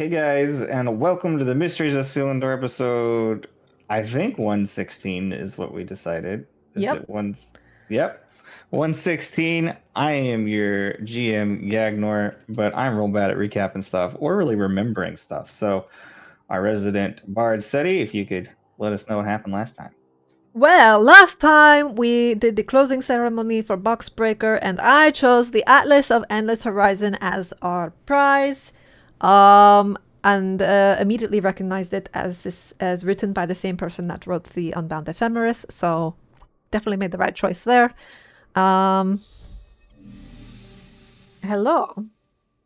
Hey guys, and welcome to the Mysteries of Selindor episode. I think 116 is what we decided. Is Yep. it one? Yep. 116. I am your GM Gagnor, but I'm real bad at recapping stuff or really remembering stuff. So, our resident bard Seti, if you could let us know what happened last time. Well, last time we did the closing ceremony for Boxbreaker, and I chose the Atlas of Endless Horizon as our prize, and immediately recognized it as written by the same person that wrote the Unbound Ephemeris. So definitely made the right choice there. Hello,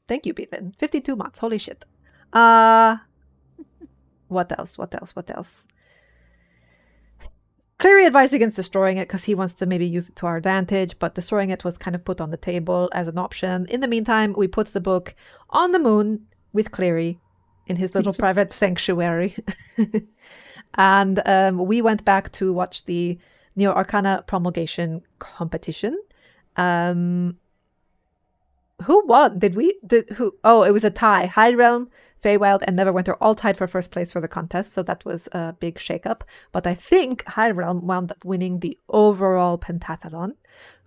thank you, Bevan. 52 months. Holy shit. What else? What else? What else? Cleary advised against destroying it because he wants to maybe use it to our advantage, but destroying it was kind of put on the table as an option. In the meantime, we put the book on the moon with Cleary in his little private sanctuary. And we went back to watch the Neo Arcana promulgation competition. Who won? Who? Oh, it was a tie. High Realm, Feywild, and Neverwinter all tied for first place for the contest, so that was a big shakeup. But I think High Realm wound up winning the overall pentathlon.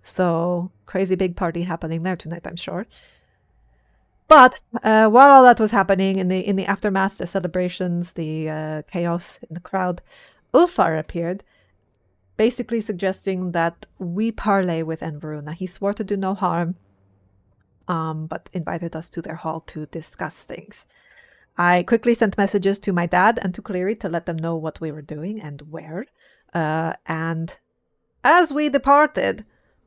So crazy big party happening there tonight, I'm sure. But while all that was happening in the aftermath, the celebrations, the chaos in the crowd, Ulfar appeared, basically suggesting that we parlay with Enveruna. He swore to do no harm, but invited us to their hall to discuss things. I quickly sent messages to my dad and to Cleary to let them know what we were doing and where. And as we departed,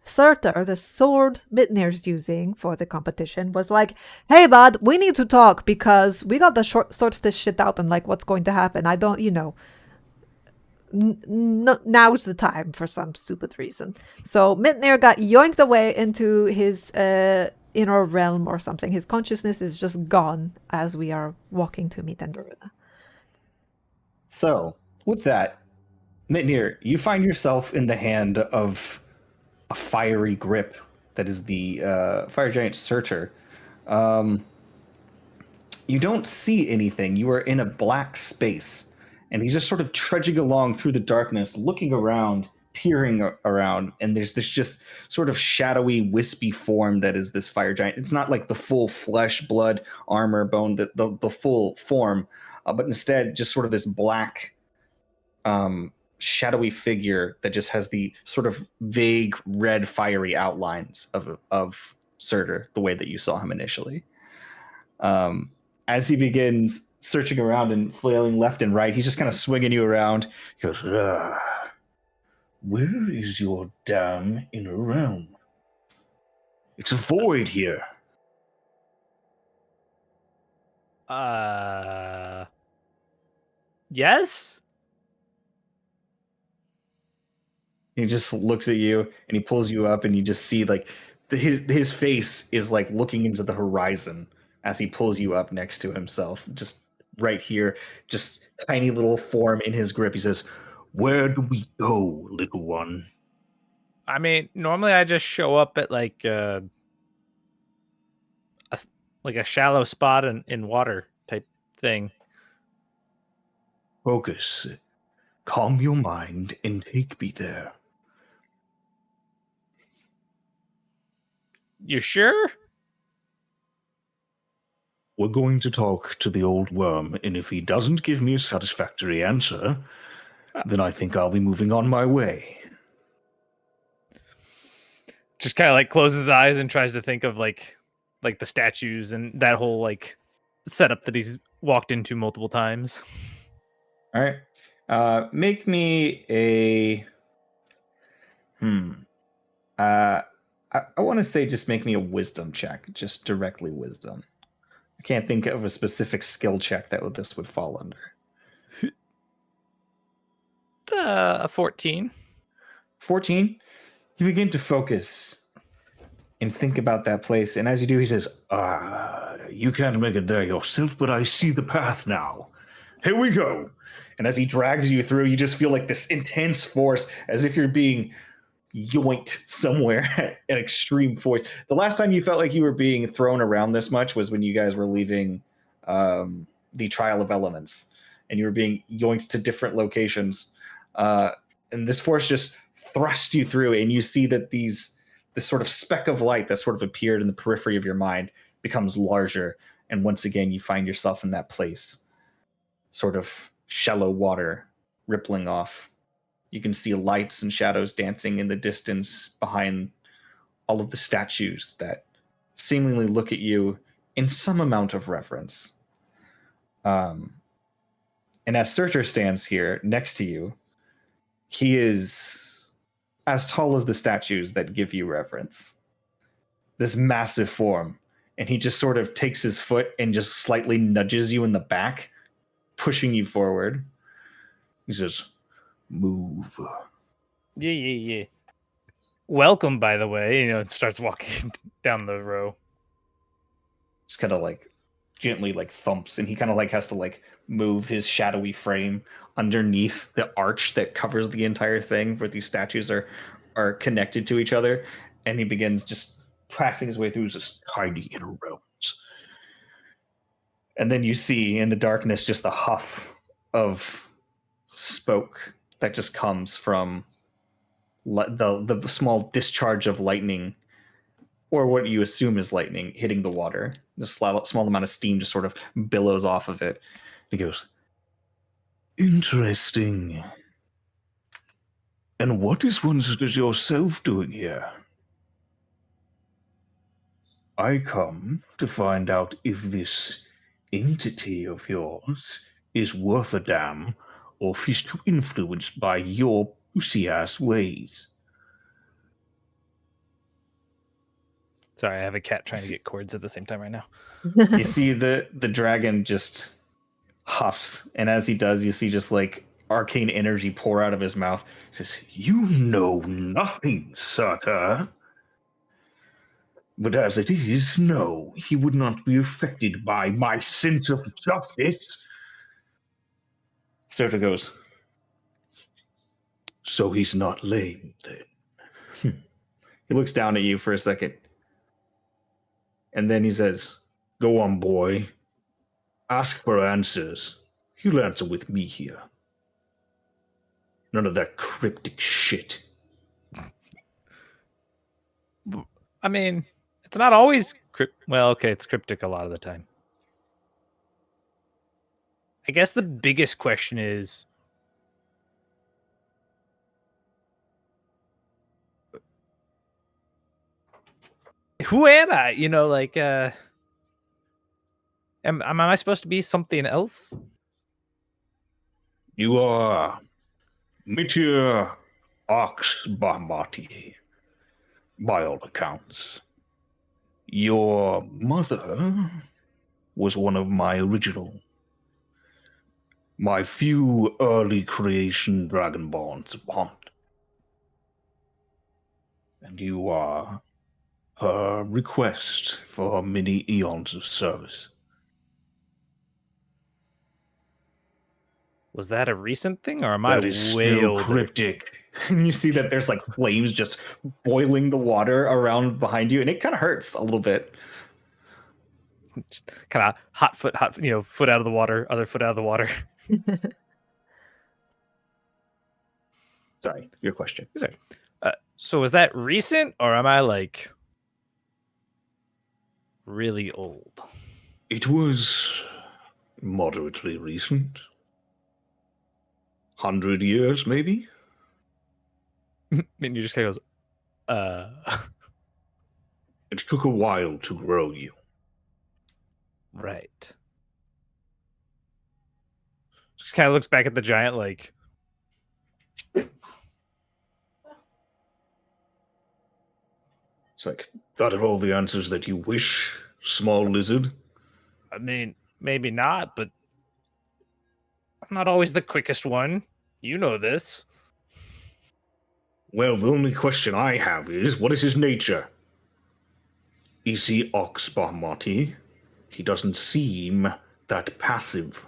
Surtur, the sword Mitnir's using for the competition, was like, "Hey, bud, we need to talk because we got to sort this shit out and like what's going to happen. I don't, now's the time for some stupid reason." So Mitnir got yoinked away into his inner realm or something. His consciousness is just gone as we are walking to meet Enveruna. So, with that, Mitnir, you find yourself in the hand of a fiery grip that is the fire giant Surtur. You don't see anything. You are in a black space, and he's just sort of trudging along through the darkness, looking around, peering around, and there's this just sort of shadowy, wispy form that is this fire giant. It's not like the full flesh, blood, armor, bone, the full form, but instead just sort of this black, shadowy figure that just has the sort of vague red, fiery outlines of Surtur, the way that you saw him initially. As he begins searching around and flailing left and right, he's just kind of swinging you around. He goes, "Where is your damn inner realm? It's a void here." Yes? He just looks at you and he pulls you up, and you just see like his face is like looking into the horizon as he pulls you up next to himself, just right here, just tiny little form in his grip. He says, "Where do we go, little one?" I mean, normally I just show up at like a shallow spot in water type thing. Focus, calm your mind, and take me there. You sure? We're going to talk to the old worm, and if he doesn't give me a satisfactory answer, then I think I'll be moving on my way. Just kind of like closes his eyes and tries to think of like the statues and that whole like setup that he's walked into multiple times. All right. Make me a. I want to say just make me a wisdom check, just directly wisdom. I can't think of a specific skill check that this would fall under. 14. 14. You begin to focus and think about that place, and as you do, he says, "You can't make it there yourself, but I see the path now. Here we go." And as he drags you through, you just feel like this intense force, as if you're being yoinked somewhere at extreme force. The last time you felt like you were being thrown around this much was when you guys were leaving the Trial of Elements, and you were being yoinked to different locations. And this force just thrust you through, and you see that this sort of speck of light that sort of appeared in the periphery of your mind becomes larger, and once again you find yourself in that place, sort of shallow water rippling off. You can see lights and shadows dancing in the distance behind all of the statues that seemingly look at you in some amount of reverence. And as Searcher stands here next to you, he is as tall as the statues that give you reverence. This massive form. And he just sort of takes his foot and just slightly nudges you in the back, pushing you forward. He says, "Move." Yeah. Welcome, by the way. It starts walking down the row. Just kind of like gently like thumps, and he kind of like has to like move his shadowy frame underneath the arch that covers the entire thing where these statues are connected to each other. And he begins just passing his way through this tiny inner realms. And then you see in the darkness just a huff of smoke that just comes from the small discharge of lightning, or what you assume is lightning, hitting the water. The small amount of steam just sort of billows off of it. He goes, "Interesting. And what is one such as yourself doing here?" "I come to find out if this entity of yours is worth a damn, or if he's too influenced by your pussy-ass ways." Sorry, I have a cat trying to get cords at the same time right now. You see the dragon just huffs, and as he does, you see just like arcane energy pour out of his mouth. He says, "You know nothing, sucker. But as it is, no, he would not be affected by my sense of justice." Sota goes, "So he's not lame, then?" He looks down at you for a second. And then he says, "Go on, boy. Ask for answers. He'll answer with me here. None of that cryptic shit." I mean, it's not always well, okay, it's cryptic a lot of the time. I guess the biggest question is, who am I? Am I supposed to be something else? "You are Meteor Ox Bombati, by all accounts. Your mother was one of my few early creation dragonborns upon it. And you are her request for many eons of service." Was that a recent thing, or am I "That is way still older? cryptic." And you see that there's like flames just boiling the water around behind you, and it kind of hurts a little bit. Kind of hot foot, foot out of the water, other foot out of the water. Sorry, your question. Sorry. So is that recent, or am I like really old? It was moderately recent. 100 years, maybe? And you just kind of goes, It took a while to grow you. right. Just kind of looks back at the giant like, It's like, "That are all the answers that you wish, small lizard?" I mean, maybe not, but I'm not always the quickest one. You know this. "Well, the only question I have is, what is his nature? Is he Oxbahmati? He doesn't seem that passive."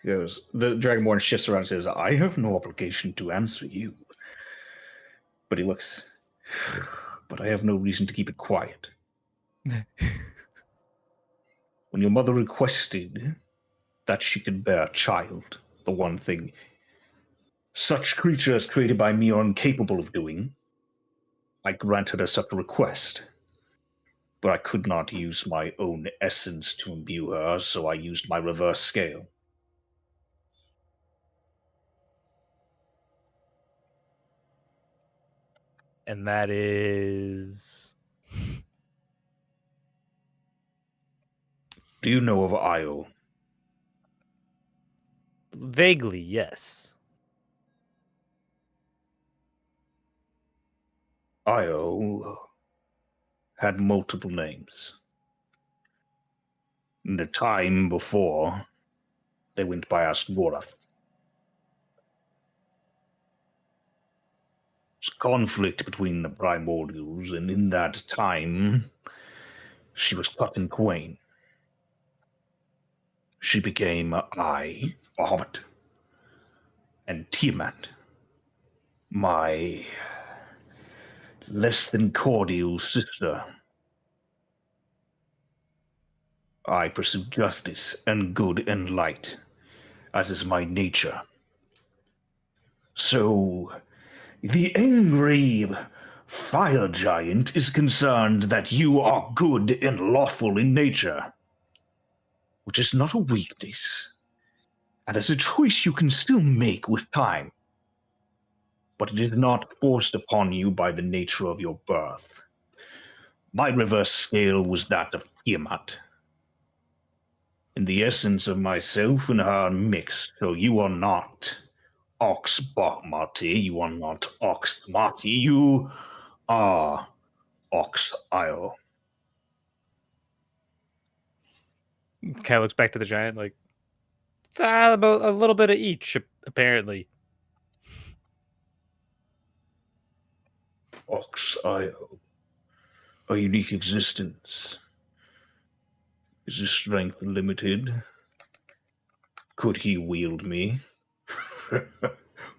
He goes, the Dragonborn shifts around and says, "I have no obligation to answer you." But he looks, "But I have no reason to keep it quiet." when your mother requested that she could bear a child, the one thing such creatures created by me are incapable of doing, I granted her such a request. But I could not use my own essence to imbue her, so I used my reverse scale. And that is... Do you know of Io? Vaguely, yes. Io had multiple names. In the time before, they went by Astgorath. Conflict between the primordials, and in that time, she was cut in twain. She became I, Bahamut, and Tiamat, my less than cordial sister. I pursue justice and good and light, as is my nature. So, the angry fire giant is concerned that you are good and lawful in nature, which is not a weakness, and is a choice you can still make with time. But it is not forced upon you by the nature of your birth. My reverse scale was that of Tiamat, and the essence of myself and her mixed, so you are not Ox Marty, you are not Ox Marty, you are Ox Io. Kind of looks back to the giant like, it's about a little bit of each, apparently. Ox Io. A unique existence. Is his strength limited? Could he wield me?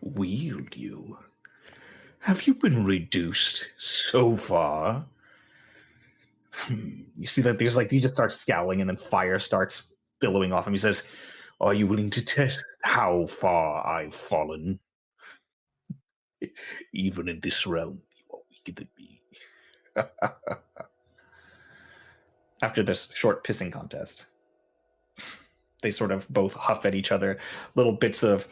Wield you? Have you been reduced so far? You see that there's like, he just starts scowling and then fire starts billowing off him. He says, are you willing to test how far I've fallen? Even in this realm, you are weaker than me. After this short pissing contest, they sort of both huff at each other. Little bits of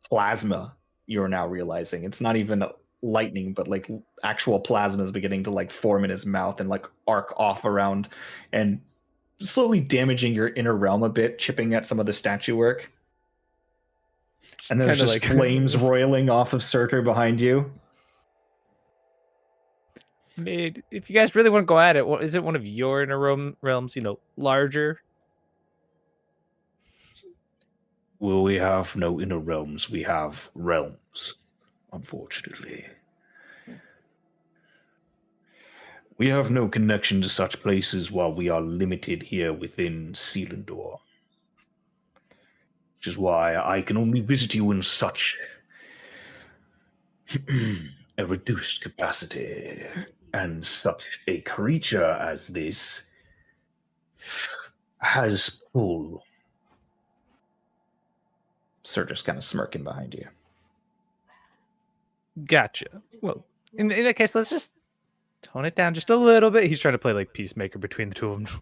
plasma, you're now realizing. It's not even lightning, but like actual plasma is beginning to like form in his mouth and like arc off around and slowly damaging your inner realm a bit, chipping at some of the statue work. And there's just like flames roiling off of Surtur behind you. If you guys really want to go at it, is it one of your inner realms, larger? Well, we have no inner realms. We have realms, unfortunately. We have no connection to such places while we are limited here within Selindor. Which is why I can only visit you in such a reduced capacity. And such a creature as this has pull. Sir just kind of smirking behind you. Gotcha. Well, in that case, let's just tone it down just a little bit. He's trying to play like peacemaker between the two of them.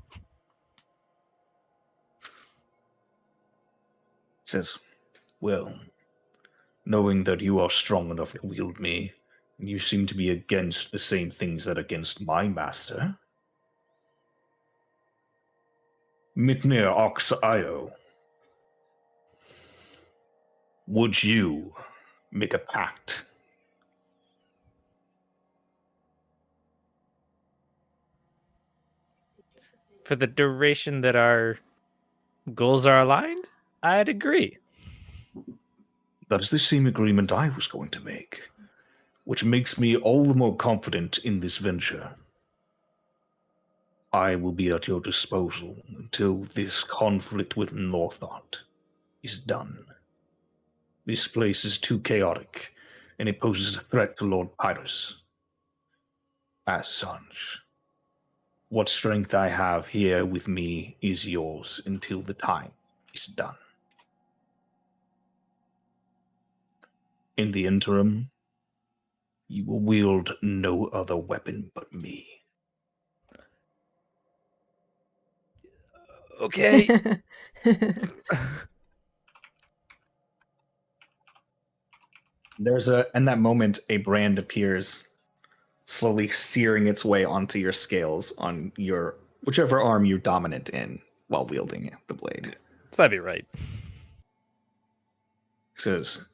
Says, well, knowing that you are strong enough to wield me, and you seem to be against the same things that against my master. Mitnir Ox Io, would you make a pact? For the duration that our goals are aligned, I'd agree. That is the same agreement I was going to make, which makes me all the more confident in this venture. I will be at your disposal until this conflict with Northart is done. This place is too chaotic, and it poses a threat to Lord Pyrrhus. As such, What strength I have here with me is yours until the time is done. In the interim, you will wield no other weapon but me. Okay. In that moment, a brand appears, slowly searing its way onto your scales on your whichever arm you're dominant in while wielding the blade. So that'd be right. It says,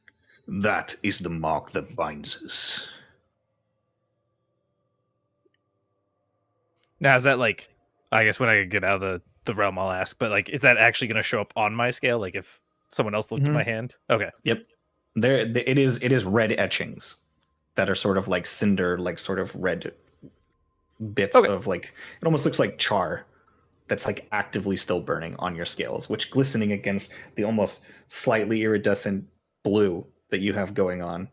"That is the mark that binds us." Now is that like, I guess when I get out of the realm I'll ask, but like, is that actually going to show up on my scale? Like if someone else looked at my hand? Okay. Yep. It is red etchings that are sort of like cinder, like sort of red bits of like, it almost looks like char that's like actively still burning on your scales, which glistening against the almost slightly iridescent blue that you have going on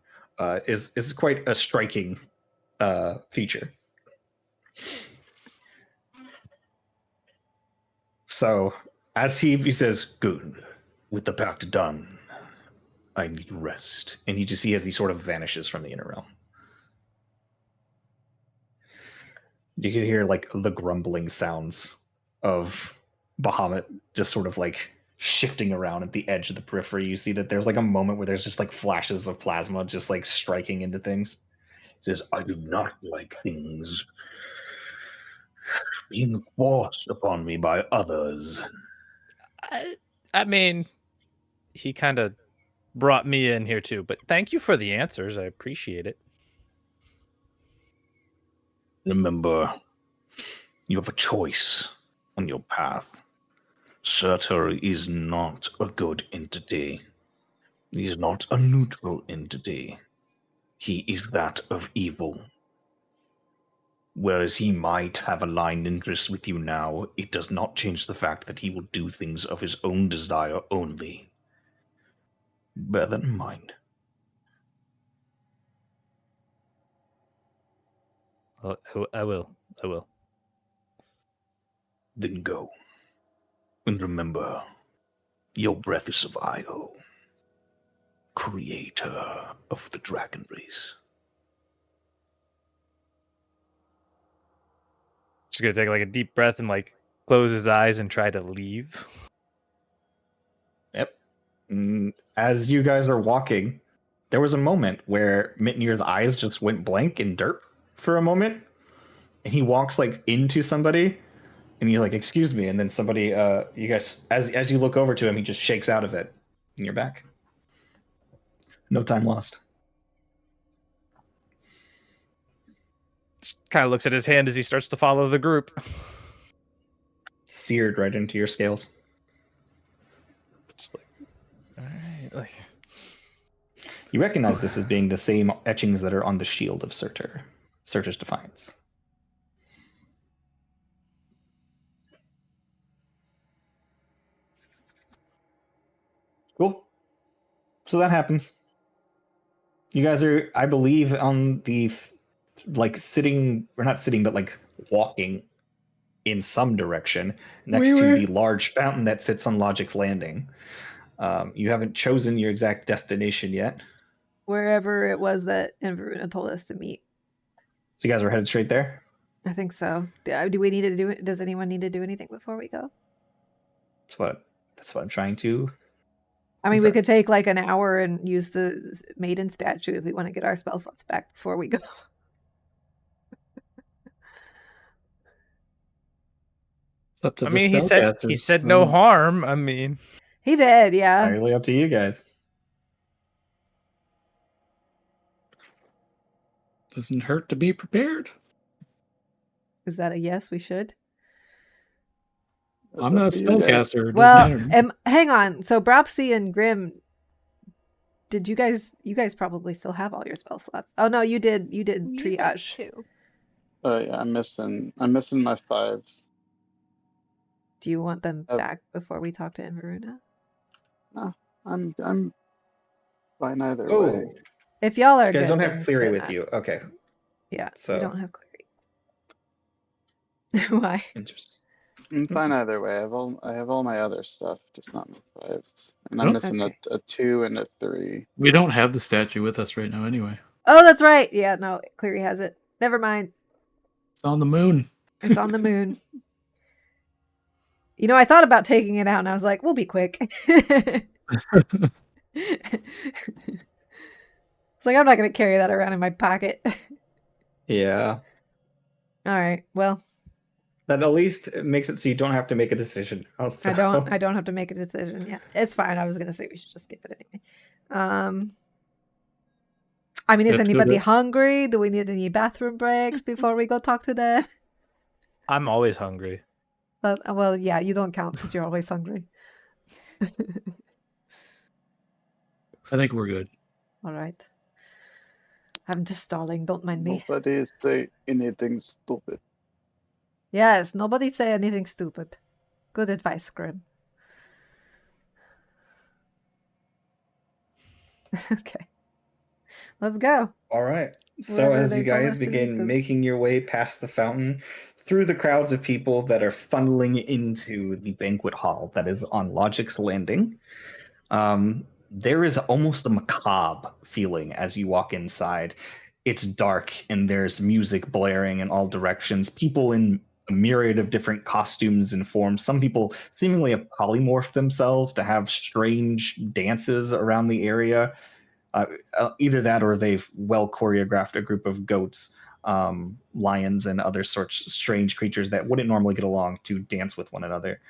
is quite a striking feature. So as he says, "Good, with the pact done, I need rest," and you just see as he sort of vanishes from the inner realm. You can hear like the grumbling sounds of Bahamut just sort of like shifting around at the edge of the periphery. You see that there's like a moment where there's just like flashes of plasma just like striking into things. He says, "I do not like things being forced upon me by others." I mean, he kind of brought me in here too, but thank you for the answers. I appreciate it. Remember, you have a choice on your path. Surtur is not a good entity. He is not a neutral entity. He is that of evil. Whereas he might have aligned interests with you now, it does not change the fact that he will do things of his own desire only. Bear that in mind. I will. I will. Then go. And remember, your breath is of Io, creator of the dragon race. Just gonna take like a deep breath and like close his eyes and try to leave. Yep. As you guys are walking, there was a moment where Mitnir's eyes just went blank and derp for a moment. And he walks like into somebody, and you're like, "Excuse me," and then somebody, you guys, as you look over to him, he just shakes out of it, and you're back. No time lost. Kind of looks at his hand as he starts to follow the group. Seared right into your scales. Just like, all right, like. You recognize this as being the same etchings that are on the shield of Surtur, Surtur's Defiance. Cool. So that happens. You guys are, I believe, on the like sitting, or not sitting, but like walking in some direction next to the large fountain that sits on Logic's Landing. You haven't chosen your exact destination yet. Wherever it was that Inveruna told us to meet. So you guys are headed straight there? I think so. Do we need to do it? Does anyone need to do anything before we go? That's what I'm trying to. I mean, we could take like an hour and use the maiden statue if we want to get our spell slots back before we go. It's up to I the mean, he spellcasters. said no harm. I mean, he did, yeah. Entirely up to you guys. Doesn't hurt to be prepared. Is that a yes? We should. I'm not a spellcaster. It doesn't Well, matter. hang on. So Bropsy and Grim, did you guys probably still have all your spell slots? Oh no, you did. You did triage. Two. Yeah, I'm missing my 5s. Do you want them back before we talk to Inveruna? No, I'm fine either way. Oh, If y'all are you guys good, don't have Cleary then with you. Okay. Yeah, So we don't have Cleary. Why? Interesting. I'm fine either way. I have all my other stuff, just not my 5s. And I'm Oh. missing Okay. a 2 and a 3. We don't have the statue with us right now anyway. Oh, that's right. Yeah, no, Cleary has it. Never mind. It's on the moon. It's on the moon. You know, I thought about taking it out, and I was like, "We'll be quick." It's like I'm not going to carry that around in my pocket. Yeah. All right. Well, That at least makes it so you don't have to make a decision. Also. I don't have to make a decision yet. It's fine. I was going to say we should just skip it anyway. I mean, is Let's go anybody to- hungry? Do we need any bathroom breaks before we go talk to them? I'm always hungry. Well, yeah, you don't count because you're always hungry. I think we're good. All right. I'm just stalling. Don't mind me. Nobody say anything stupid. Yes, nobody say anything stupid. Good advice, Grim. Okay. Let's go. All right. So Wherever as they you tell guys us to meet begin them. making your way past the fountain, through the crowds of people that are funneling into the banquet hall that is on Logic's Landing, there is almost a macabre feeling as you walk inside. It's dark and there's music blaring in all directions. People in a myriad of different costumes and forms. Some people seemingly have polymorphed themselves to have strange dances around the area. Either that or they've well choreographed a group of goats, lions, and other sorts of strange creatures that wouldn't normally get along to dance with one another.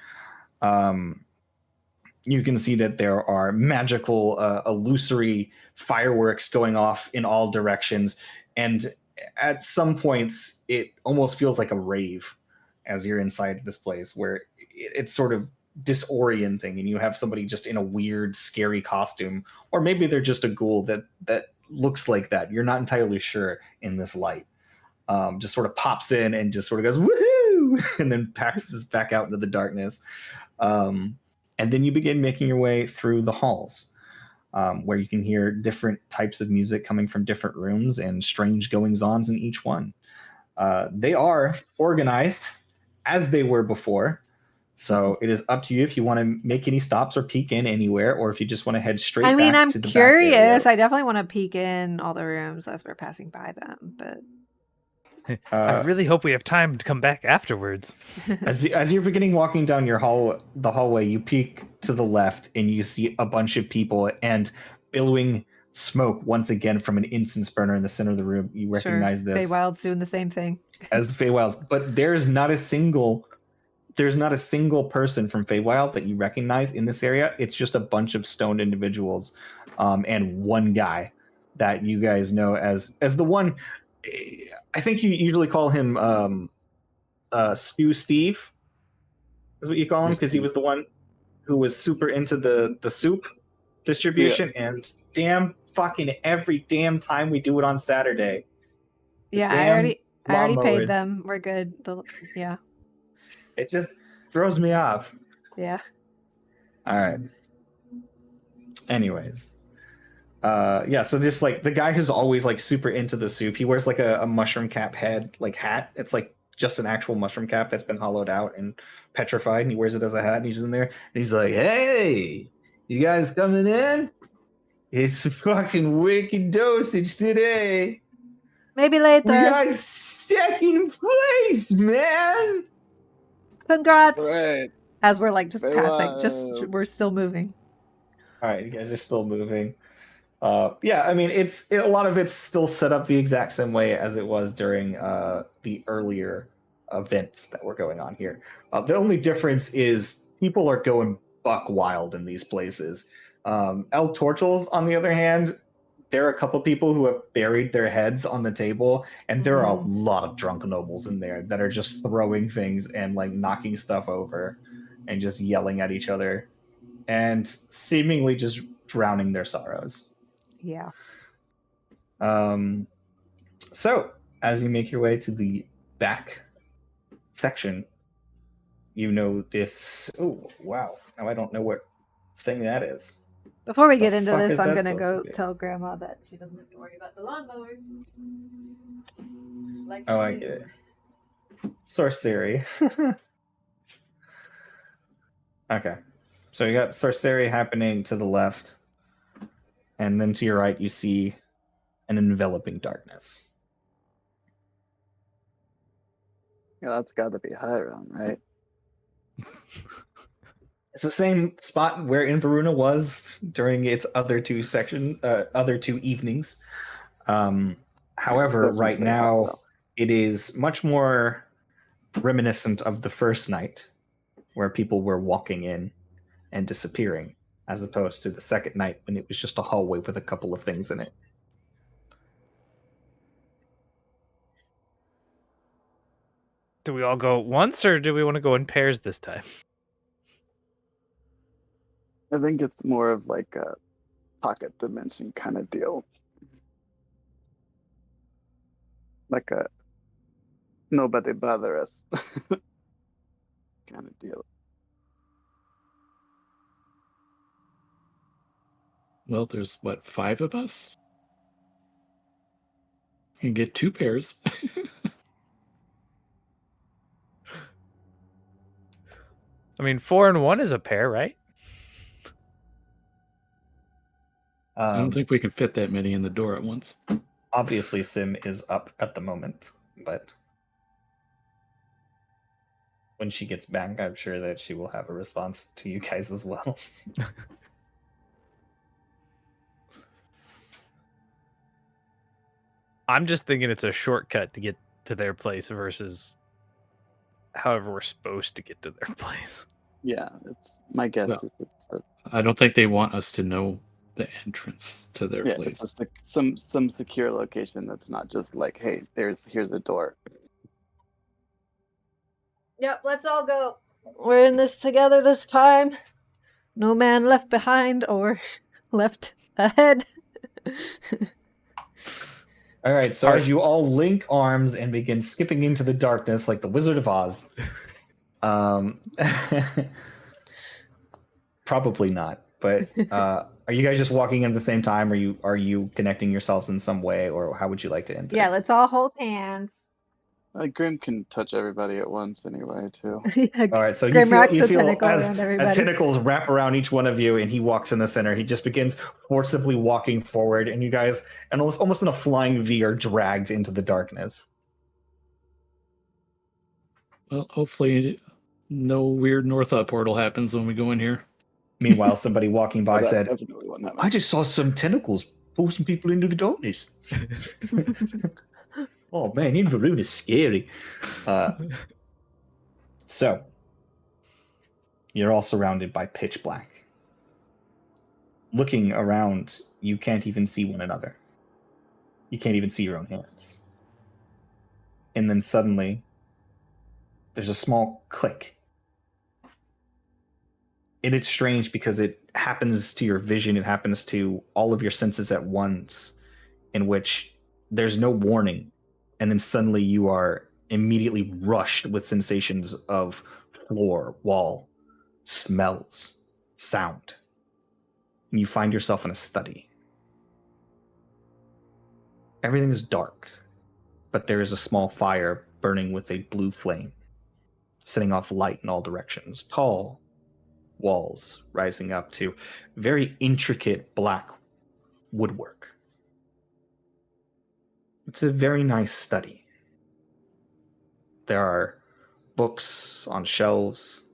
You can see that there are magical, illusory fireworks going off in all directions. And at some points, it almost feels like a rave as you're inside this place where it's sort of disorienting and you have somebody just in a weird, scary costume. Or maybe they're just a ghoul that looks like that. You're not entirely sure in this light. Just sort of pops in and just sort of goes, woohoo! And then passes back out into the darkness. And then you begin making your way through the halls, where you can hear different types of music coming from different rooms and strange goings-ons in each one. They are organized as they were before, so it is up to you if you want to make any stops or peek in anywhere, or if you just want to head straight I mean, back I'm to the curious. back I definitely want to peek in all the rooms as we're passing by them, but I really hope we have time to come back afterwards. area. As you're beginning walking down the hallway, you peek to the left and you see a bunch of people and billowing smoke once again from an incense burner in the center of the room. You recognize sure. this Feywild's doing the same thing. as the Feywilds, but there's not a single person from Feywild that you recognize in this area. It's just a bunch of stoned individuals, and one guy that you guys know as the one. I think you usually call him Stew Steve, is what you call him, because he was the one who was super into the soup distribution, and damn fucking every damn time we do it on Saturday. Yeah, damn I already paid lawnmowers. them. We're good. Yeah. It just throws me off. Yeah. All right. Anyways. Yeah, so just like the guy who's always like super into the soup, he wears like a mushroom cap head like hat. It's like just an actual mushroom cap that's been hollowed out and petrified, and he wears it as a hat, and he's in there and he's like, "Hey, you guys coming in? It's fucking wicked dosage today. Maybe We later. got second place, man." Congrats. Right. As we're like just passing. Feywild. We're still moving. All right, you guys are still moving. Yeah, I mean, a lot of it's still set up the exact same way as it was during the earlier events that were going on here. The only difference is people are going buck wild in these places. El Tortles, on the other hand, there are a couple people who have buried their heads on the table, and there are a lot of drunk nobles in there that are just throwing things and like knocking stuff over and just yelling at each other and seemingly just drowning their sorrows. Yeah. So as you make your way to the back section, you notice. Oh wow! Now I don't know what thing that is. Before we The get into fuck this, is I'm that gonna go supposed to be? tell Grandma that she doesn't have to worry about the lawnmowers. Like Oh, I she get knew. it. sorcery. Okay. So you got sorcery happening to the left, and then to your right, you see an enveloping darkness. Yeah, that's got to be Hiram, right? It's the same spot where Inveruna was during its other two evenings. However, right Definitely now Hiram. it is much more reminiscent of the first night, where people were walking in and disappearing, as opposed to the second night when it was just a hallway with a couple of things in it. Do we all go at once, or do we want to go in pairs this time? I think it's more of like a pocket dimension kind of deal. Like a nobody bother us kind of deal. Well, there's what, 5 of us? You can get 2 pairs. I mean, 4 and 1 is a pair, right? I don't think we can fit that many in the door at once. Obviously, Sim is up at the moment, but when she gets back, I'm sure that she will have a response to you guys as well. I'm just thinking it's a shortcut to get to their place versus however we're supposed to get to their place. Yeah, it's my guess Well, is it's a, I don't think they want us to know the entrance to their yeah, place. it's a some secure location that's not just like, hey, here's a door. Yep, let's all go. We're in this together this time. No man left behind or left ahead. All right, so as you all link arms and begin skipping into the darkness like the Wizard of Oz, probably not. But are you guys just walking in at the same time? Are you connecting yourselves in some way, or how would you like to enter? Yeah, let's all hold hands. Grim can touch everybody at once anyway, too. Yeah, All right, so you Grim wraps a feel tentacle as around everybody. tentacles wrap around each one of you, and he walks in the center. He just begins forcibly walking forward, and you guys, and almost in a flying V, are dragged into the darkness. Well, hopefully no weird Northought portal happens when we go in here. Meanwhile, somebody walking by That said, definitely wouldn't happen. "I just saw some tentacles forcing people into the darkness." Oh man, Inverune is scary. So, you're all surrounded by pitch black. Looking around, you can't even see one another. You can't even see your own hands. And then suddenly, there's a small click. And it's strange because it happens to your vision, it happens to all of your senses at once, in which there's no warning. And then suddenly you are immediately rushed with sensations of floor, wall, smells, sound. And you find yourself in a study. Everything is dark, but there is a small fire burning with a blue flame, setting off light in all directions. Tall walls rising up to very intricate black woodwork. It's a very nice study. There are books on shelves.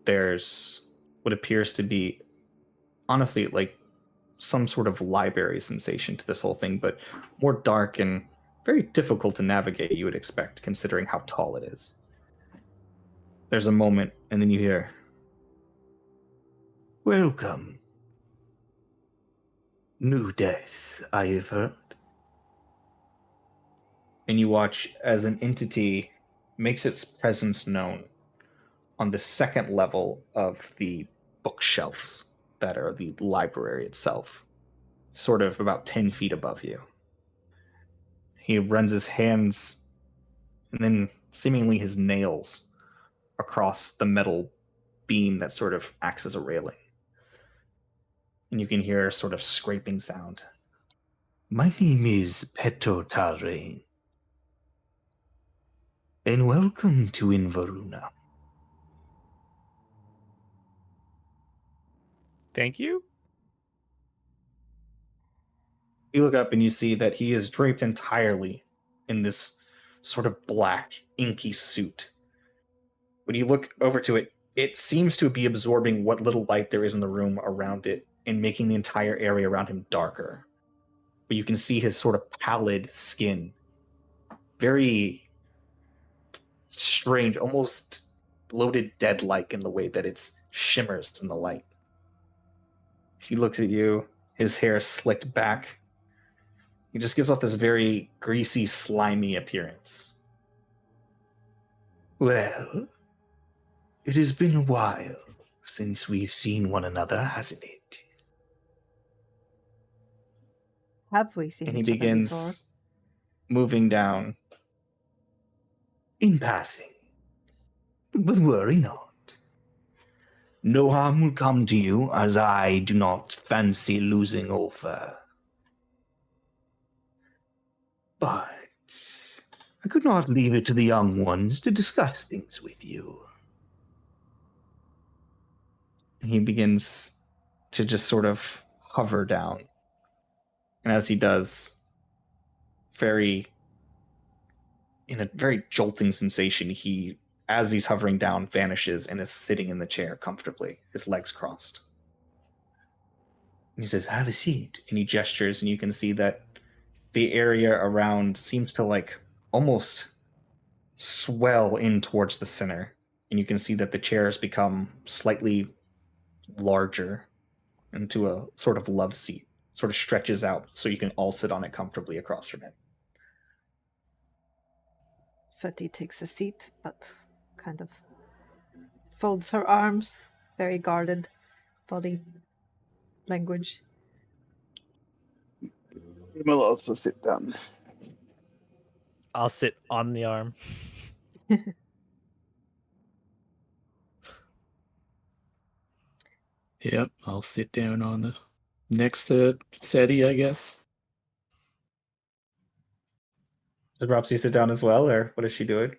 There's what appears to be, honestly, like some sort of library sensation to this whole thing, but more dark and very difficult to navigate, you would expect, considering how tall it is. There's a moment, and then you hear, "Welcome. New death, I have heard." And you watch as an entity makes its presence known on the second level of the bookshelves that are the library itself, sort of about 10 feet above you. He runs his hands and then seemingly his nails across the metal beam that sort of acts as a railing. And you can hear a sort of scraping sound. "My name is Petotare. And welcome to Inveruna. Thank you. You look up and you see that he is draped entirely in this sort of black, inky suit. When you look over to it, it seems to be absorbing what little light there is in the room around it and making the entire area around him darker. But you can see his sort of pallid skin. Very strange, almost bloated dead-like in the way that it shimmers in the light. He looks at you, his hair slicked back. He just gives off this very greasy, slimy appearance. Well, it has been a while since we've seen one another, hasn't it? Have we seen And he each other begins before? moving down. In passing. But worry not. No harm will come to you, as I do not fancy losing Ulfa. But I could not leave it to the young ones to discuss things with you. And he begins to just sort of hover down. And as he does, in a very jolting sensation, as he's hovering down, vanishes and is sitting in the chair comfortably, his legs crossed. And he says, have a seat. And he gestures, and you can see that the area around seems to almost swell in towards the center. And you can see that the chairs become slightly larger into a sort of love seat. Sort of stretches out so you can all sit on it comfortably across from it. Seti takes a seat, but kind of folds her arms, very guarded body language. We'll also sit down. I'll sit on the arm. Yep, I'll sit down on the next to Seti, I guess. Did Ropsy sit down as well, or what is she doing?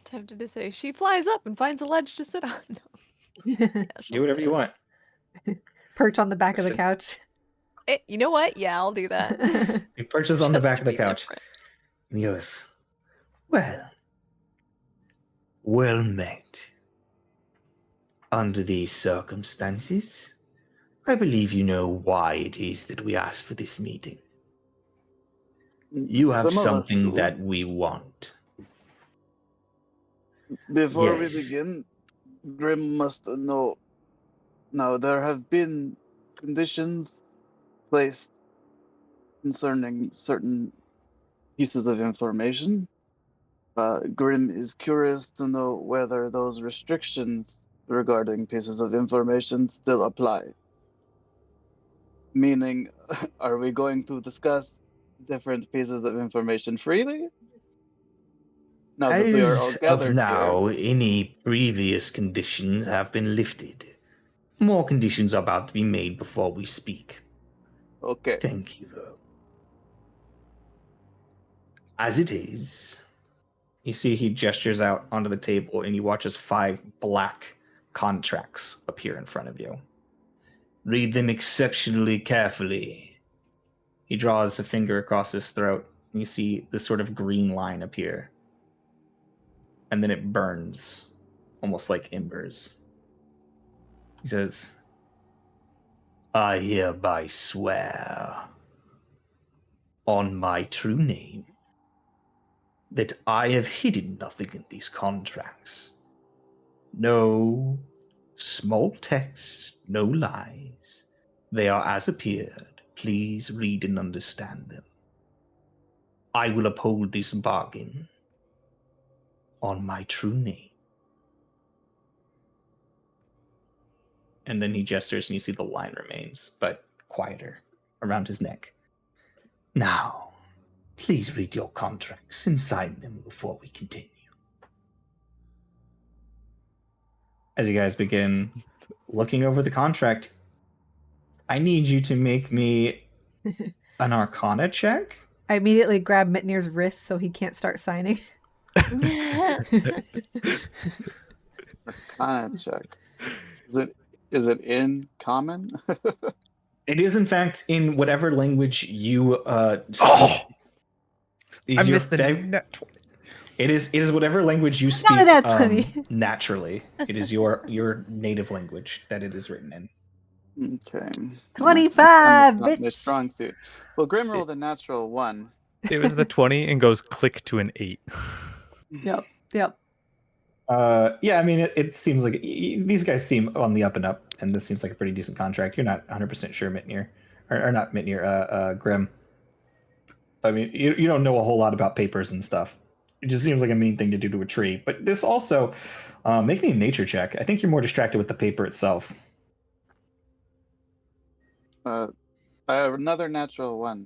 Tempted to say she flies up and finds a ledge to sit on. No. Yeah, she'll Do whatever sit. you want. Perch on the back of the Sit- couch. You know what? Yeah, I'll do that. He perches on the Just back to of the be couch. different. And he goes, well met. Under these circumstances, I believe you know why it is that we asked for this meeting. You have Some of us something do. that we want. Before Yes. we begin, Grim must know. Now, there have been conditions placed concerning certain pieces of information. Grim is curious to know whether those restrictions regarding pieces of information still apply. Meaning, are we going to discuss different pieces of information freely? Now that we are all As of gathered now, here. any previous conditions have been lifted. More conditions are about to be made before we speak. Okay. Thank you, though. As it is, you see he gestures out onto the table and you watch as 5 black contracts appear in front of you. Read them exceptionally carefully. He draws a finger across his throat and you see this sort of green line appear. And then it burns, almost like embers. He says, I hereby swear on my true name that I have hidden nothing in these contracts. No small text, no lies. They are as appeared. Please read and understand them. I will uphold this bargain on my true name. And then he gestures and you see the line remains, but quieter, around his neck. Now, please read your contracts and sign them before we continue. As you guys begin looking over the contract, I need you to make me an Arcana check. I immediately grab Mitnir's wrist so he can't start signing. Arcana check. Is it in common? It is, in fact, in whatever language you speak. Oh, I Is your missed the fa- net 20. It is whatever language you Not speak that's funny. naturally. It is your native language that it is written in. Okay. 25, Not my bitch. strong suit. Well, Grim rolled a natural 1. It was the 20 and goes click to an 8. Yep. Yep. Yeah, I mean, it seems like these guys seem on the up and up, and this seems like a pretty decent contract. You're not 100% sure, Mitnir, or not Mitnir, Grim. I mean, you don't know a whole lot about papers and stuff. It just seems like a mean thing to do to a tree. But this also, make me a nature check. I think you're more distracted with the paper itself. I have another natural 1.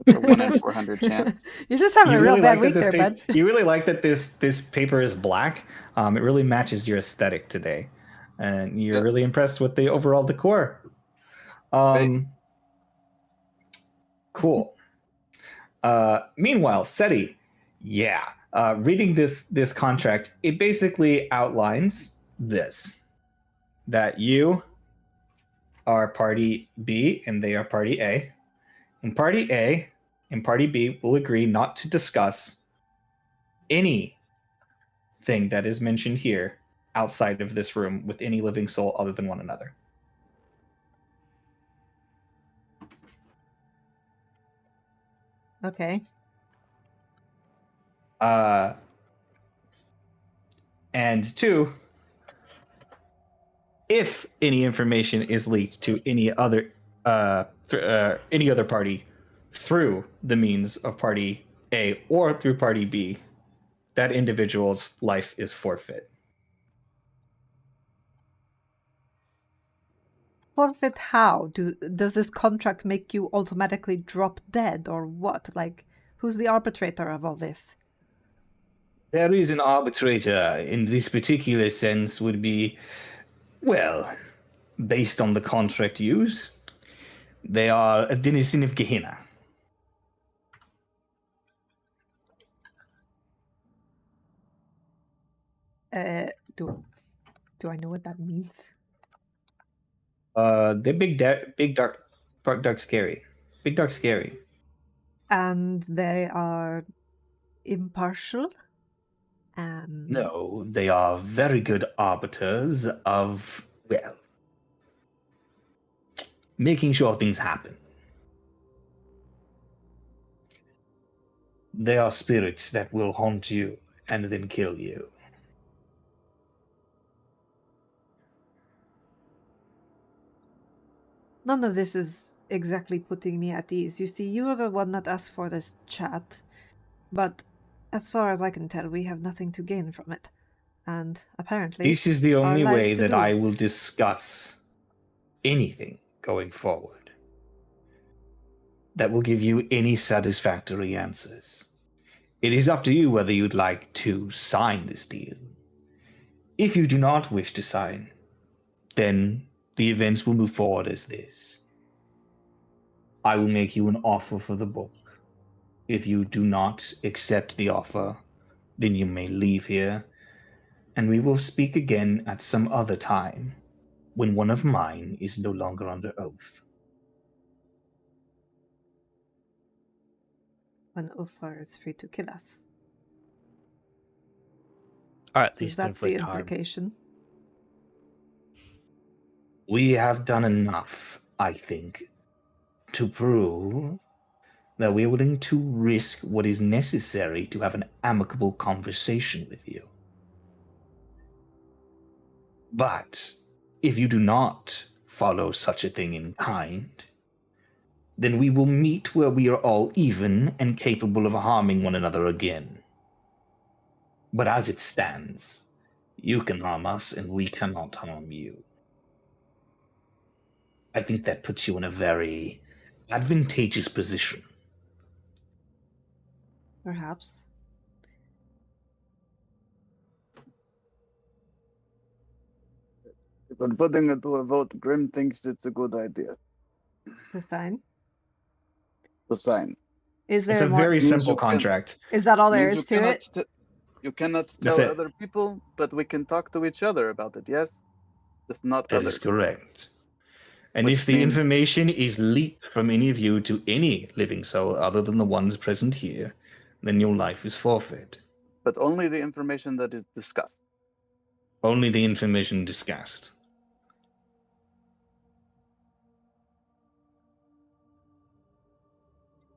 It's a 1 in 400 chance. You're just having a real bad week there, bud. You really like that this paper is black. It really matches your aesthetic today, and you're Yeah. really impressed with the overall decor. Right. Cool. Meanwhile, Seti, yeah, reading this contract, it basically outlines this: that you are party B and they are party A, and party A and party B will agree not to discuss anything that is mentioned here outside of this room with any living soul other than one another. Okay. And 2, if any information is leaked to any other party through the means of party A or through party B, that individual's life is forfeit. Forfeit how? Does this contract make you automatically drop dead or what? Like, who's the arbitrator of all this? There is an arbitrator in this particular sense would be, well, based on the contract used, they are a denizen of Gehenna. Do I know what that means? They're big, dark, scary. Big, dark, scary. And they are impartial? And No, they are very good arbiters of, well, making sure things happen. They are spirits that will haunt you and then kill you. none of this is exactly putting me at ease. You see, you're the one that asked for this chat, but as far as I can tell, we have nothing to gain from it. And apparently, This is the only our lives way to that I lose. will discuss anything going forward that will give you any satisfactory answers. It is up to you whether you'd like to sign this deal. If you do not wish to sign, then the events will move forward as this. I will make you an offer for the book. If you do not accept the offer, then you may leave here, and we will speak again at some other time when one of mine is no longer under oath. When Ufar is free to kill us. Or at Is least that the inflict harm. implication? We have done enough, I think, to prove that we're willing to risk what is necessary to have an amicable conversation with you. But if you do not follow such a thing in kind, then we will meet where we are all even and capable of harming one another again. But as it stands, you can harm us and we cannot harm you. I think that puts you in a very advantageous position. Perhaps. But putting it to a vote, Grim thinks it's a good idea To sign. to sign. Is It's there a more? very Means simple you can- contract. Is that all there Means is to it? You cannot That's tell it. other people, but we can talk to each other about it, yes? Just not That others. is correct. And Which if the means- information is leaked from any of you to any living soul other than the ones present here, then your life is forfeit. But only the information that is discussed. Only the information discussed.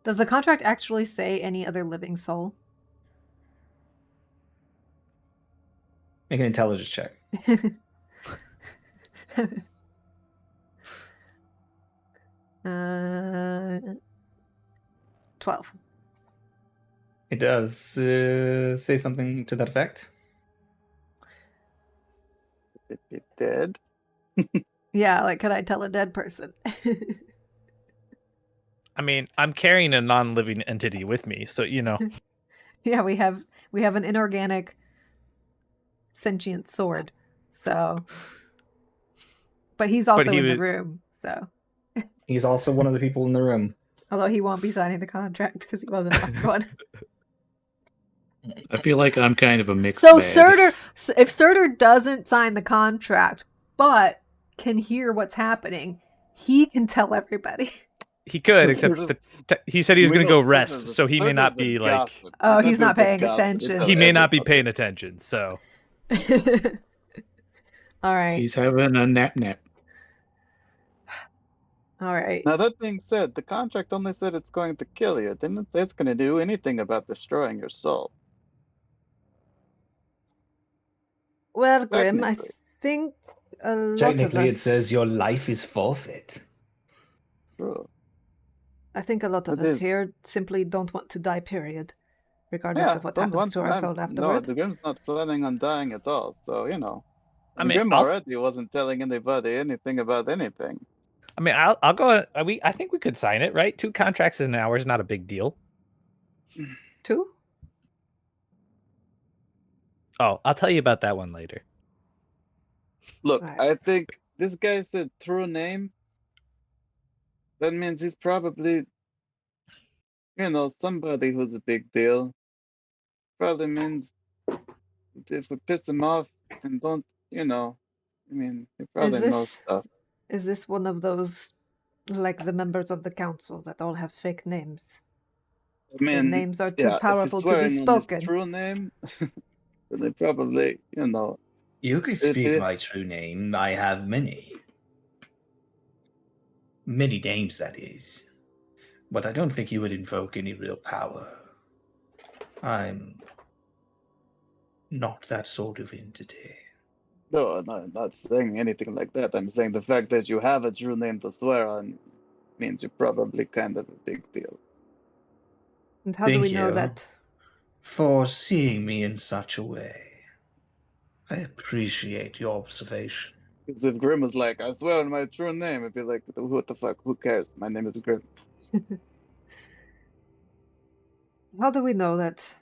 Does the contract actually say any other living soul? Make an intelligence check. 12. It does say something to that effect. It did. Yeah, like could I tell a dead person? I mean, I'm carrying a non-living entity with me, so Yeah, we have an inorganic sentient sword. So but he's also he in the was- room, so He's also one of the people in the room. although he won't be signing the contract because he wasn't offered one. I feel like I'm kind of a mixed So bag. if Surtur doesn't sign the contract, but can hear what's happening, he can tell everybody. he could, except he said he was We going to know go Surtur's rest, a- so he may not Surtur's a be like gossip. Oh, he's not Surtur's a paying gossip. attention. he may not be Everybody. paying attention. So All right. He's having a nap. All right. Now that being said, the contract only said it's going to kill you. It didn't say it's going to do anything about destroying your soul. Well, Grim, I Technically. think a lot of Technically, us, it says your life is forfeit. True. I think a lot of It us is. here simply don't want to die, period. Regardless Yeah, of what don't happens want to our I'm- soul No, afterward. the Grim's not planning on dying at all. So I and mean, Grim I'll already wasn't telling anybody anything about anything. I'll go. I think we could sign it, right? 2 contracts in an hour is not a big deal. 2? Oh, I'll tell you about that one later. Look, Right. I think this guy said true name. That means he's probably, somebody who's a big deal. Probably means if we piss him off and don't, he probably knows stuff. Is this one of those, like the members of the council that all have fake names? I Their mean, names are too yeah, powerful if to he's be swearing on spoken. his true name, then they probably, You could If speak it- my true name. I have many. Many names, that is. But I don't think you would invoke any real power. I'm not that sort of entity. No, I'm not saying anything like that. I'm saying the fact that you have a true name to swear on means you're probably kind of a big deal. And how do Thank we know you. that? For seeing me in such a way. I appreciate your observation. Because if Grim was like, I swear on my true name, it'd be like, what the fuck? Who cares? My name is Grim. How do we know that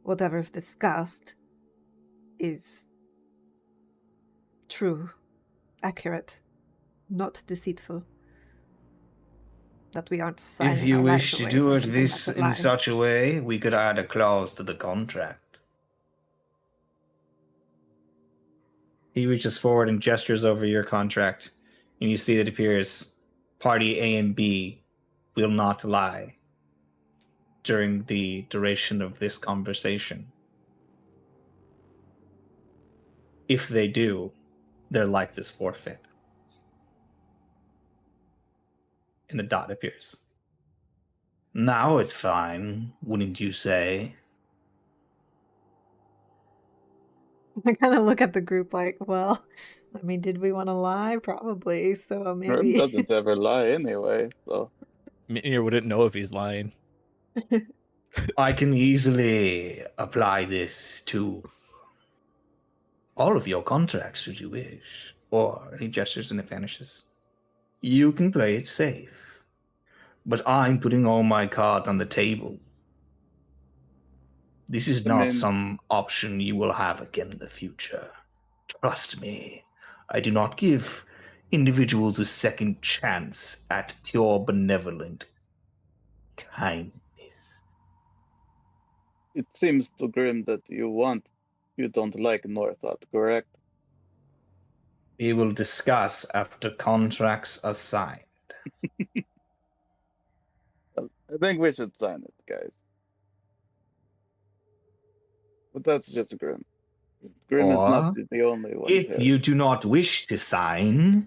whatever's discussed is true, accurate, not deceitful? That we aren't signing If you our wish lives to away do for it something this that's a in lie. such a way, we could add a clause to the contract. He reaches forward and gestures over your contract, and you see that it appears party A and B will not lie during the duration of this conversation. If they do, their life is forfeit. And a dot appears. Now it's fine, wouldn't you say? I kind of look at the group like, well, I mean, did we want to lie? Probably. So Grim maybe. doesn't ever lie anyway, so. Mjolnir wouldn't know if he's lying. I can easily apply this to all of your contracts, should you wish. Or, he gestures and it vanishes. You can play it safe. But I'm putting all my cards on the table. This is I not mean- some option you will have again in the future. Trust me, I do not give individuals a second chance at pure benevolent kindness. it seems to Grim that you don't like Northot, correct? We will discuss after contracts are signed. Well, I think we should sign it, guys. But that's just Grim. Grim is not Or, the only one if here. you do not wish to sign,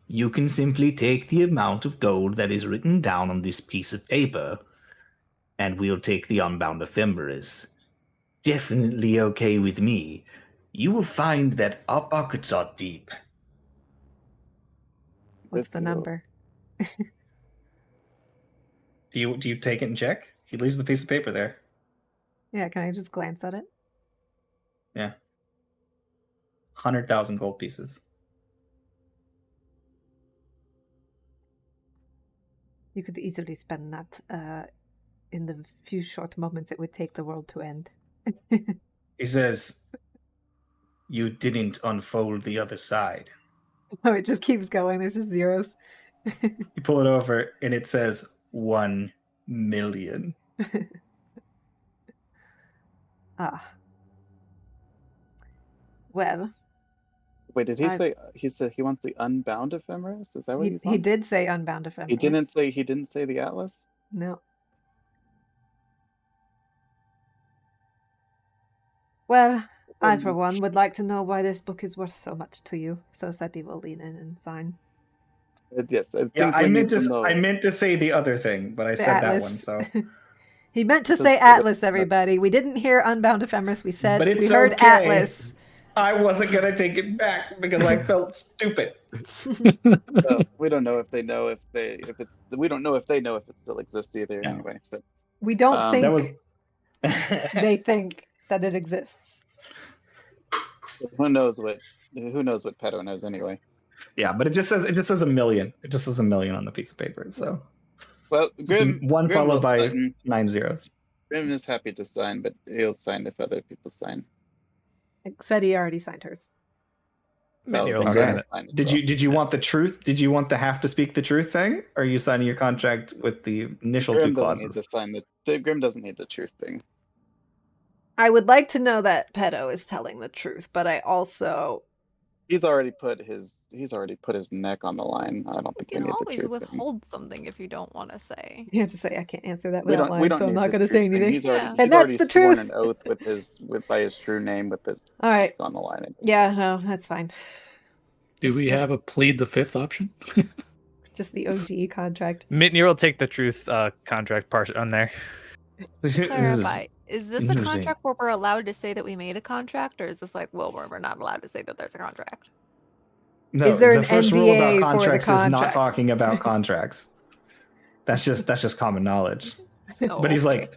you can simply take the amount of gold that is written down on this piece of paper, and we'll take the unbound ephemeris. Definitely okay with me. You will find that our pockets are deep. What's If the you- number? Do you take it and check? He leaves the piece of paper there. Yeah, can I just glance at it? Yeah. 100,000 gold pieces. You could easily spend that in the few short moments it would take the world to end. He says, you didn't unfold the other side. Oh, it just keeps going. There's just zeros. You pull it over, and it says 1 million. Ah. Well, Wait, did he I- say he said he wants the unbound ephemeris? Is that what he, he's he did say unbound ephemeris. He didn't say the atlas? No. Well, I, for one, would like to know why this book is worth so much to you. So Seti will lean in and sign. Yes, I think Yeah, I we meant need to. know. I meant to say the other thing, but I The said Atlas. that one. So, He meant to Just say the- Atlas, everybody. We didn't hear unbound ephemeris. We said but it's we heard okay. Atlas. I wasn't gonna take it back because I felt stupid. We don't know if they know we don't know if they know if it still exists either. Yeah. Anyway, but We don't think That was. they think that it exists. who knows what Pedo knows anyway. Yeah, but it just says a million. It just says a million on the piece of paper. So Well, Grim one Grim followed will by sign. 9 zeros. Grim is happy to sign, but he'll sign if other people sign. Seti already signed hers. No, Mitnir then will Okay. Grim sign will it. sign as Did well. you want the truth? Did you want the have to speak the truth thing? Or are you signing your contract with the initial Grim two doesn't need clauses? to sign the Grim doesn't need the truth thing. I would like to know that Pedo is telling the truth, but I also He's already put his neck on the line. I don't You think we can need the always truth thing. withhold something if you don't want to say. you have to say I can't answer that We without don't lying, so I'm need not the going to truth say thing. anything. He's already Yeah. And he's that's already the sworn truth. an oath by his true name with his All right. neck on the line. Yeah, no, that's fine. Do we have a plead the fifth option? just the OG contract? Mitnir will take the truth contract part on there. Clarify. Is this a interesting. contract where we're allowed to say that we made a contract, or is this like, well, we're not allowed to say that there's a contract? No, Is there the an first rule about NDA for the contracts is not contract? talking about contracts. That's just common knowledge. Oh, But he's okay.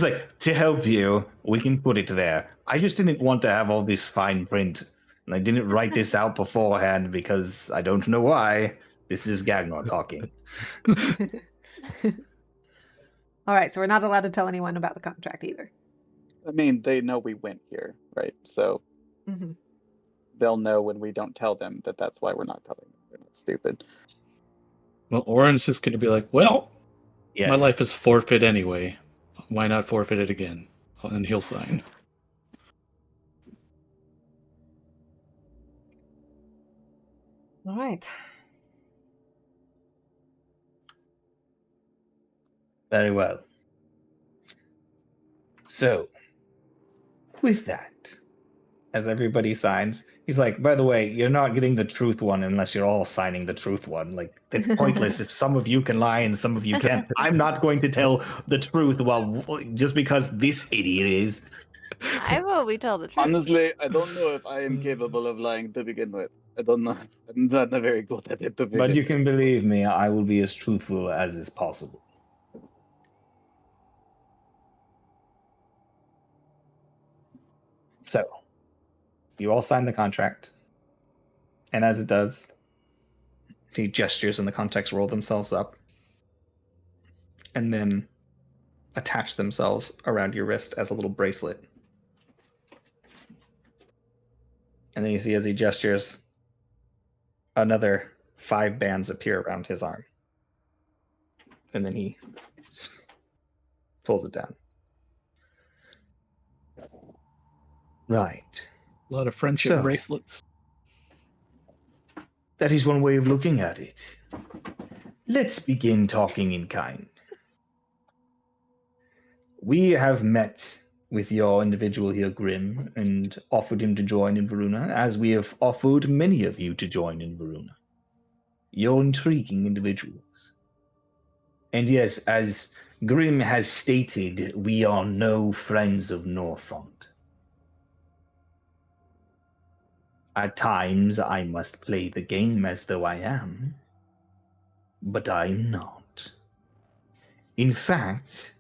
like to help you, we can put it there. I just didn't want to have all this fine print, and I didn't write this out beforehand because I don't know why. This is Gagnor talking. All right, so we're not allowed to tell anyone about the contract either. I mean, they know we went here, right? So Mhm. they'll know when we don't tell them that that's why we're not telling them. We're not stupid. Well, Oren's just going to be like, well, Yes. my life is forfeit anyway. Why not forfeit it again? And he'll sign. All right. Very well. So, with that, as everybody signs, he's like, by the way, you're not getting the truth one unless you're all signing the truth one. Like, it's pointless if some of you can lie and some of you can't. I'm not going to tell the truth just because this idiot is. I vote we tell the truth. Honestly, I don't know if I am capable of lying to begin with. I don't know. I'm not very good at it to begin But you with. can believe me, I will be as truthful as is possible. So, you all sign the contract. And as it does, the gestures and the contacts roll themselves up and then attach themselves around your wrist as a little bracelet. And then you see as he gestures, another 5 bands appear around his arm. And then he pulls it down. Right. A lot of friendship So- bracelets. That is one way of looking at it. Let's begin talking in kind. We have met with your individual here, Grim, and offered him to join in Varuna, as we have offered many of you to join in Varuna. You're intriguing individuals. And yes, as Grim has stated, we are no friends of Northont. At times, I must play the game as though I am, but I'm not. In fact,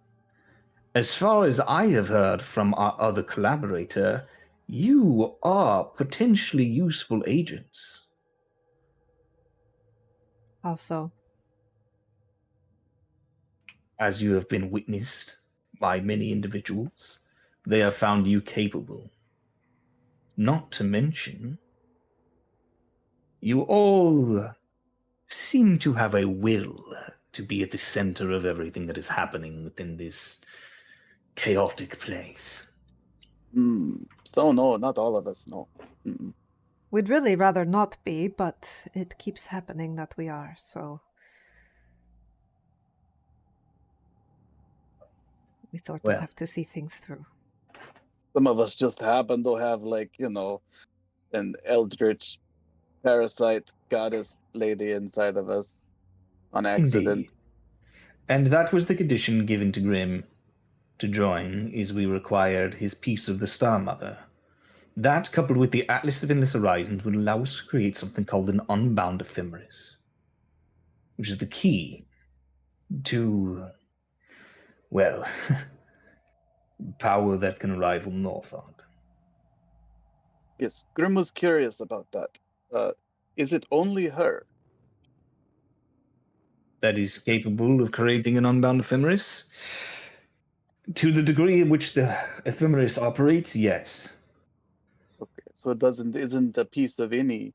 as far as I have heard from our other collaborator, you are potentially useful agents. Also, As you have been witnessed by many individuals, they have found you capable. Not to mention, you all seem to have a will to be at the center of everything that is happening within this chaotic place. So no, not all of us. No. Mm-mm. we'd really rather not be, but it keeps happening that we are, so we sort of Well. have to see things through. Some of us just happen to have, like, an eldritch parasite goddess lady inside of us on accident. Indeed. And that was the condition given to Grim to join, is we required his piece of the Star Mother. That, coupled with the Atlas of Endless Horizons, would allow us to create something called an unbound ephemeris, which is the key to, well, power that can rival Northont. Yes, Grim was curious about that. Is it only her? That is capable of creating an unbound ephemeris? To the degree in which the ephemeris operates, yes. Okay, so it isn't a piece of any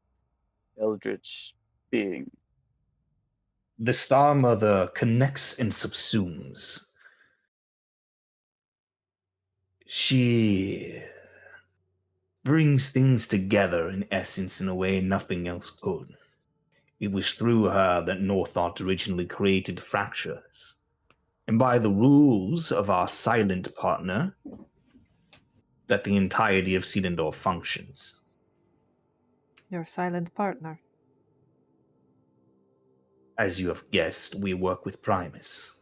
eldritch being. The Star Mother connects and subsumes. She brings things together in essence in a way nothing else could. It was through her that Northont originally created fractures. And by the rules of our silent partner, that the entirety of Selindor functions. Your silent partner. As you have guessed, we work with Primus.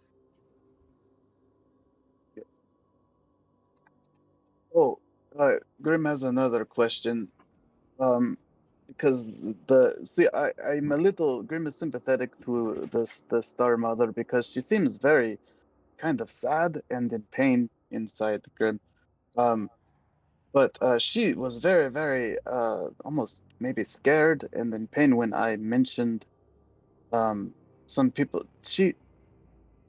Oh, Grim has another question. Because I'm a little Grim is sympathetic to the Star Mother because she seems very kind of sad and in pain inside Grim. But she was very, very almost maybe scared and in pain when I mentioned some people. Can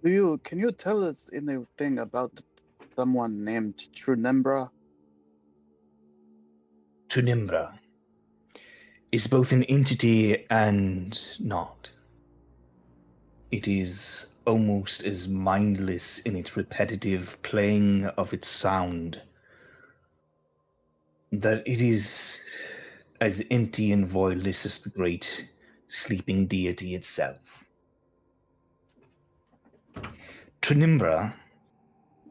you tell us anything about someone named Trunembra? Tunimbra is both an entity and not. It is almost as mindless in its repetitive playing of its sound that it is as empty and voidless as the great sleeping deity itself. Trinimbra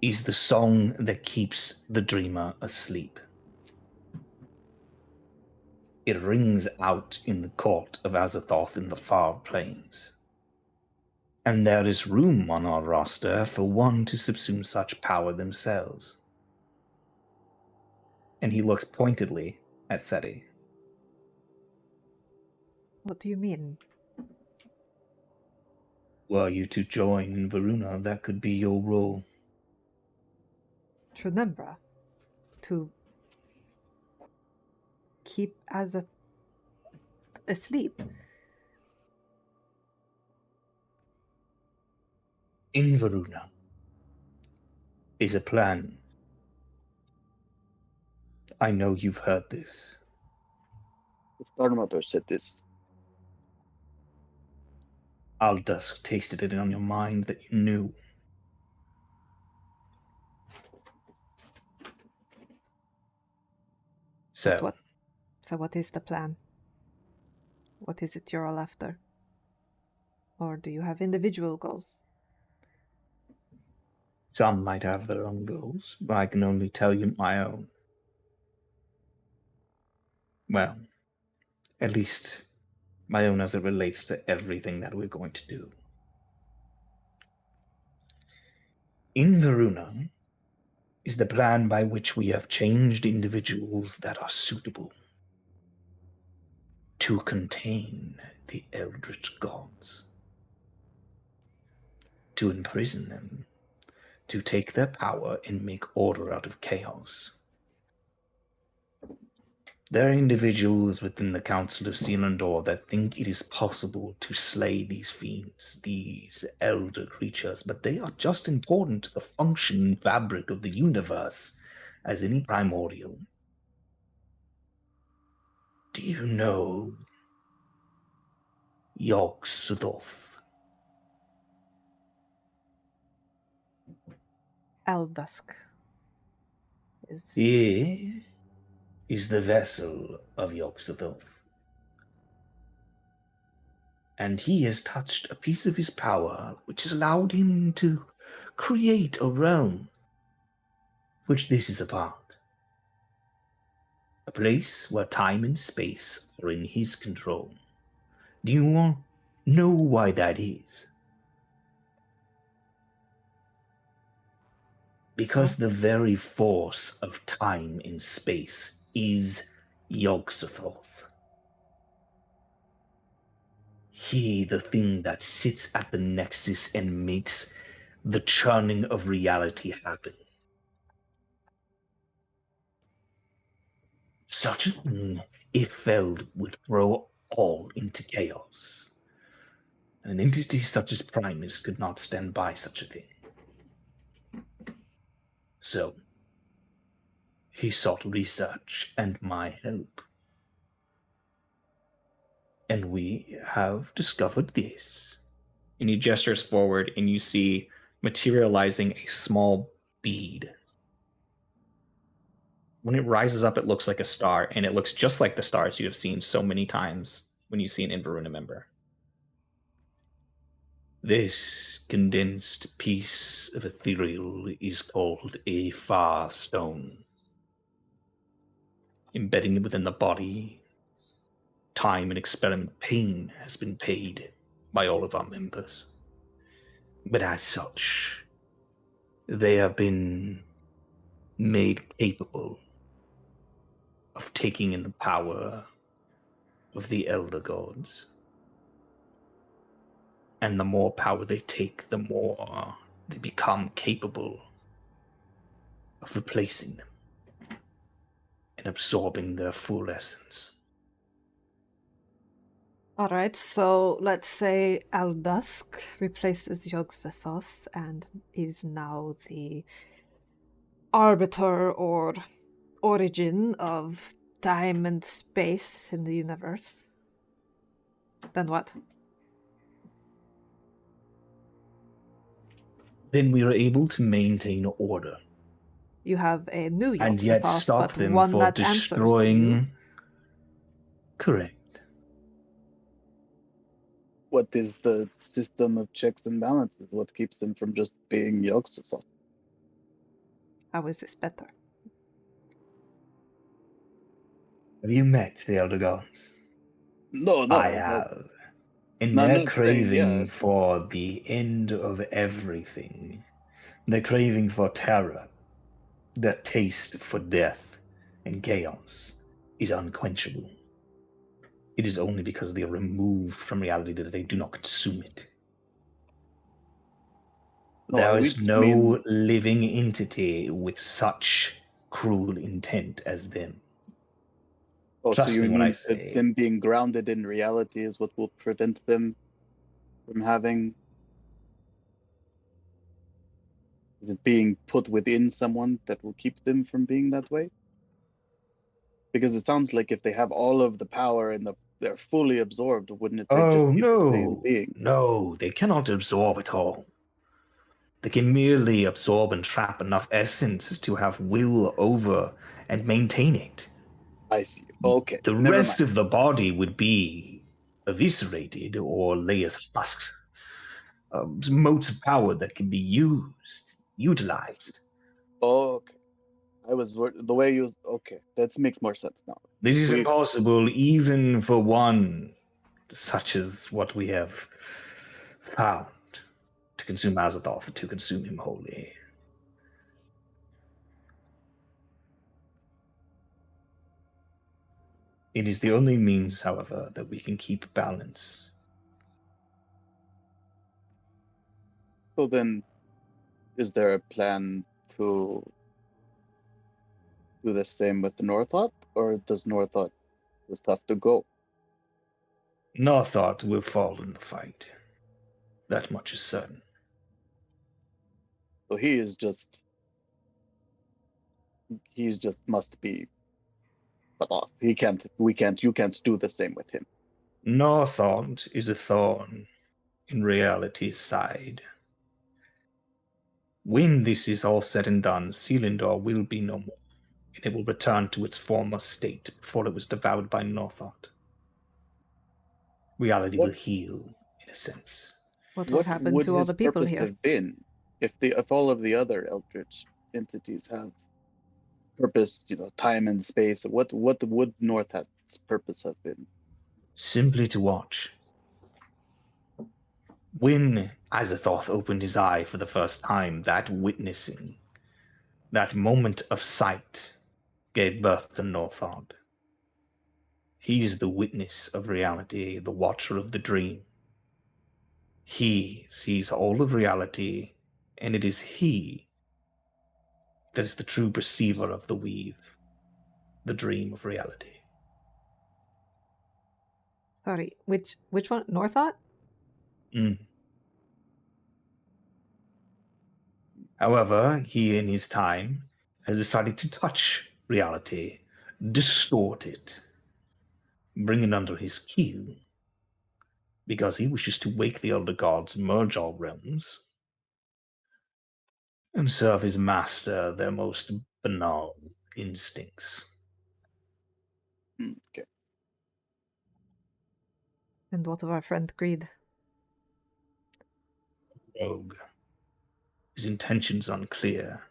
is the song that keeps the dreamer asleep. It rings out in the court of Azathoth in the far plains. And there is room on our roster for one to subsume such power themselves. And he looks pointedly at Seti. What do you mean? Were you to join in Varuna, that could be your role. Trunembra? To keep as asleep? In Varuna is a plan. I know you've heard this. The Star Mother said this. Aldusk tasted it on your mind that you knew. So, So what is the plan? What is it you're all after? Or do you have individual goals? some might have their own goals, but I can only tell you my own. Well, at least my own as it relates to everything that we're going to do. In Verona is the plan by which we have changed individuals that are suitable to contain the eldritch gods, to imprison them, to take their power and make order out of chaos. There are individuals within the Council of Selindor that think it is possible to slay these fiends, these elder creatures, but they are just important to the function and fabric of the universe as any primordial. Do you know Yogg-Sothoth? Eldusk is... He is the vessel of Yogg-Sothoth. And he has touched a piece of his power which has allowed him to create a realm, which this is a part. A place where time and space are in his control. Do you know why that is? Because the very force of time and space is Yogg-Sothoth. He, the thing that sits at the nexus and makes the churning of reality happen. Such a thing, if felled, would throw all into chaos. An entity such as Primus could not stand by such a thing. So, he sought research and my help. And we have discovered this. And he gestures forward, and you see materializing a small bead. When it rises up, it looks like a star, and it looks just like the stars you have seen so many times when you see an Inveruna member. This condensed piece of ethereal is called a far stone. Embedding it within the body, time and experiment pain has been paid by all of our members. But as such, they have been made capable of taking in the power of the elder gods. And the more power they take, the more they become capable of replacing them and absorbing their full essence. All right, so let's say Eldusk replaces Yogg-Sothoth and is now the arbiter or origin of time and space in the universe. Then what? Then we are able to maintain order You have a new and yet Yogg-Sothoth, stop but them one for that answers to you. destroying. Correct. What is the system of checks and balances? What keeps them from just being Yogg-Sothoth? How is this better? Have you met the elder gods? No, I no. have. And No, I'm their not saying, craving yeah. for the end of everything, their craving for terror, their taste for death and chaos is unquenchable. It is only because they are removed from reality that they do not consume it. No, There we is just no mean- living entity with such cruel intent as them. Oh, Trust so you me when I mean that say- them being grounded in reality is what will prevent them from having... Is it being put within someone that will keep them from being that way? Because it sounds like if they have all of the power and they're fully absorbed, wouldn't they just Oh, keep the same no. being? No, they cannot absorb it all. They can merely absorb and trap enough essence to have will over and maintain it. I see. Okay. The Never rest mind. of the body would be eviscerated or lay as husks. Modes of power that can be utilized. Okay. I was the way you. Okay, that makes more sense now. This is We- impossible even for one such as what we have found to consume Azathoth and to consume him wholly. It is the only means, however, that we can keep balance. So then, is there a plan to do the same with Northot, or does Northot just have to go? Northot will fall in the fight. That much is certain. So he's just must be cut off. You can't do the same with him. Northot is a thorn in reality's side. When this is all said and done, Selindor will be no more, and it will return to its former state before it was devoured by Northot. Reality will heal, in a sense. What would What happen would to all his the people purpose here? have been if all of the other eldritch entities have purpose, time and space? What would Northat's purpose have been? Simply to watch. When Azathoth opened his eye for the first time, that witnessing, that moment of sight, gave birth to Northot. He is the witness of reality, the watcher of the dream. He sees all of reality, and it is he that is the true perceiver of the weave, the dream of reality. Sorry, which one? Northot? However, he in his time has decided to touch reality, distort it, bring it under his keel, because he wishes to wake the elder gods, merge all realms, and serve his master their most banal instincts. Okay. And what of our friend Greed? Rogue. His intentions unclear.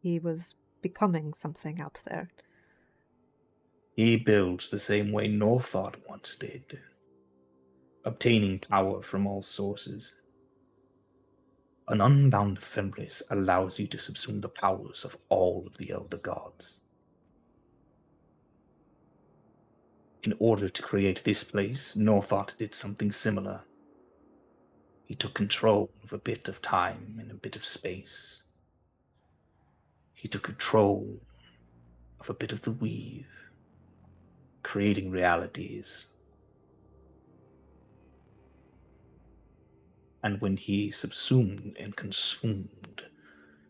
He was becoming something out there. He builds the same way Northot once did, obtaining power from all sources. An unbound ephemeris allows you to subsume the powers of all of the elder gods. In order to create this place, Northot did something similar. He took control of a bit of time and a bit of space. He took control of a bit of the weave, creating realities. And when he subsumed and consumed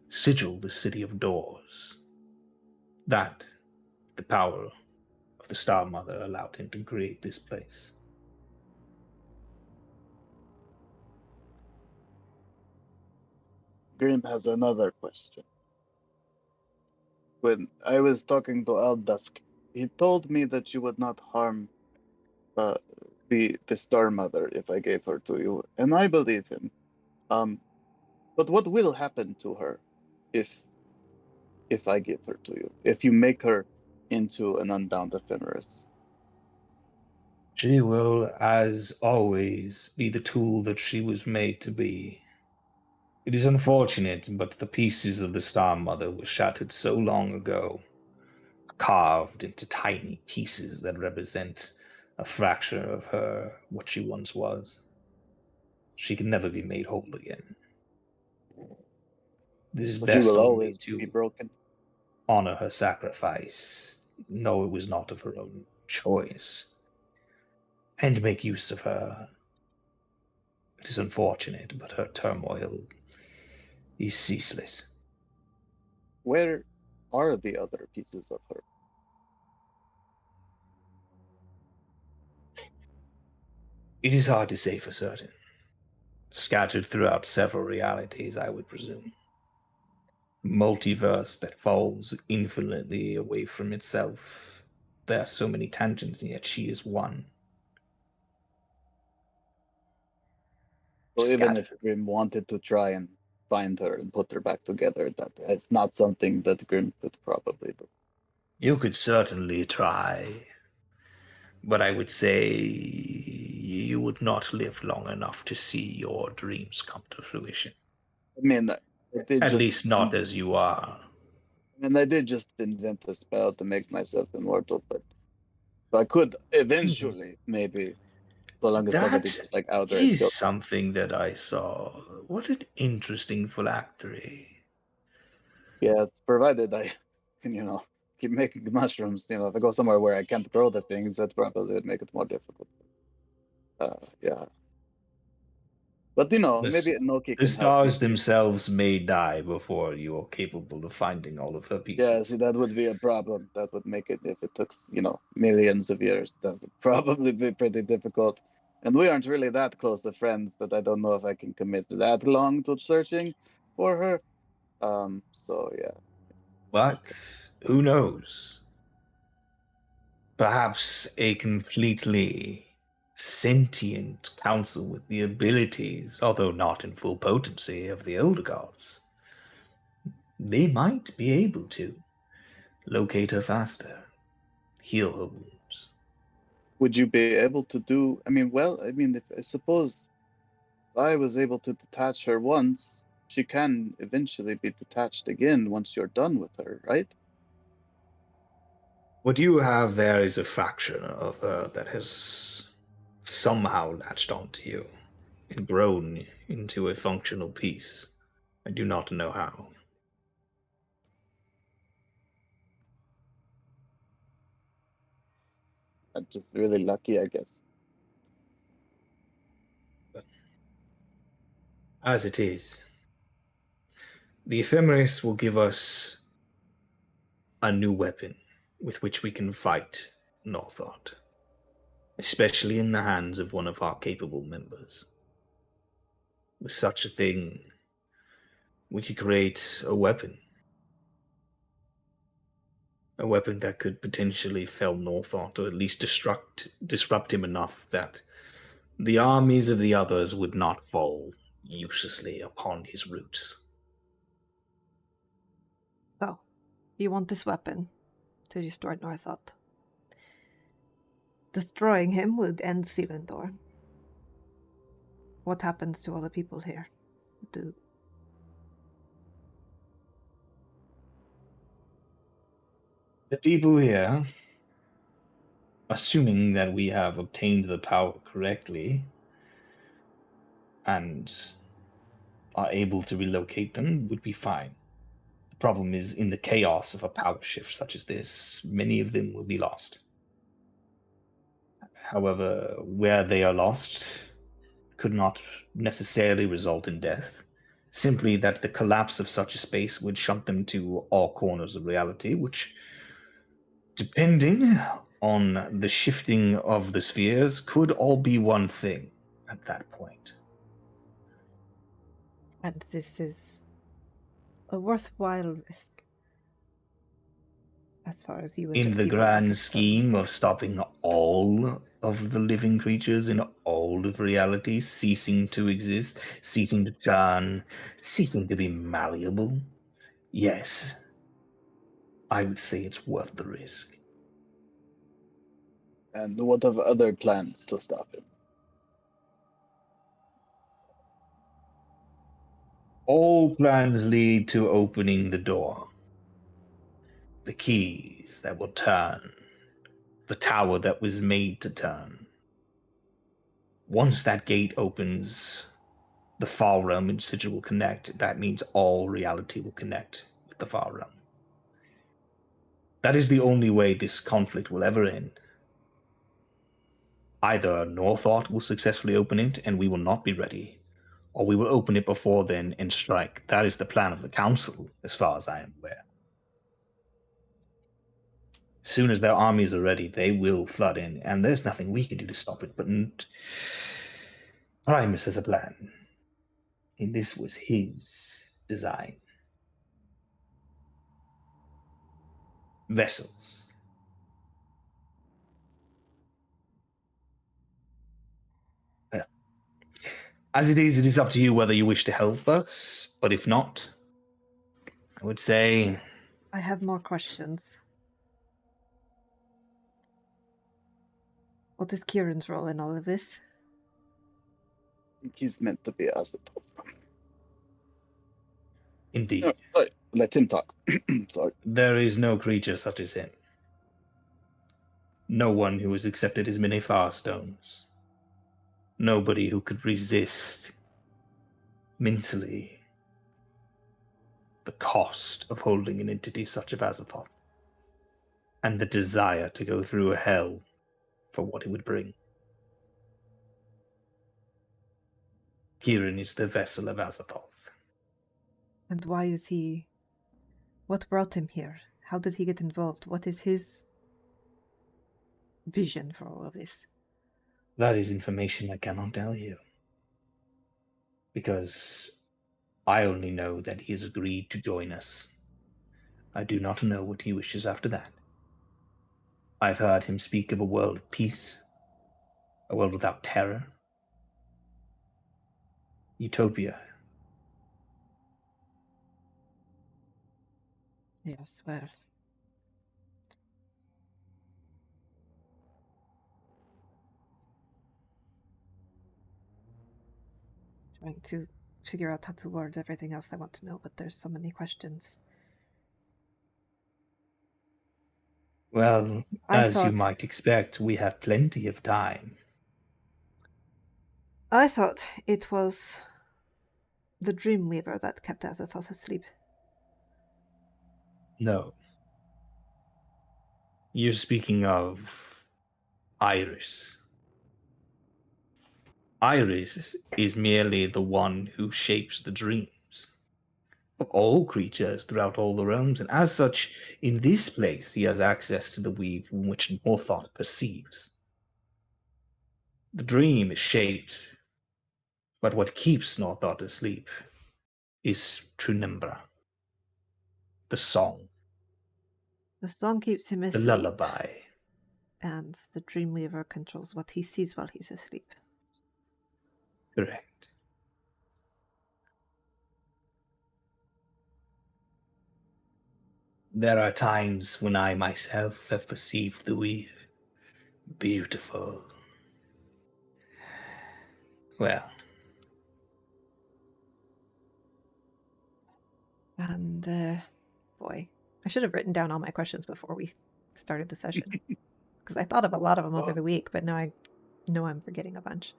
Sigil, the city of doors, that, the power of the Star Mother, allowed him to create this place. Grim has another question. When I was talking to Aldusk, he told me that you would not harm the Star Mother if I gave her to you, and I believe him. But what will happen to her if I give her to you? If you make her into an unbound ephemeris? She will, as always, be the tool that she was made to be. It is unfortunate, but the pieces of the Star Mother were shattered so long ago, carved into tiny pieces that represent a fracture of her, what she once was. She can never be made whole again. This is So she best will only always be to broken. honor her sacrifice, though it was not of her own choice, and make use of her. It is unfortunate, but her turmoil is ceaseless. Where are the other pieces of her? It is hard to say for certain. Scattered throughout several realities, I would presume. multiverse that falls infinitely away from itself. There are so many tangents, and yet she is one. So even Scat- if Grim wanted to try and find her and put her back together, that it's not something that Grim could probably do. You could certainly try, but I would say you would not live long enough to see your dreams come to fruition. I mean, I did At just least not as you are. I did just invent a spell to make myself immortal, but so I could eventually maybe, so long as nobody That just like outright is kills. something that I saw. What an interesting phylactery. Yeah, it's provided I can, keep making the mushrooms. If I go somewhere where I can't grow the things, that probably would make it more difficult. Yeah. But maybe Inoki The can help me. stars themselves may die before you are capable of finding all of her pieces. Yeah, see, that would be a problem. That would make it, if it took, millions of years, that would probably be pretty difficult. And we aren't really that close of friends that I don't know if I can commit that long to searching for her. So yeah. But who knows? Perhaps a completely sentient council with the abilities, although not in full potency, of the older gods. They might be able to locate her faster, heal her wounds. Would you be able to do? If I suppose if I was able to detach her once, she can eventually be detached again once you're done with her, right? What you have there is a fraction of her that has somehow latched onto you and grown into a functional piece. I do not know how. I'm just really lucky, I guess. As it is, the Ephemeris will give us a new weapon with which we can fight Northot, especially in the hands of one of our capable members. With such a thing, we could create a weapon that could potentially fell Northot, or at least disrupt him enough that the armies of the others would not fall uselessly upon his roots. So, you want this weapon to destroy Northot. Destroying him would end Selindor. What happens to all the people here? The people here, assuming that we have obtained the power correctly and are able to relocate them, would be fine. The problem is, in the chaos of a power shift such as this, many of them will be lost. However, where they are lost could not necessarily result in death. Simply that the collapse of such a space would shunt them to all corners of reality, which, depending on the shifting of the spheres, could all be one thing at that point. And this is a worthwhile risk, as far as you and In your the people are grand concerned. scheme of stopping all of the living creatures in all of reality ceasing to exist, ceasing to turn, ceasing to be malleable, yes, I would say it's worth the risk. And what of other plans to stop him? All plans lead to opening the door. The keys that will turn. The tower that was made to turn. Once that gate opens, the far realm and Sigil will connect. That means all reality will connect with the far realm. That is the only way this conflict will ever end. Either Northot will successfully open it and we will not be ready, or we will open it before then and strike. That is the plan of the council, as far as I am aware. As soon as their armies are ready, they will flood in, and there's nothing we can do to stop it. But Primus has a plan, and this was his design. vessels. Well, as it is up to you whether you wish to help us, but if not, I would say I have more questions. What is Kieran's role in all of this? I think he's meant to be us. indeed. No, sorry, let him talk. Sorry. There is no creature such as him. No one who has accepted his many far stones. Nobody who could resist mentally the cost of holding an entity such as Azathoth, and the desire to go through a hell for what it would bring. Kieran is the vessel of Azathoth. And why is he... What brought him here? How did he get involved? What is his vision for all of this? That is information I cannot tell you. Because I only know that he has agreed to join us. I do not know what he wishes after that. I've heard him speak of a world of peace, a world without terror. Utopia. Yes, well... Trying to figure out how to word everything else I want to know, but there's so many questions. Well, I as you thought- might expect, we have plenty of time. I thought it was the Dreamweaver that kept Azathoth asleep. No. You're speaking of Iris. Iris is merely the one who shapes the dreams of all creatures throughout all the realms, and as such, in this place he has access to the weave in which Northot perceives. The dream is shaped, but what keeps Northot asleep is Trunimbra, the song, The song keeps him the asleep, lullaby. and the Dreamweaver controls what he sees while he's asleep. Correct. There are times when I myself have perceived the weave. Beautiful. Well, And, boy, I should have written down all my questions before we started the session. Because I thought of a lot of them over the week, but now I know I'm forgetting a bunch.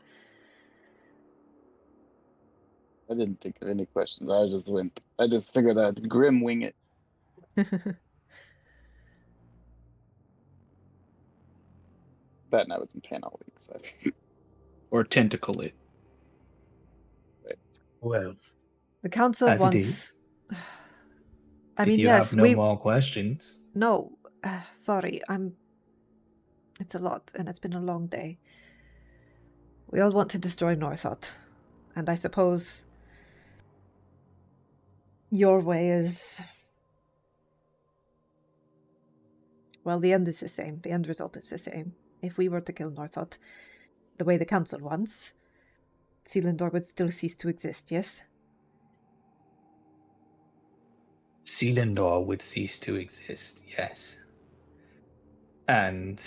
I didn't think of any questions. I just figured I'd grim wing it. That and I was in pan all week, so Or tentacle it. well, The council As it wants... is. I if mean, you yes, have no we... more questions. No, sorry, It's a lot, and it's been a long day. We all want to destroy Northot, and I suppose your way is... Well, the end is the same. The end result is the same. If we were to kill Northot the way the council wants, Selindor would still cease to exist, yes? Selindor would cease to exist, yes. And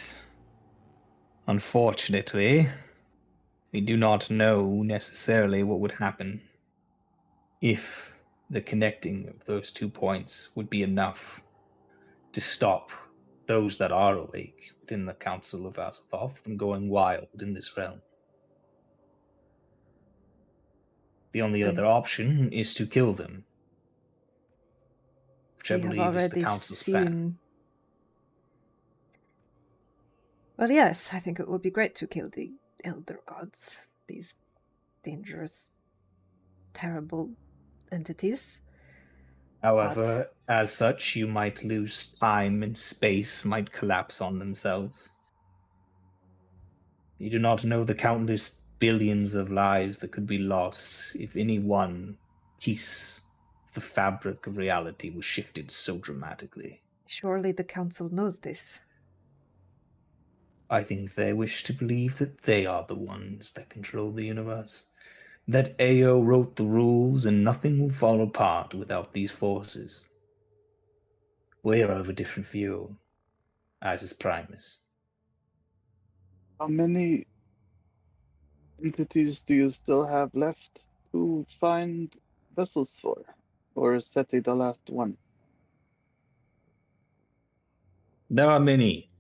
unfortunately, we do not know necessarily what would happen if the connecting of those 2 points would be enough to stop those that are awake within the Council of Azathoth from going wild in this realm. The only other option is to kill them, which I We have believe is the already Council's plan. seen... Well, yes, I think it would be great to kill the Elder Gods, these dangerous, terrible entities. However, as such, you might lose time and space might collapse on themselves. You do not know the countless billions of lives that could be lost if any one piece of the fabric of reality was shifted so dramatically. Surely the council knows this. I think they wish to believe that they are the ones that control the universe. That Ao wrote the rules and nothing will fall apart without these forces. We are of a different view, as is Primus. How many entities do you still have left to find vessels for? Or is SETI the last one? There are many,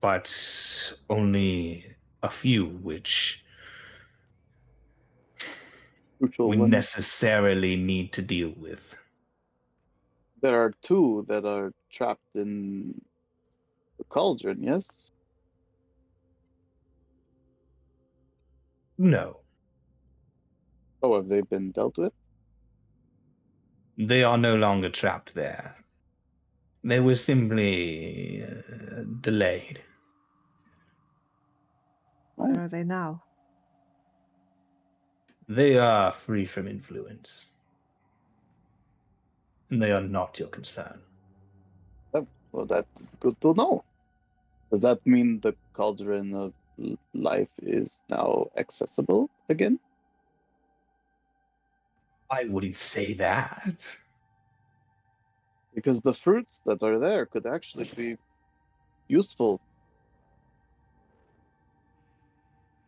but only a few which Crucial we ones. necessarily need to deal with. There are two that are trapped in the cauldron, yes? No, Oh, have they been dealt with? they are no longer trapped there. They were simply delayed. Where are they now? They are free from influence. And they are not your concern. Oh, well, that's good to know. Does that mean the cauldron of life is now accessible again? I wouldn't say that. Because the fruits that are there could actually be useful.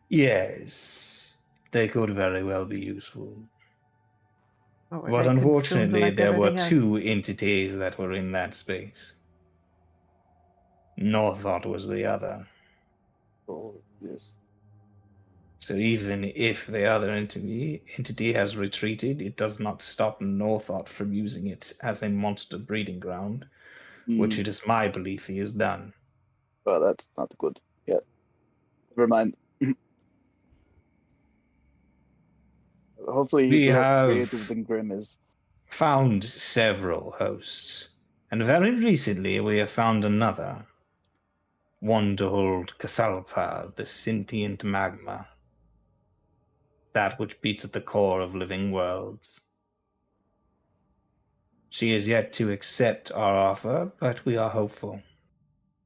Yes, they could very well be useful. Or were But they consumed unfortunately, like there were everything else? two entities that were in that space. Northought was the other. Oh, yes. So even if the other entity has retreated, it does not stop Northought from using it as a monster breeding ground, which it is my belief he has done. Well, that's not good yet. Never mind. Hopefully he's We less have creative than Grim is. found several hosts, and very recently we have found another. One to hold Cathalpa, the sentient magma, that which beats at the core of living worlds. She is yet to accept our offer, but we are hopeful.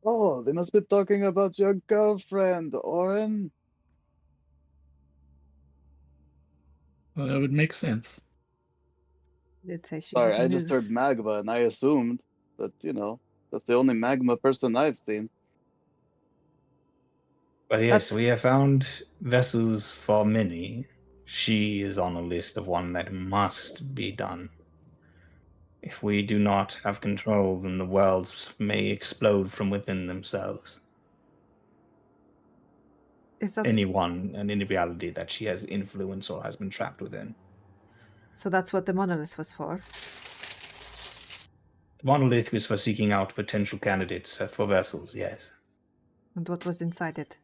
Oh, they must be talking about your girlfriend, Oren. Well, that would make sense. Did say she Sorry, had I just heard news. magma and I assumed that, that's the only magma person I've seen. But yes, That's- we have found vessels for many. She is on a list of one that must be done. If we do not have control, then the worlds may explode from within themselves. Is that Anyone and any reality that she has influence or has been trapped within. so? That's what the monolith was for. The monolith was for seeking out potential candidates for vessels, yes. And what was inside it?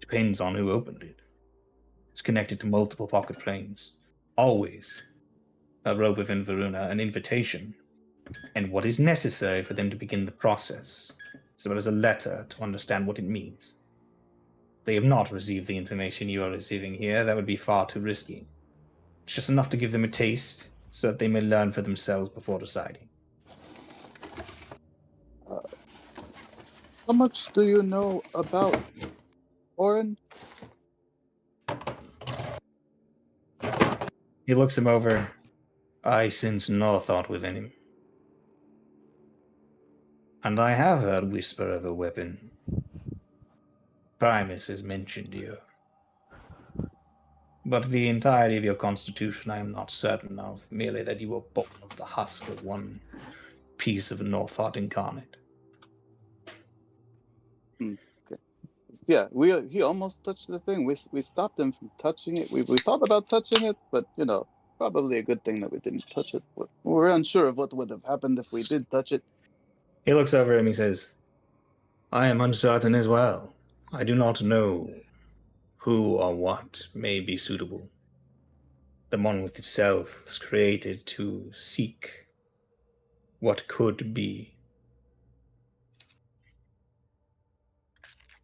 Depends on who opened it. It's connected to multiple pocket planes. Always a rope within Varuna, an invitation, and what is necessary for them to begin the process, as well as a letter to understand what it means. They have not received the information you are receiving here. That would be far too risky. It's just enough to give them a taste, so that they may learn for themselves before deciding. How much do you know about Oren? He looks him over. I sense no thought within him. And I have heard whisper of a weapon. Primus has mentioned you. But the entirety of your constitution I am not certain of, merely that you were born of the husk of one piece of Northought incarnate. Okay. Yeah, he almost touched the thing. We stopped him from touching it. We thought about touching it, but probably a good thing that we didn't touch it. We're unsure of what would have happened if we did touch it. He looks over at him, he says, I am uncertain as well. I do not know who or what may be suitable. The monolith itself was created to seek what could be.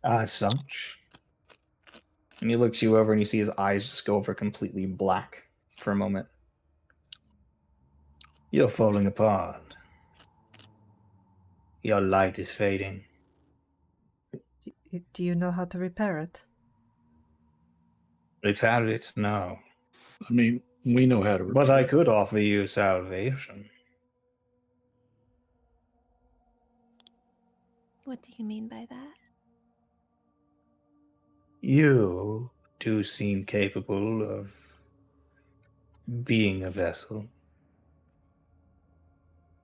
As such. And he looks you over and you see his eyes just go over completely black for a moment. You're falling apart. Your light is fading. Do you know how to repair it? Repair it? No. I mean, we know how to repair But I it. could offer you salvation. What do you mean by that? You do seem capable of being a vessel.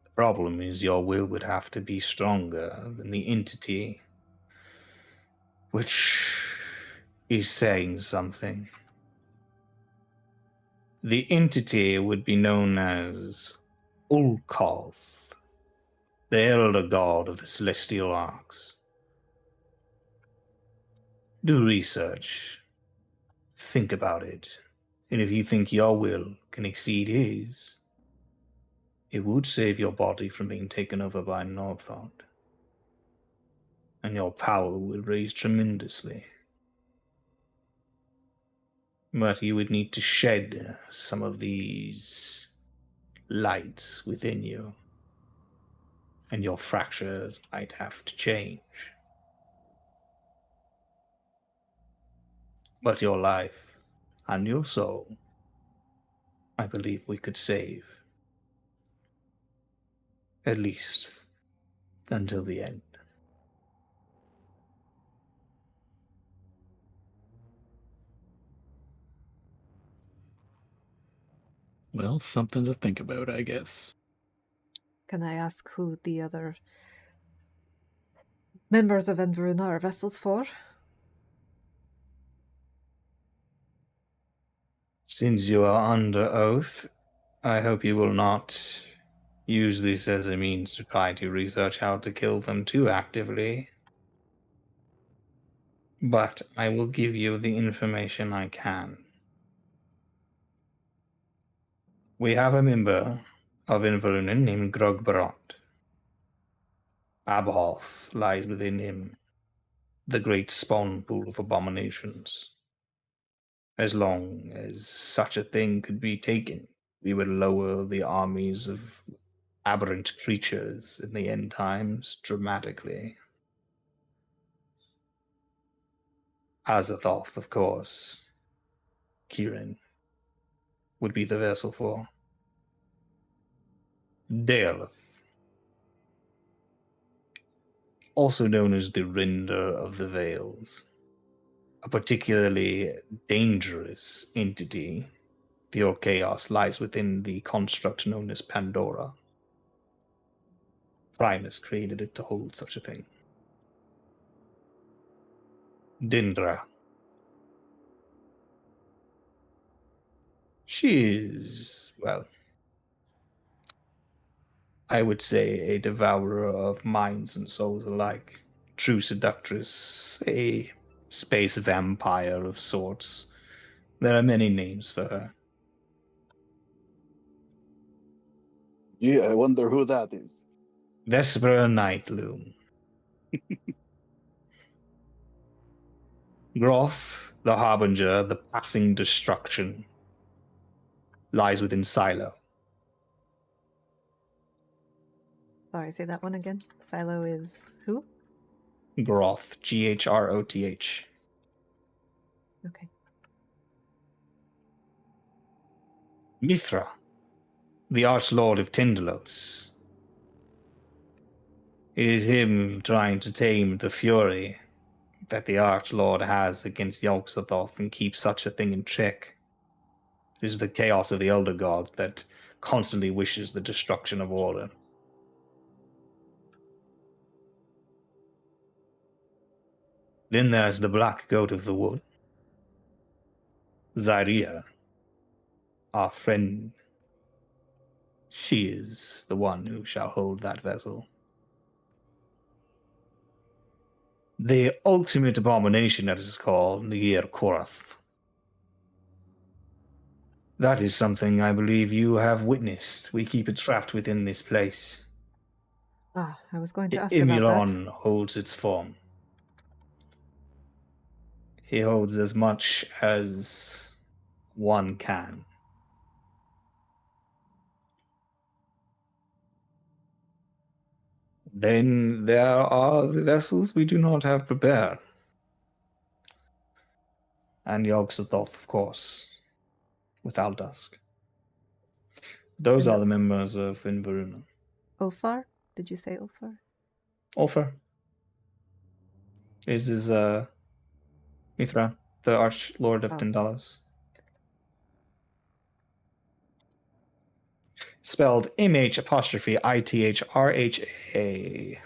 The problem is your will would have to be stronger than the entity, which is saying something. The entity would be known as Ulkoth, the elder god of the celestial arcs. Do research. Think about it. And if you think your will can exceed his, it would save your body from being taken over by Northot. And your power would raise tremendously. But you would need to shed some of these lights within you. And your fractures might have to change. But your life and your soul, I believe we could save. At least until the end. Well, something to think about, I guess. Can I ask who the other members of Enveruna are vessels for? Since you are under oath, I hope you will not use this as a means to try to research how to kill them too actively. But I will give you the information I can. We have a member of Inverunen named Grogbarot. Abhoth lies within him, the great spawn pool of abominations. As long as such a thing could be taken, we would lower the armies of aberrant creatures in the end times dramatically. Azathoth, of course. Kieran would be the vessel for. Daelith, also known as the Render of the Veils, a particularly dangerous entity. Pure chaos lies within the construct known as Pandora. Primus created it to hold such a thing. Dindra. She is, well, I would say a devourer of minds and souls alike. True seductress, a space vampire of sorts. There are many names for her. Gee, I wonder who that is. Vespera Nightloom. Groff, the Harbinger, the passing destruction, lies within Silo. Sorry, say that one again. Silo is who? Groth, Ghroth. Okay. Mithra, the Archlord of Tindalos. It is him trying to tame the fury that the Archlord has against Yogg-Sothoth and keep such a thing in check. It is the chaos of the Elder God that constantly wishes the destruction of order. Then there's the Black Goat of the Wood. Zyria, our friend. She is the one who shall hold that vessel. The ultimate abomination that is called Nigir Korath. That is something I believe you have witnessed. We keep it trapped within this place. Ah, I was going to ask about that. Imulon holds its form. He holds as much as one can. Then there are the vessels we do not have prepared. And Yogg-Sothoth, of course, without dusk. Those And are the members of Inveruna. Ulfar? Did you say Ulfar? Ulfar. This is Mithra, the Archlord of Oh. Tindalos. Spelled MH''ITHRHA.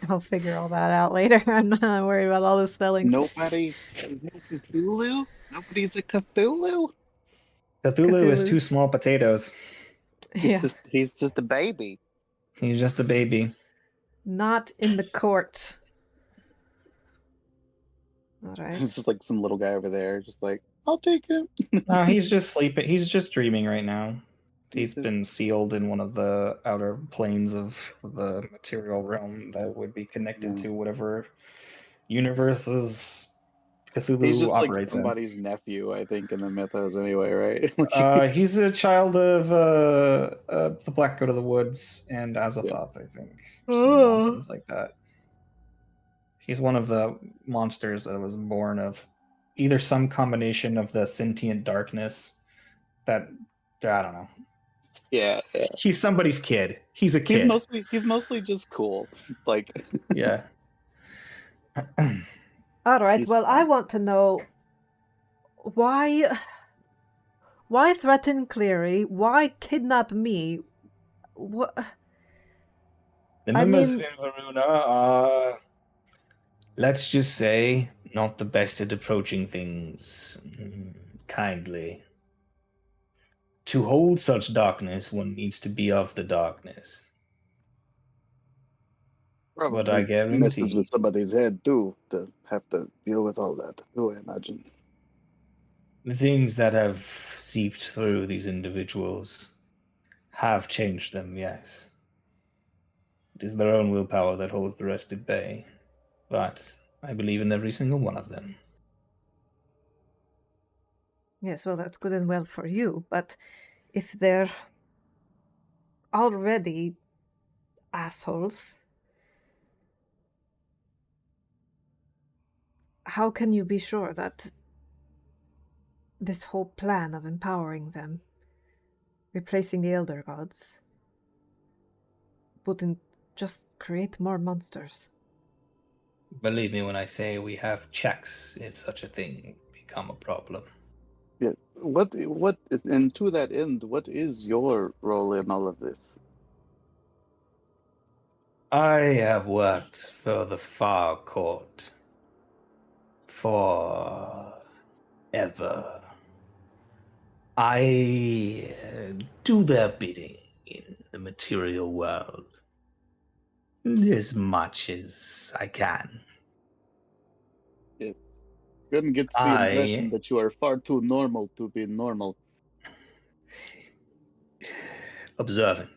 I'll figure all that out later. I'm not worried about all the spellings. Nobody is no Cthulhu? Nobody's a Cthulhu? Cthulhu is two Cthulhu's- small potatoes. Yeah, He's just a baby. He's just a baby. not in the court. All right. It's just like some little guy over there, just like, I'll take him. No, he's just sleeping. He's just dreaming right now. He's He's just- been sealed in one of the outer planes of the material realm that would be connected Yeah. to whatever universes Cthulhu He's just like operates somebody's nephew, I think, in the mythos anyway, right? in. He's a child of the Black Goat of the Woods and Azathoth, I think. Some Oh. nonsense like that. He's one of the monsters that was born of either some combination of the sentient darkness that I don't know. yeah. He's somebody's kid. He's a He's kid. mostly just cool. Like Yeah. All right. He's Well, I fine. want to know why threaten Cleary? Why kidnap me? What? The I members mean- of Inveruna are, let's just say, not the best at approaching things kindly. To hold such darkness, one needs to be of the darkness. But I probably messes guarantee with somebody's head too, to have to deal with all that, too, I imagine. the things that have seeped through these individuals have changed them, yes. It is their own willpower that holds the rest at bay. But I believe in every single one of them. Yes, well, that's good and well for you, but if they're already assholes, how can you be sure that this whole plan of empowering them, replacing the Elder Gods, wouldn't just create more monsters? Believe me when I say we have checks if such a thing become a problem. Yes. What is, and to that end, what is your role in all of this? I have worked for the Far Court forever. I do their bidding in the material world as much as I can. Grim gets the impression that you are far too normal to be normal. Observant.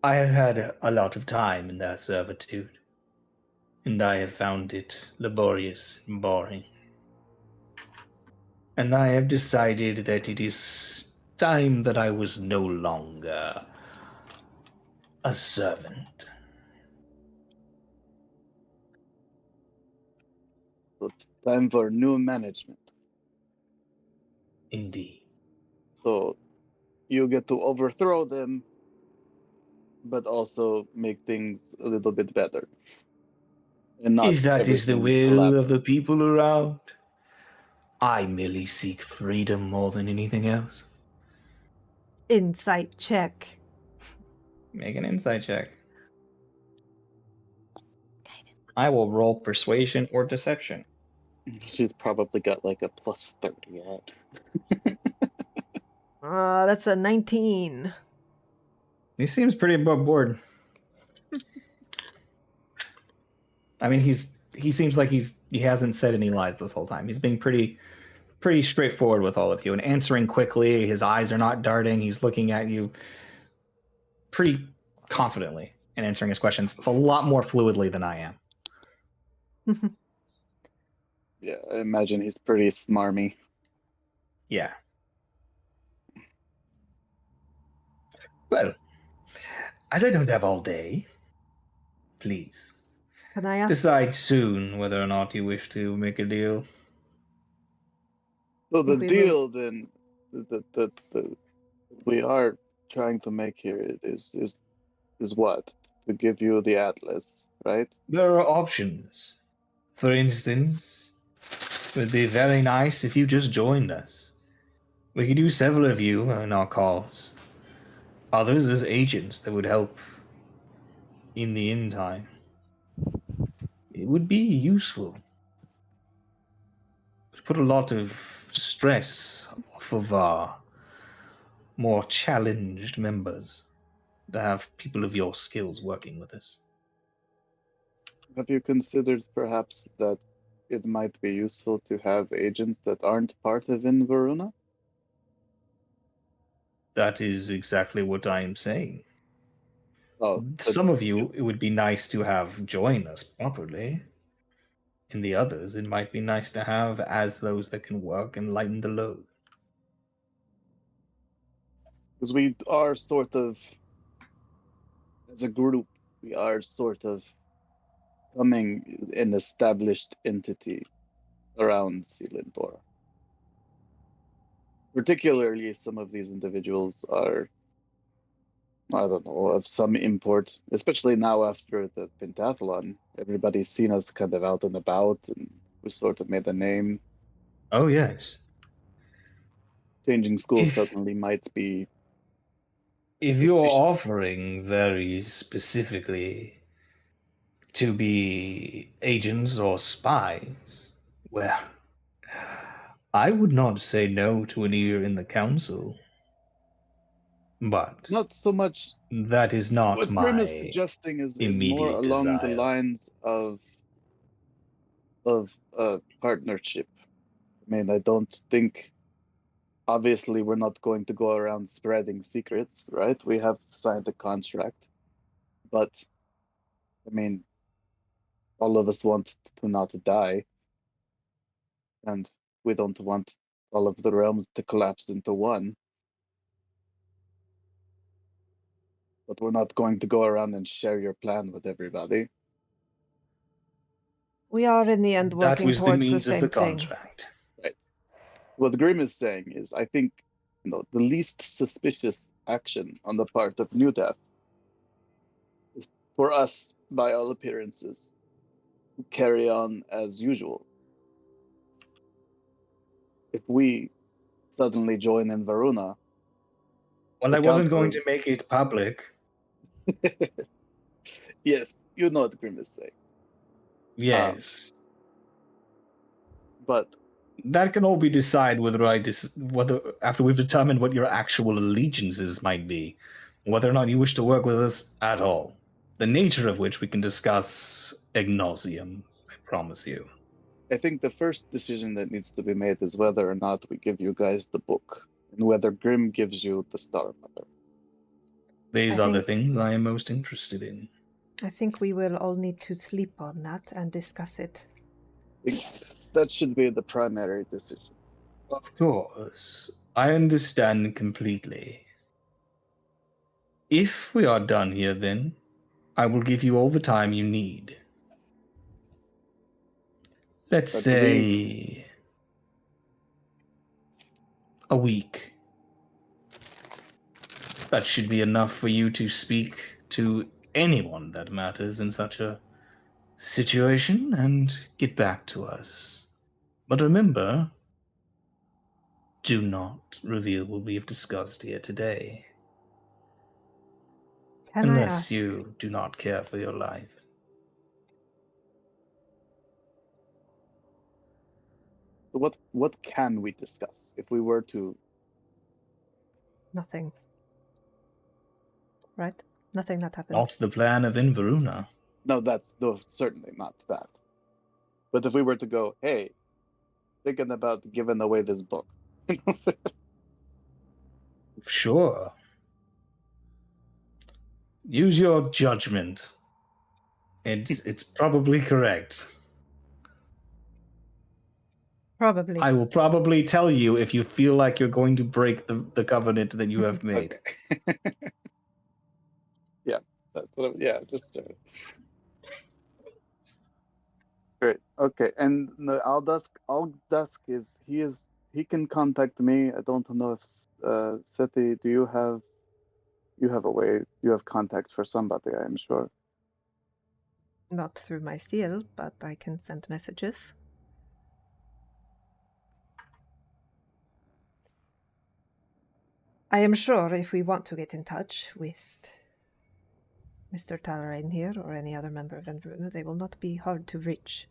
I have had a lot of time in their servitude, and I have found it laborious and boring. And I have decided that it is time that I was no longer a servant. So it's time for new management. Indeed. So you get to overthrow them, but also make things a little bit better. And not If that is the everything will collapse. of the people around, I merely seek freedom more than anything else. Insight check. Make an insight check. I will roll persuasion or deception. She's probably got like a plus 30 at. That's a 19. He seems pretty above board. I mean, he seems like he hasn't said any lies this whole time. He's being pretty straightforward with all of you and answering quickly. His eyes are not darting. He's looking at you pretty confidently and answering his questions. It's a lot more fluidly than I am. Yeah, I imagine he's pretty smarmy. Yeah. Well, As I don't have all day, please Can I ask? decide soon whether or not you wish to make a deal. So the We will- deal then that we are trying to make here is what? To give you the atlas, right? There are options. For instance, it would be very nice if you just joined us. We could use several of you in our cause. Others as agents that would help in the end time. It would be useful. It would put a lot of stress off of our more challenged members to have people of your skills working with us. Have you considered perhaps that it might be useful to have agents that aren't part of Inveruna? That is exactly what I am saying. Oh, but Some of you, it would be nice to have join us properly. In the others, it might be nice to have as those that can work and lighten the load. because we are sort of, as a group, we are sort of becoming an established entity around Selindor. Particularly, some of these individuals are, I don't know, of some import, especially now after the pentathlon. Everybody's seen us kind of out and about, and we sort of made a name. Oh, yes. Changing schools If- suddenly might be. If you're Suspicious. offering very specifically to be agents or spies, well, I would not say no to an ear in the council. But Not so much. that is not What Grim is my suggesting is more immediate along the desire. lines of a partnership. I mean, I don't think. Obviously, we're not going to go around spreading secrets, right? We have signed a contract, but I mean, all of us want to not die, and we don't want all of the realms to collapse into one. But we're not going to go around and share your plan with everybody. We are in the end That working was the towards the means of same the thing. contract. What Grim is saying is, I think, the least suspicious action on the part of New Death is for us, by all appearances, to carry on as usual. If we suddenly join in Varuna, Well, the I wasn't going council- to make it public. yes, you know what Grim is saying. Yes. But That can all be decided whether after we've determined what your actual allegiances might be, whether or not you wish to work with us at all. The nature of which we can discuss ad nauseum, I promise you. I think the first decision that needs to be made is whether or not we give you guys the book, and whether Grim gives you the Star Mother. These I are the think- things I am most interested in. I think we will all need to sleep on that and discuss it. I think that should be the primary decision. Of course, I understand completely. If we are done here, then, I will give you all the time you need. Let's I say a week. That should be enough for you to speak to anyone that matters in such a situation and get back to us. But remember, do not reveal what we have discussed here today, Can unless I ask? you do not care for your life. So what can we discuss if we were to? Nothing. Right? Nothing that happened. Not the plan of Inveruna. No, that's no, certainly not that. But if we were to go, hey, thinking about giving away this book, Sure. Use your judgment. It's probably correct. Probably. I will probably tell you if you feel like you're going to break the covenant that you have made. okay. Yeah, That's what yeah, just great. Okay, and the Aldusk he can contact me. I don't know if Seti, do you have a way? You have contact for somebody, I am sure. Not through my seal, but I can send messages. I am sure if we want to get in touch with Mr. Talarain here or any other member of Enveruna, they will not be hard to reach.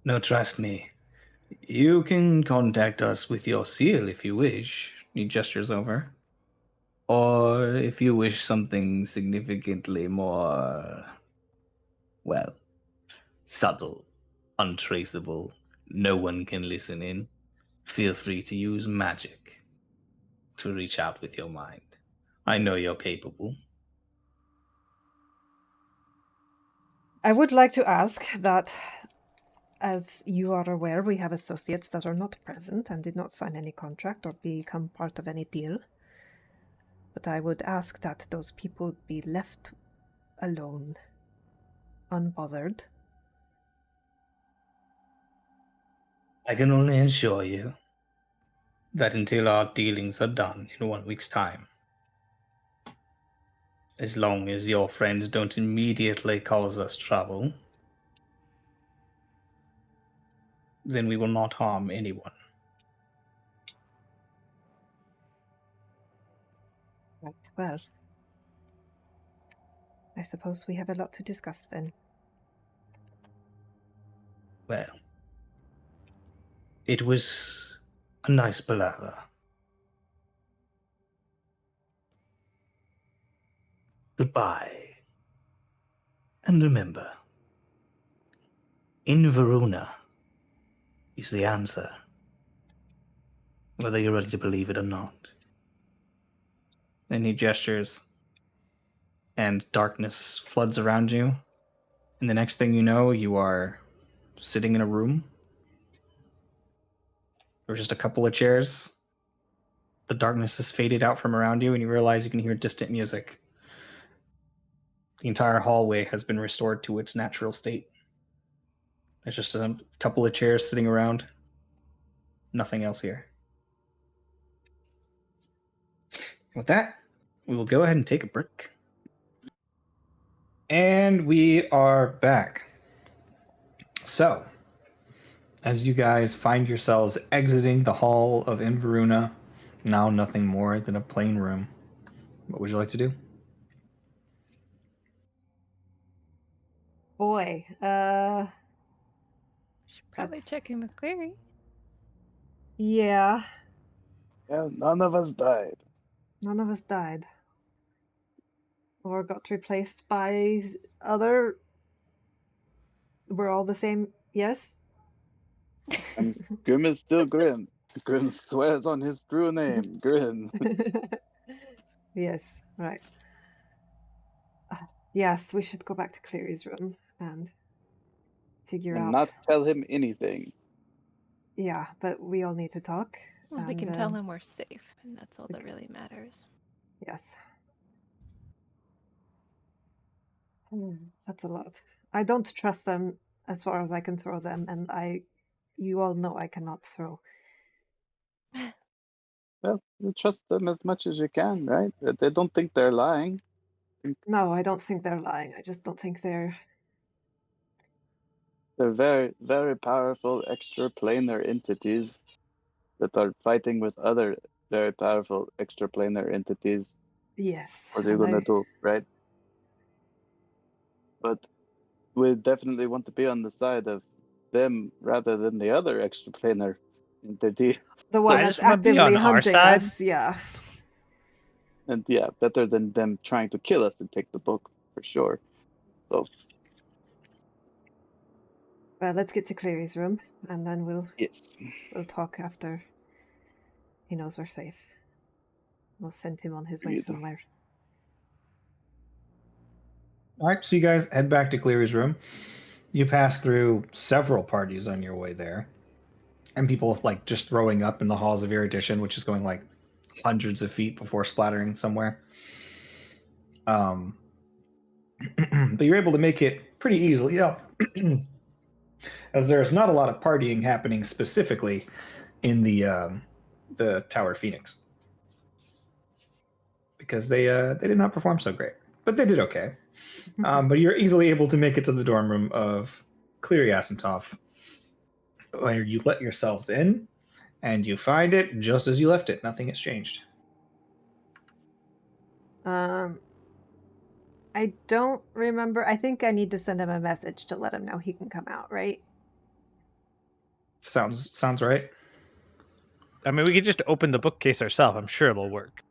No, trust me. You can contact us with your seal if you wish. He gestures over. Or if you wish something significantly more, well, subtle, untraceable, no one can listen in, feel free to use magic to reach out with your mind. I know you're capable. I would like to ask that, as you are aware, we have associates that are not present and did not sign any contract or become part of any deal. But I would ask that those people be left alone, unbothered. I can only assure you that until our dealings are done in 1 week's time, as long as your friends don't immediately cause us trouble, then we will not harm anyone. Right, well, I suppose we have a lot to discuss then. Well, it was a nice palaver. Goodbye. And remember, in Verona is the answer, whether you're ready to believe it or not. And he gestures, and darkness floods around you. And the next thing you know, you are sitting in a room. There's just a couple of chairs. The darkness has faded out from around you, and you realize you can hear distant music. The entire hallway has been restored to its natural state. There's just a couple of chairs sitting around. Nothing else here. With that, we will go ahead and take a break. And we are back. So, as you guys find yourselves exiting the hall of Inveruna, now nothing more than a plain room, what would you like to do? Boy, Should probably check That's- in with Clary. yeah, Yeah, none of us died. none of us died. Or got replaced by other... We're all the same, yes? And Grim is still Grim. Grim swears on his true name, Grim. Yes, right. Yes, we should go back to Cleary's room and figure And out... not tell him anything. Yeah, but we all need to talk. Well, we and, can tell him we're safe, and that's all we that c- really matters. Yes. That's a lot. I don't trust them as far as I can throw them, and you all know I cannot throw. Well, you trust them as much as you can, right? They don't think they're lying. No, I don't think they're lying. I just don't think they're... They're very, very powerful extraplanar entities that are fighting with other very powerful extraplanar entities. Yes. What are you and gonna I- do, right? But we definitely want to be on the side of them rather than the other extraplanar entity. The one I that's just wanna be actively on our hunting side. us, yeah. And yeah, better than them trying to kill us and take the book for sure. So Well, let's get to Cleary's room, and then we'll yes, talk after he knows we're safe. We'll send him on his way Agreed. somewhere. All right, so you guys head back to Cleary's room. You pass through several parties on your way there, and people like just throwing up in the halls of Erudition, which is going like hundreds of feet before splattering somewhere. but you're able to make it pretty easily up, as there's not a lot of partying happening specifically in the Tower Phoenix, because they did not perform so great, but they did okay. But you're easily able to make it to the dorm room of Cleary Asentov, where you let yourselves in, and you find it just as you left it. Nothing has changed. I don't remember. I think I need to send him a message to let him know he can come out, right? Sounds right. I mean, we could just open the bookcase ourselves. I'm sure it'll work.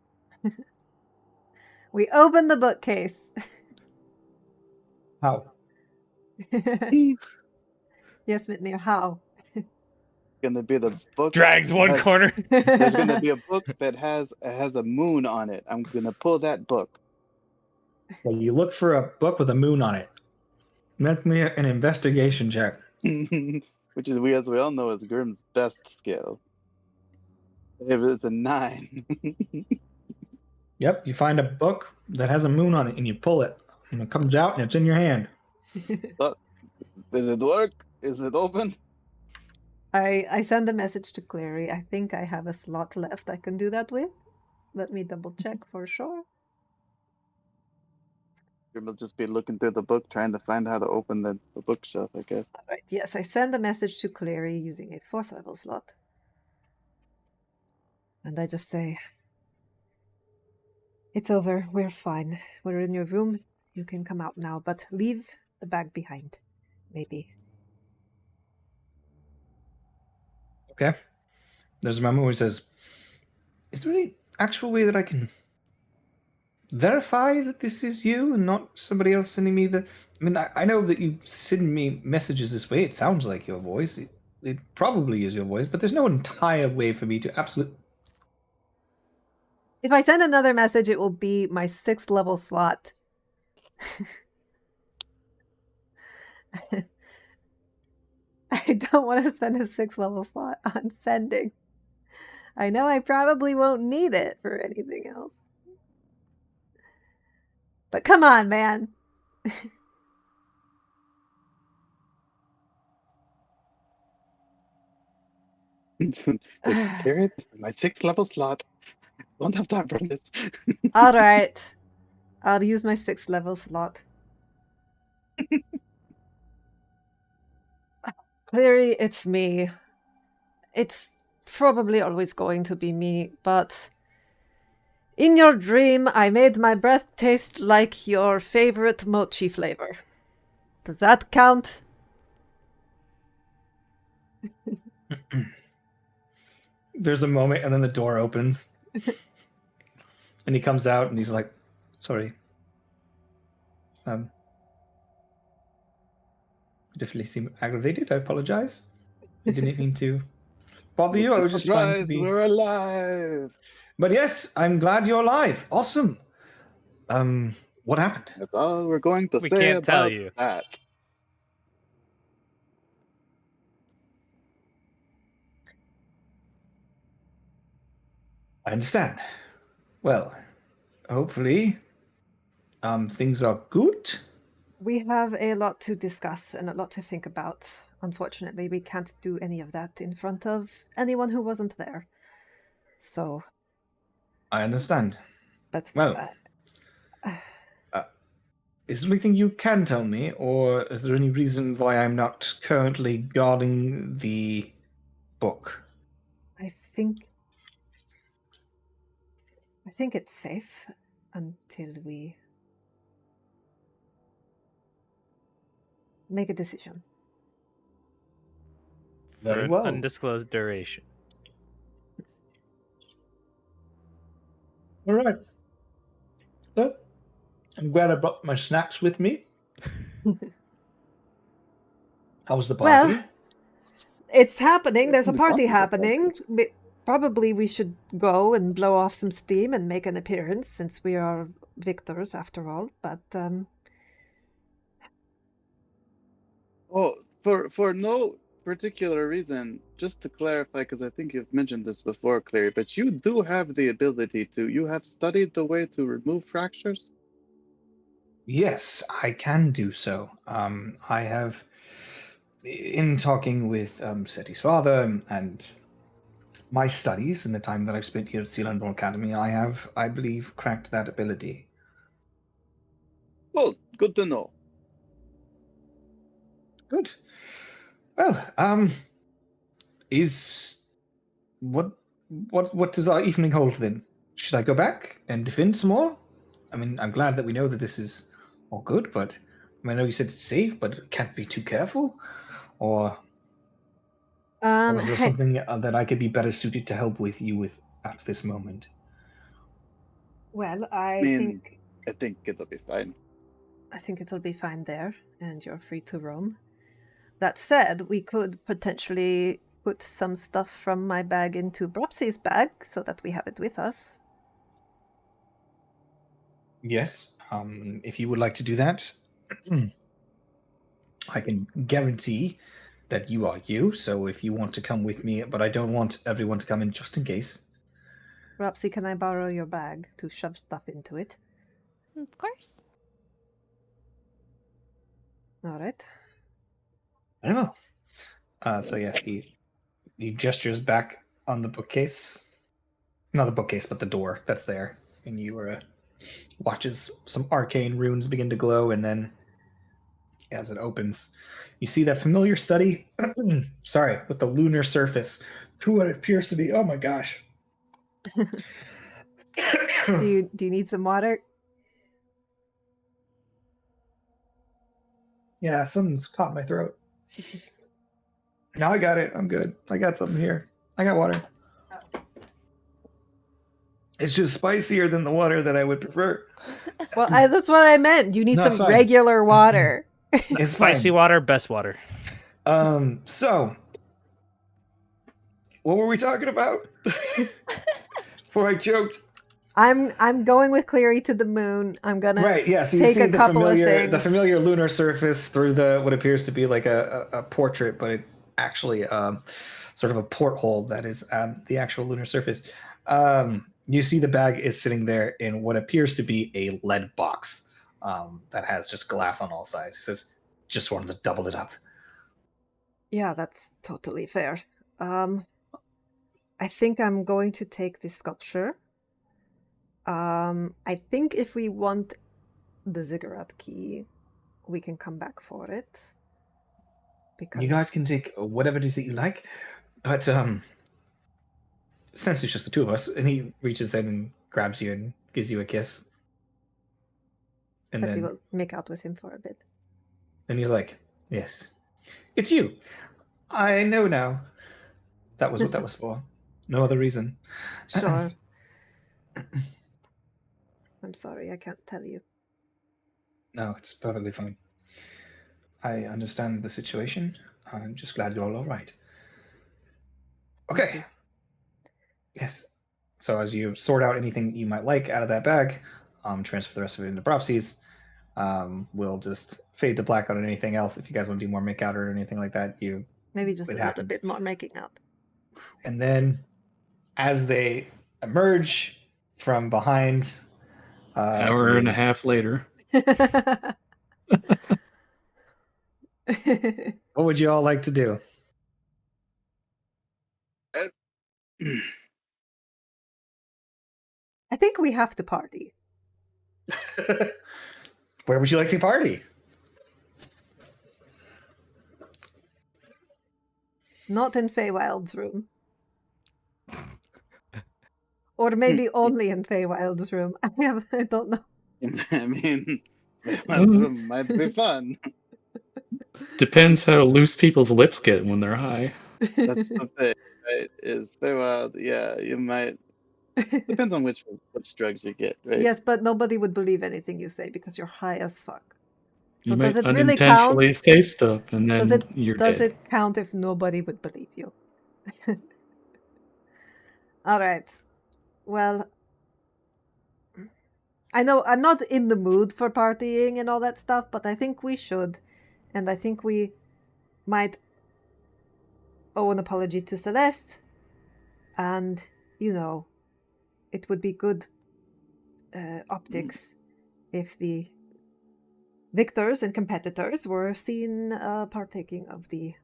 We open the bookcase. How? Yes, Mitnir, how? Gonna be the book. Drags one has- corner. There's gonna be a book that has a moon on it. I'm gonna pull that book. Well, you look for a book with a moon on it. Make me an investigation check. Which is, as we all know, is Grimm's best skill. If it's a 9. Yep, you find a book that has a moon on it, and you pull it, and it comes out, and it's in your hand. Does it work? Is it open? I send a message to Clary. I think I have a slot left I can do that with. Let me double check for sure. Grim will just be looking through the book, trying to find how to open the bookshelf, I guess. All right, yes, I send a message to Clary using a 4th level slot. And I just say, it's over. We're fine. We're in your room. You can come out now, but leave the bag behind. Maybe. Okay. There's a moment where he says, "Is there any actual way that I can verify that this is you and not somebody else sending me the? I mean, I know that you send me messages this way. It sounds like your voice. It probably is your voice, but there's no entire way for me to absolutely." If I send another message, it will be my 6th level slot. I don't want to spend a 6th level slot on sending. I know I probably won't need it for anything else. But come on, man. Carry this is my 6th level slot. Don't have time for this. All right. I'll use my 6th level slot. Cleary, it's me. It's probably always going to be me, but in your dream, I made my breath taste like your favorite mochi flavor. Does that count? There's a moment, and then the door opens, and he comes out, and he's like, "Sorry. You definitely seem aggravated. I apologize. I didn't mean to bother you. I was just trying to Surprise, be." we're alive. But yes, I'm glad you're alive. Awesome. What happened? That's all we're going to We say can't tell about you. that. I understand. Well, hopefully, things are good. We have a lot to discuss and a lot to think about. Unfortunately, we can't do any of that in front of anyone who wasn't there. So, I understand. but Well, is there anything you can tell me, or is there any reason why I'm not currently guarding the book? I think it's safe until we make a decision. For Very an well. undisclosed duration. All right. Well, I'm glad I brought my snacks with me. How was the party? Well, it's happening. There's a The party concerts are happening. Probably we should go and blow off some steam and make an appearance, since we are victors after all. But Oh, for no particular reason, just to clarify, because I think you've mentioned this before, Clary, but you do have the ability to. You have studied the way to remove fractures. Yes, I can do so. I have, in talking with Seti's father and my studies and the time that I've spent here at Selindor Academy, I have, I believe, cracked that ability. Well, good to know. Good. Well, is what does our evening hold then? Should I go back and defend some more? I mean, I'm glad that we know that this is all good, but I know you said it's safe, but it can't be too careful. Or is there Hey, something that I could be better suited to help with you with at this moment? well, I mean, I think it'll be fine. I think it'll be fine there, and you're free to roam. That said, we could potentially put some stuff from my bag into Bropsy's bag so that we have it with us. Yes. If you would like to do that, I can guarantee that you are you. So if you want to come with me, but I don't want everyone to come in just in case. Bropsy, can I borrow your bag to shove stuff into it? Of course. All right. I don't know. So yeah, he gestures back on the bookcase. Not the bookcase, but the door that's there. And you watches some arcane runes begin to glow, and then as it opens, you see that familiar study. Sorry, with the lunar surface to what it appears to be. Oh my gosh. Do you need some water? Yeah, something's caught in my throat. No, I got it. I'm good. I got something here. I got water. It's just spicier than the water that I would prefer. Well, that's what I meant. You need No, it's some fine. regular water. It's Spicy fine. water, best water. So what were we talking about? Before I choked. I'm going with Cleary to the moon. I'm gonna Right, yeah. So you take see a the couple of familiar, things. lunar surface through the what appears to be like a portrait, but it actually sort of a porthole that is the actual lunar surface. You see the bag is sitting there in what appears to be a lead box that has just glass on all sides. He says, "Just wanted to double it up." Yeah, that's totally fair. I think I'm going to take this sculpture. I think if we want the ziggurat key, we can come back for it. Because You guys can take whatever it is that you like, but since it's just the two of us, and he reaches in and grabs you and gives you a kiss, and But we then will make out with him for a bit. and he's like, "Yes, it's you. I know now. That was what that was for. No other reason." Sure. I'm sorry, I can't tell you. No, it's perfectly fine. I understand the situation. I'm just glad you're all right. Okay. Yes. So as you sort out anything you might like out of that bag, transfer the rest of it into Propsies. We'll just fade to black on anything else. If you guys want to do more make out or anything like that, Maybe just it a little happens. bit more making out. And then as they emerge from behind Hour and a half later. what would you all like to do? I think we have to party. Where would you like to party? Not in Feywild's room. Or maybe only in Feywild's room. I don't know. I mean, Feywild's room might be fun. Depends how loose people's lips get when they're high. That's the thing, right? Is Feywild, yeah, you might. Depends on which drugs you get, right? Yes, but nobody would believe anything you say because you're high as fuck. So You does might it really count? unintentionally say stuff, and then you're does dead. it count if nobody would believe you? All right. Well, I know I'm not in the mood for partying and all that stuff, but I think we should. And I think we might owe an apology to Celeste. And, it would be good optics if the victors and competitors were seen partaking of the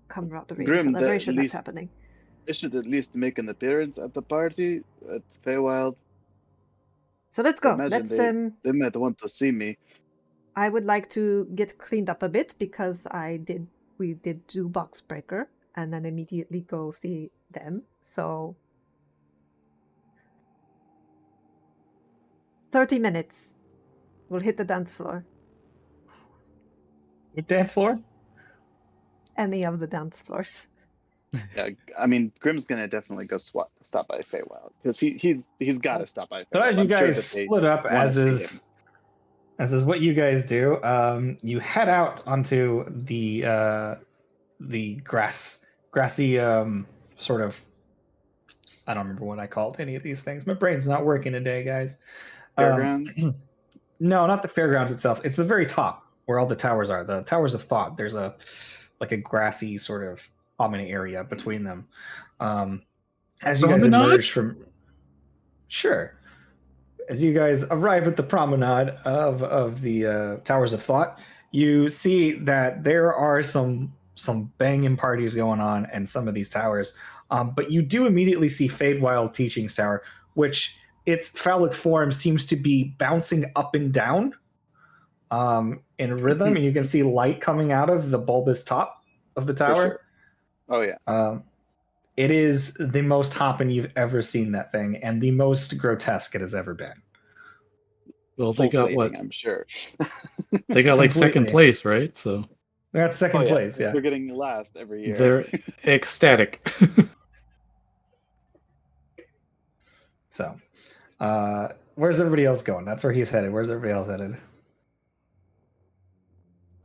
camaraderie and Grim, that at celebration that's least happening. they should at least make an appearance at the party at Feywild. So let's I go. imagine Let's they might want to see me. I would like to get cleaned up a bit because we did do box breaker and then immediately go see them. So 30 minutes. We'll hit the dance floor. What dance floor? Any of the dance floors. Yeah, I mean, Grim's gonna definitely go stop by Feywild because he's got to stop by. So Feywild. as you I'm sure guys that they split up, wanna see him. as is what you guys do, you head out onto the grassy sort of. I don't remember what I called any of these things. My brain's not working today, guys. Fairgrounds. No, not the fairgrounds itself. It's the very top where all the towers are. The towers of thought. There's a grassy sort of common area between them. As you guys Promenade? emerge from, sure, as you guys arrive at the promenade of the towers of thought, you see that there are some banging parties going on in some of these towers. But you do immediately see Feywild Teaching Tower, which its phallic form seems to be bouncing up and down in rhythm, and you can see light coming out of the bulbous top of the tower. For sure. Oh yeah. It is the most hopping you've ever seen that thing, and the most grotesque it has ever been. Well, they got Pulsating, what? I'm sure. They got like second Completely. place, right? So They're at second Oh, place, yeah. They're getting last every year. they're ecstatic. So, where's everybody else going? That's where he's headed. Where's everybody else headed?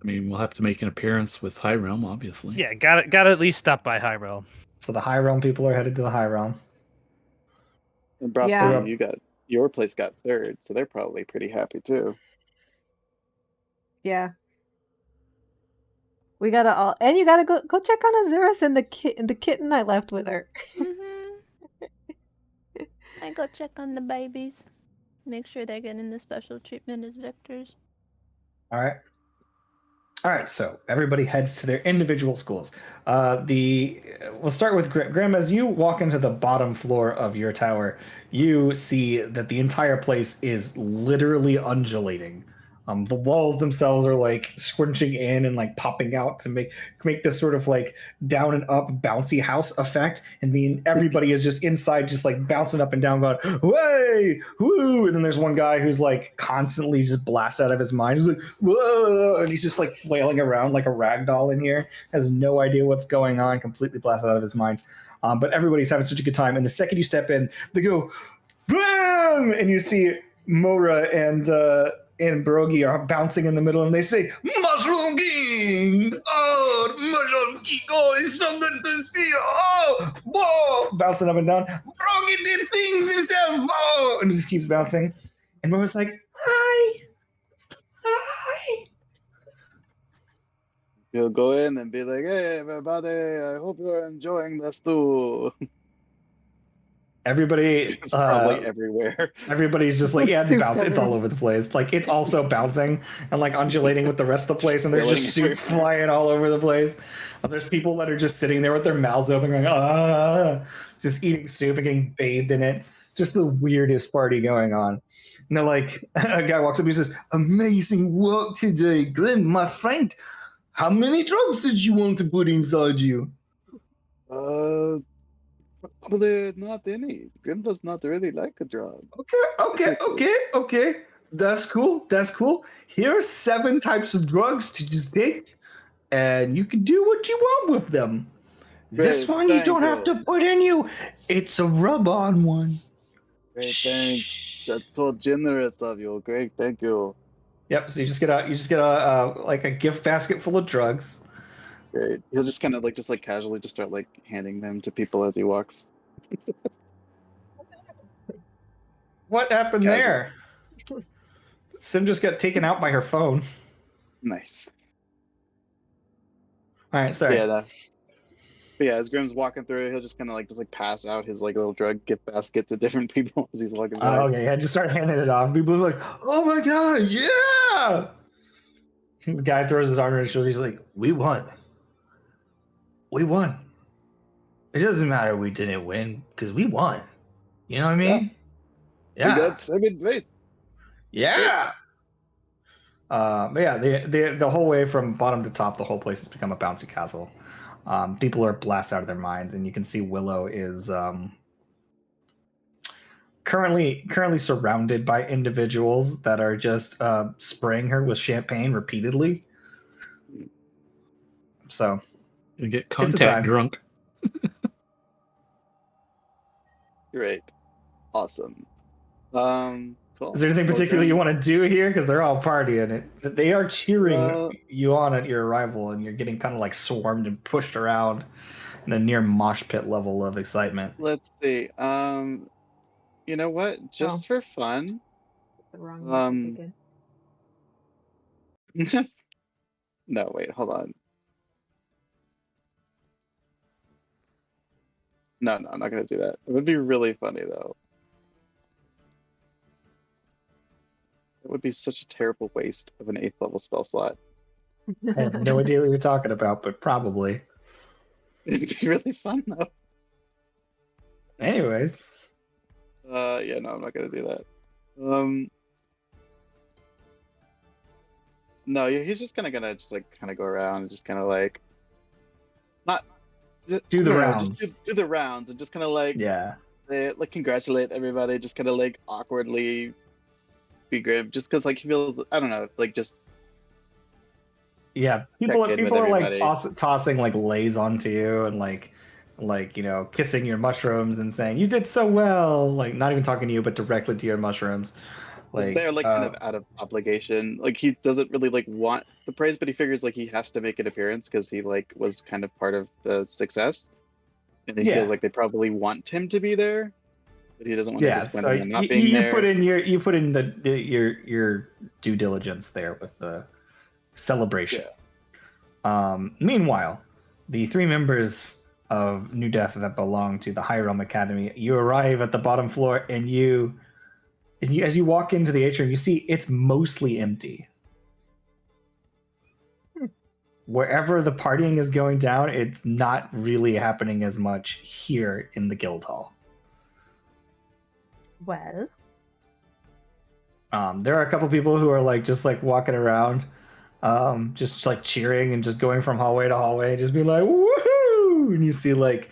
I mean, we'll have to make an appearance with High Realm, obviously. Yeah, got to at least stop by High Realm. So the High Realm people are headed to the High Realm. And Brothel, Yeah. your place got third, so they're probably pretty happy too. Yeah. We gotta all, and you gotta go check on Azuris and the kitten I left with her. I go check on the babies. Make sure they're getting the special treatment as victors. All right. So everybody heads to their individual schools. We'll start with Grim. As you walk into the bottom floor of your tower, you see that the entire place is literally undulating. The walls themselves are like squinching in and like popping out to make this sort of like down and up bouncy house effect, and then everybody is just inside, just like bouncing up and down, going "Way, woo!" And then there's one guy who's like constantly just blasted out of his mind. He's like "Whoa!" and he's just like flailing around like a rag doll in here, has no idea what's going on, completely blasted out of his mind. But everybody's having such a good time, and the second you step in, they go "Bam!" and you see Mora and Brogy are bouncing in the middle, and they say, "Mushroom King! Oh, Mushroom King! Oh, it's so good to see you! Oh, whoa!" Bouncing up and down. Brogy did things himself! Oh, and he just keeps bouncing. And Mora's like, "Hi! Hi!" He'll go in and be like, "Hey, everybody! I hope you're enjoying this too." Everybody, It's probably everywhere. everybody's just like, yeah, it's Soups bouncing. It's all everywhere. over the place. Like, it's also bouncing and like undulating with the rest of the place, and there's just Spilling soup everywhere. flying all over the place. There's people that are just sitting there with their mouths open, going, just eating soup and getting bathed in it. Just the weirdest party going on. And they're like, a guy walks up, he says, "Amazing work today, Grim, my friend. How many drugs did you want to put inside you?" Probably not any. Grim does not really like a drug. Okay. That's cool. Here are 7 types of drugs to just take, and you can do what you want with them. This Great, one you thank don't have you. to put in you. It's a rub-on one. Great, thanks. That's so generous of you. Great, thank you. Yep. So you just get a like a gift basket full of drugs. Great. He'll just kind of like casually just start like handing them to people as he walks. What happened Casual. there? Sim just got taken out by her phone. Nice. All right, sorry. Yeah, but yeah, as Grim's walking through, he'll just kind of like pass out his like little drug gift basket to different people as he's walking by. Okay, yeah, just start handing it off. People are like, "Oh my god, yeah!" The guy throws his arm around his shoulder. He's like, "We won. We won. It doesn't matter we didn't win because we won. You know what I mean? We got second place. Yeah. But yeah, the whole way from bottom to top, the whole place has become a bouncy castle. People are blasted out of their minds, and you can see Willow is currently surrounded by individuals that are just spraying her with champagne repeatedly. So You get It's a time. contact drunk. Great. Awesome. Cool. is there anything Well, particular you Grim, want to do here? Because they're all partying it. They are cheering Well- you on at your arrival, and you're getting kind of like swarmed and pushed around in a near mosh pit level of excitement. Let's see. You know what? Just for fun. The wrong Um, music again. No, wait, hold on. No, I'm not gonna do that. It would be really funny though. It would be such a terrible waste of an 8th level spell slot. I have no idea what you're talking about, but probably. It'd be really fun though. Anyways, Yeah, no, I'm not gonna do that. No, yeah, he's just gonna just like kind of go around and just kind of like, not Do the I don't know, rounds. just do the rounds and just kind of like, yeah. like congratulate everybody, just kind of like awkwardly be Grim, just because like he feels, I don't know, like just Yeah, people Check in with are like everybody. tossing like lays onto you and like kissing your mushrooms and saying you did so well. Like not even talking to you, but directly to your mushrooms. is there like kind of out of obligation. Like he doesn't really like want the praise, but he figures like he has to make an appearance because he like was kind of part of the success, and he Yeah. feels like they probably want him to be there, but he doesn't want to yeah. disappoint So them and not you being there. put in your due diligence there with the celebration. Meanwhile, the 3 members of New Death that belong to the High Realm Academy, you arrive at the bottom floor, and you as you walk into the atrium, you see it's mostly empty. Wherever the partying is going down, it's not really happening as much here in the guild hall. Well, There are a couple people who are like just like walking around, just like cheering and just going from hallway to hallway, just be like woohoo! And you see like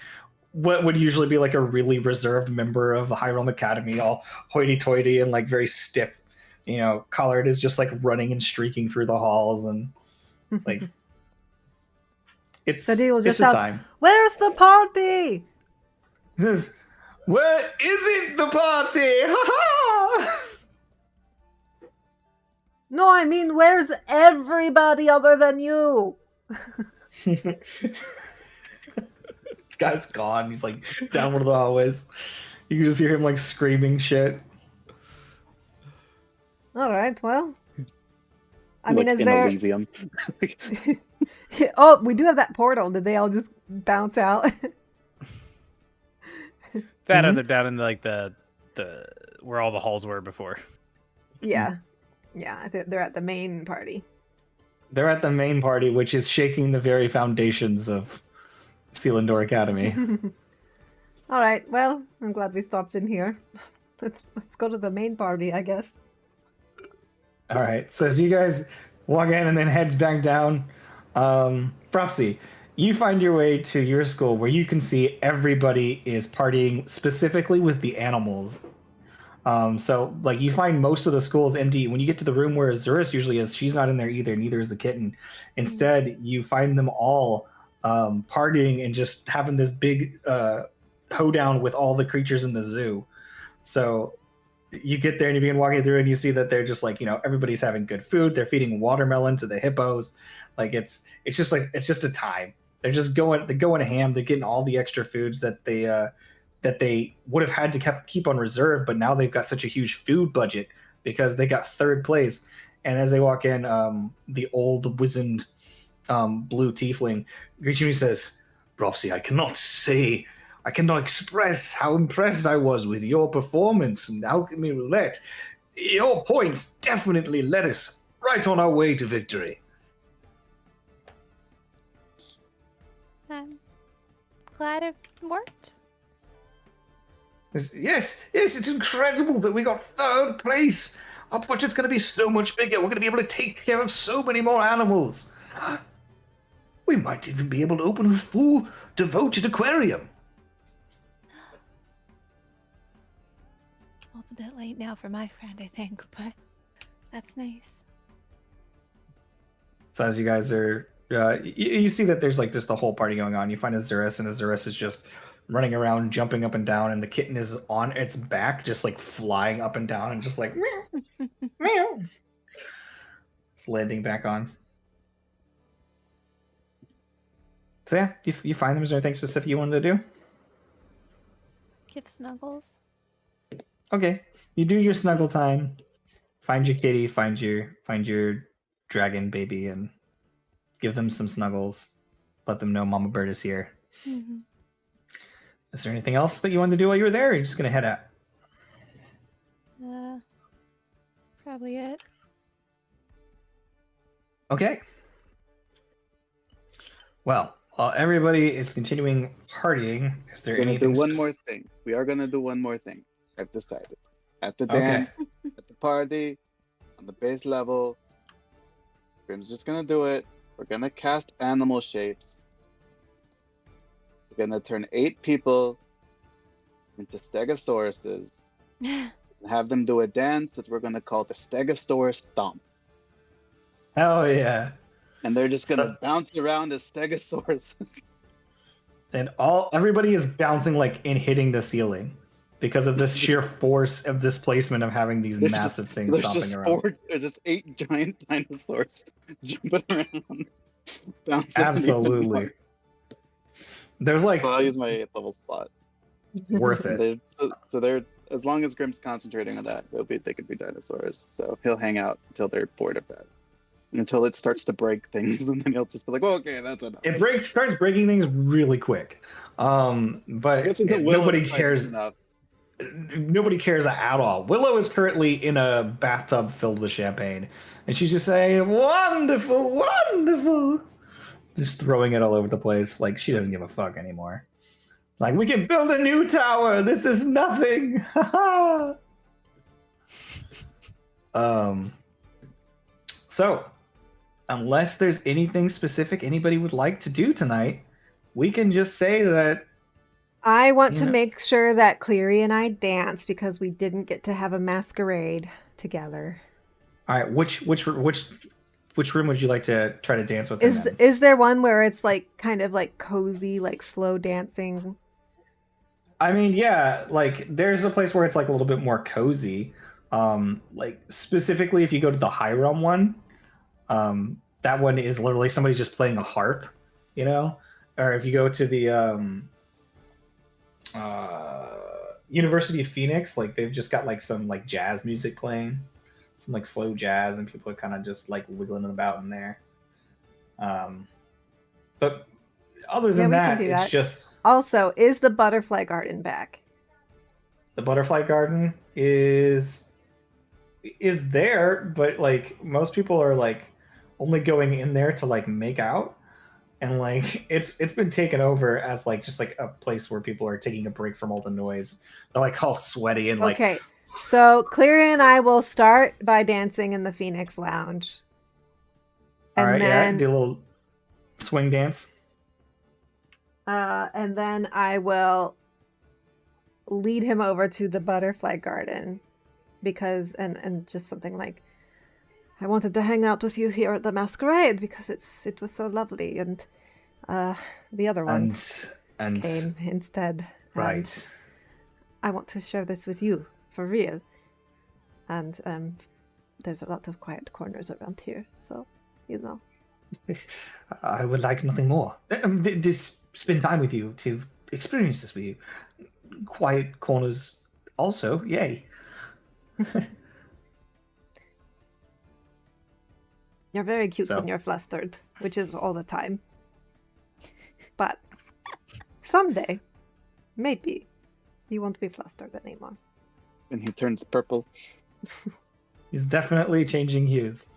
what would usually be like a really reserved member of the High Realm Academy, all hoity-toity and like very stiff, collared, is just like running and streaking through the halls, and like it's So they will just a shout, time. where's the party? He says, "Where isn't the party? Ha ha!" No, I mean, where's everybody other than you? This guy's gone. He's like down one of the hallways. You can just hear him like screaming shit. All right, well. I mean, like is in there... Elysium. Oh, we do have that portal. Did they all just bounce out? That or they're down in like the where all the halls were before. Yeah. Yeah, they're at the main party. They're at the main party, which is shaking the very foundations of Selindor Academy. All right, well, I'm glad we stopped in here. Let's go to the main party, I guess. All right, so as you guys walk in and then head back down, Propsy, you find your way to your school where you can see everybody is partying specifically with the animals. So like you find most of the school is empty. When you get to the room where Azurus usually is, she's not in there either. Neither is the kitten. Instead, you find them all partying and just having this big hoedown with all the creatures in the zoo. So you get there and you begin walking through and you see that they're just like, everybody's having good food. They're feeding watermelon to the hippos. Like it's just a time. They're going ham. They're getting all the extra foods that they would have had to keep on reserve, but now they've got such a huge food budget because they got 3rd place. And as they walk in, the old wizened blue tiefling greets you and says, "Propsy, I cannot express how impressed I was with your performance and Alchemy Roulette. Your points definitely led us right on our way to victory. glad it worked. Yes, it's incredible that we got 3rd place. Our budget's going to be so much bigger. We're going to be able to take care of so many more animals. We might even be able to open a full devoted aquarium. Well, it's a bit late now for my friend, I think, but that's nice. So as you guys are, you see that there's like just a whole party going on. You find Azurus, and Azurus is just running around, jumping up and down, and the kitten is on its back, just like flying up and down, and just like meow, meow, just landing back on. So yeah, you find them. Is there anything specific you wanted to do? Give snuggles. Okay, you do your snuggle time. Find your kitty, find your dragon baby, and give them some snuggles. Let them know Mama Bird is here. Mm-hmm. Is there anything else that you wanted to do while you were there, or are you just gonna head out? Probably it. Okay. Well, while everybody is continuing partying, is there We're gonna anything? do one more thing. We are gonna do one more thing. I've decided. At the Okay. dance, at the party, on the base level, Grim's just gonna do it. We're gonna cast animal shapes. We're gonna turn 8 people into Stegosauruses and have them do a dance that we're gonna call the Stegosaurus Stomp. Hell yeah! And they're just gonna So- bounce around as Stegosauruses. And everybody is bouncing like and hitting the ceiling because of this sheer force of displacement of having these There's massive things There's stomping just around. there's just 8 giant dinosaurs jumping around, bouncing. Absolutely. even There's like more. So I'll use my 8th level slot. worth it. So they're as long as Grim's concentrating on that, they could be dinosaurs. So he'll hang out until they're bored of that, until it starts to break things, and then he'll just be like, "Well, okay, that's enough." It starts breaking things really quick. I But guess until Willow's nobody fighting cares. enough. Nobody cares at all. Willow is currently in a bathtub filled with champagne, and she's just saying, "Wonderful, wonderful," just throwing it all over the place. Like she doesn't give a fuck anymore. Like we can build a new tower. This is nothing. So, unless there's anything specific anybody would like to do tonight, we can just say that. I want You to know- make sure that Cleary and I dance because we didn't get to have a masquerade together. All right, which room would you like to try to dance with? them in? Is there one where it's like kind of like cozy, like slow dancing? I mean, yeah, like there's a place where it's like a little bit more cozy. Like specifically if you go to the High Realm one, that one is literally somebody just playing a harp, you know? Or if you go to the University of Phoenix, like they've just got like some like jazz music playing, some like slow jazz, and people are kind of just like wiggling about in there. But other than we can that, do it's that. just Also, is the butterfly garden back? the butterfly garden is there, but like most people are like only going in there to like make out, and like it's been taken over as like just like a place where people are taking a break from all the noise. They're like all sweaty and like Okay, so Cleary and I will start by dancing in the Phoenix Lounge. all And right, yeah, then, do a little swing dance. and then I will lead him over to the butterfly garden because and just something like, I wanted to hang out with you here at the masquerade because it was so lovely, and the other one And came instead. And right. I want to share this with you for real. And there's a lot of quiet corners around here, so you know. I would like nothing more. Just spend time with you, to experience this with you. Quiet corners also, yay. You're very cute So- when you're flustered, which is all the time. But someday, maybe, you won't be flustered anymore. And he turns purple. He's definitely changing hues.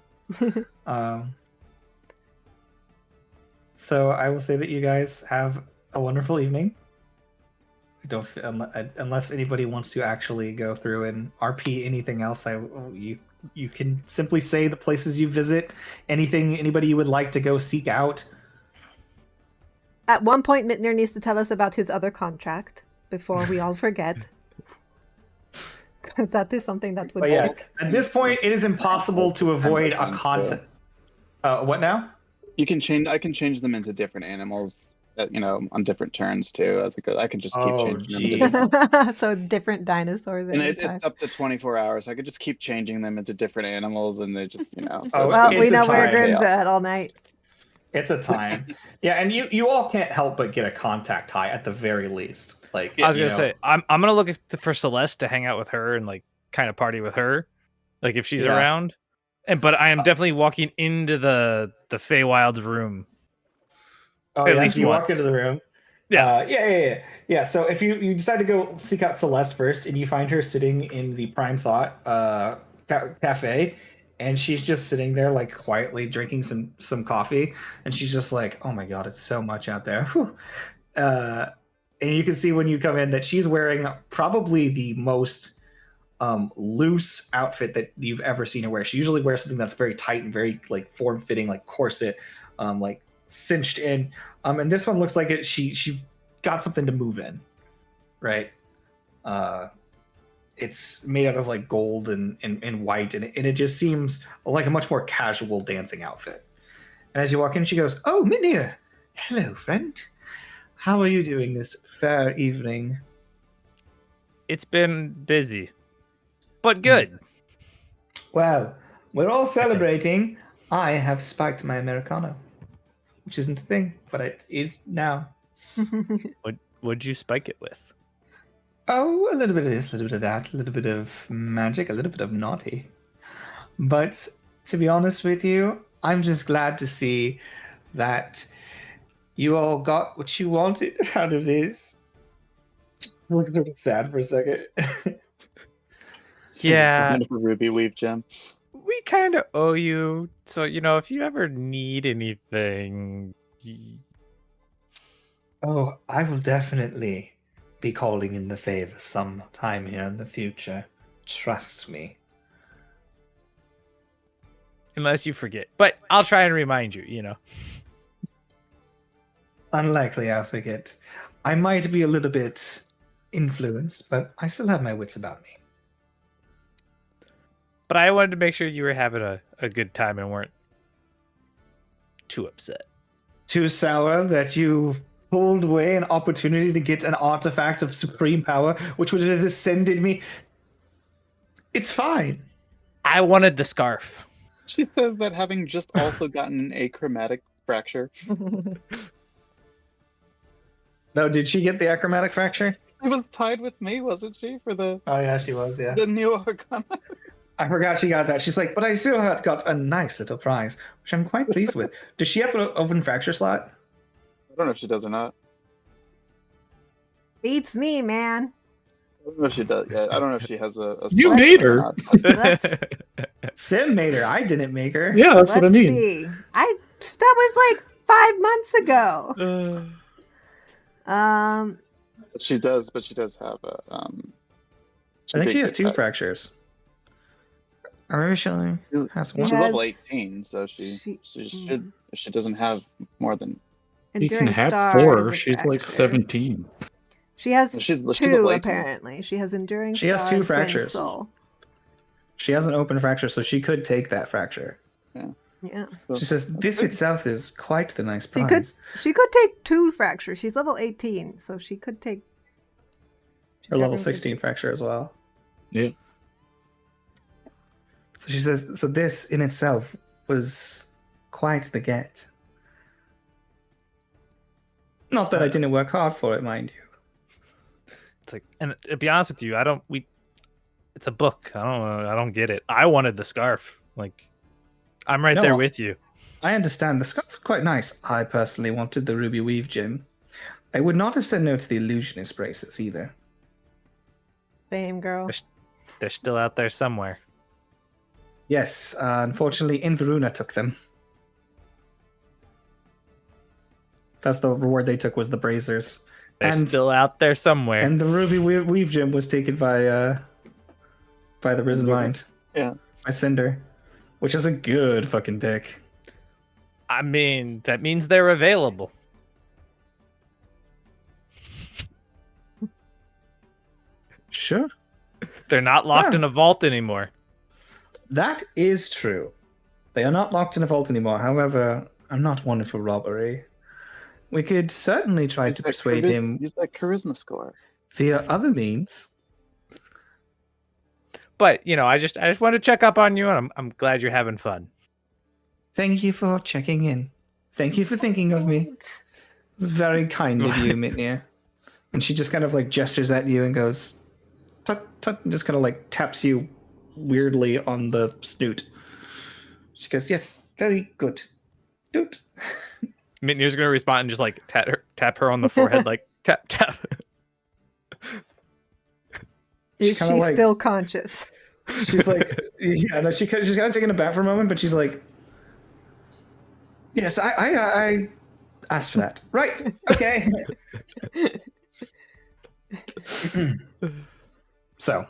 So I will say that you guys have a wonderful evening. I don't unless anybody wants to actually go through and RP anything else. You can simply say the places you visit, anything anybody you would like to go seek out. At one point, Mitner needs to tell us about his other contract before we all forget. Because that is something that would But yeah, stick. at this point, it is impossible to avoid a content. What now? You can change. I can change them into different animals. On different turns too. As it goes, I can just keep changing them. Into So it's different dinosaurs. and it's up to 24 hours. I could just keep changing them into different animals, and they just So well, we know where time. Grimm's at all night. It's a time. Yeah, and you all can't help but get a contact high at the very least. Like I was gonna say, I'm gonna look for Celeste to hang out with her and like kind of party with her, like if she's around. But I am definitely walking into the Feywild's room. Oh, at yeah, least so you once. walk into the room. Yeah. Yeah. So if you decide to go seek out Celeste first, and you find her sitting in the Prime Thought cafe, and she's just sitting there like quietly drinking some coffee, and she's just like, "Oh my god, it's so much out there." And you can see when you come in that she's wearing probably the most loose outfit that you've ever seen her wear. She usually wears something that's very tight and very like form-fitting, like corset, like cinched in. And this one looks like it. She got something to move in, right? It's made out of like gold and white, and it just seems like a much more casual dancing outfit. And as you walk in, she goes, "Oh, Mitnir, hello, friend. How are you doing this fair evening?" It's been busy, but good. Well, we're all celebrating. I have spiked my Americano, which isn't a thing, but it is now. What'd you spike it with? Oh, a little bit of this, a little bit of that, a little bit of magic, a little bit of naughty. But to be honest with you, I'm just glad to see that you all got what you wanted out of this. Look a bit sad for a second. Yeah, a ruby weave gem. we kind of owe you. So if you ever need anything, Oh, I will definitely be calling in the favor sometime here in the future. Trust me. unless you forget. But I'll try and remind you. Unlikely I'll forget. I might be a little bit influenced, but I still have my wits about me. But I wanted to make sure you were having a good time and weren't too upset. Too sour that you pulled away an opportunity to get an artifact of supreme power, which would have ascended me. It's fine. I wanted the scarf. She says that having just also gotten an achromatic fracture. No, did she get the achromatic fracture? It was tied with me, wasn't she? For the Oh yeah, she was, yeah. the new Arcana. I forgot she got that. She's like, but I still had got a nice little prize, which I'm quite pleased with. Does she have an open fracture slot? I don't know if she does or not. Beats me, man. I don't know if she does. Yeah, I don't know if she has a You slot made or her. not. Let's, Sim made her. I didn't make her. Yeah, that's what I let's mean. see. That was like 5 months ago. But she does have a I think she has 2 fractures. Or maybe she only has one. She's has- level 18, so she should. If she doesn't have more than. You can Enduring have Star 4. is a She's like fracture. 17. She has She's 2 level 18. apparently. She has Enduring She has Star 2 and Twin fractures. Soul. She has an open fracture, so she could take that fracture. Yeah. She says, this itself is quite the nice She prize. She could take 2 fractures. She's level 18, so she could take. Her level 16 fracture as well. Yeah. So she says, so this in itself was quite the get. Not that I didn't work hard for it, mind you. It's like, and to be honest with you, it's a book. I don't get it. I wanted the scarf. Like, I'm right there with you. I understand. The scarf is quite nice. I personally wanted the ruby weave gem. I would not have said no to the illusionist braces either. Same girl. They're still out there somewhere. Yes, unfortunately, Inveruna took them. That's the reward they took, was the bracers. They're still out there somewhere. And the ruby weave gem was taken by the Risen Cinder. Mind. Yeah. By Cinder, which is a good fucking pick. I mean, that means they're available. Sure. They're not locked Yeah. in a vault anymore. That is true. They are not locked in a vault anymore. However, I'm not one for robbery. We could certainly try Use to that persuade him Use that charisma score. via other means. But I just want to check up on you, and I'm glad you're having fun. Thank you for checking in. Thank you for thinking of me. It's very kind of you, Mitnir. And she just kind of like gestures at you and goes, tut, tut, and just kind of like taps you weirdly on the snoot. She goes, yes, very good. Doot. Mitnir's gonna respond and just like tap her on the forehead, like tap tap. Is kinda she like- still conscious? She's like, yeah, no, she's kind of taken aback for a moment, but she's like, yes, I asked for that. Right, okay. So,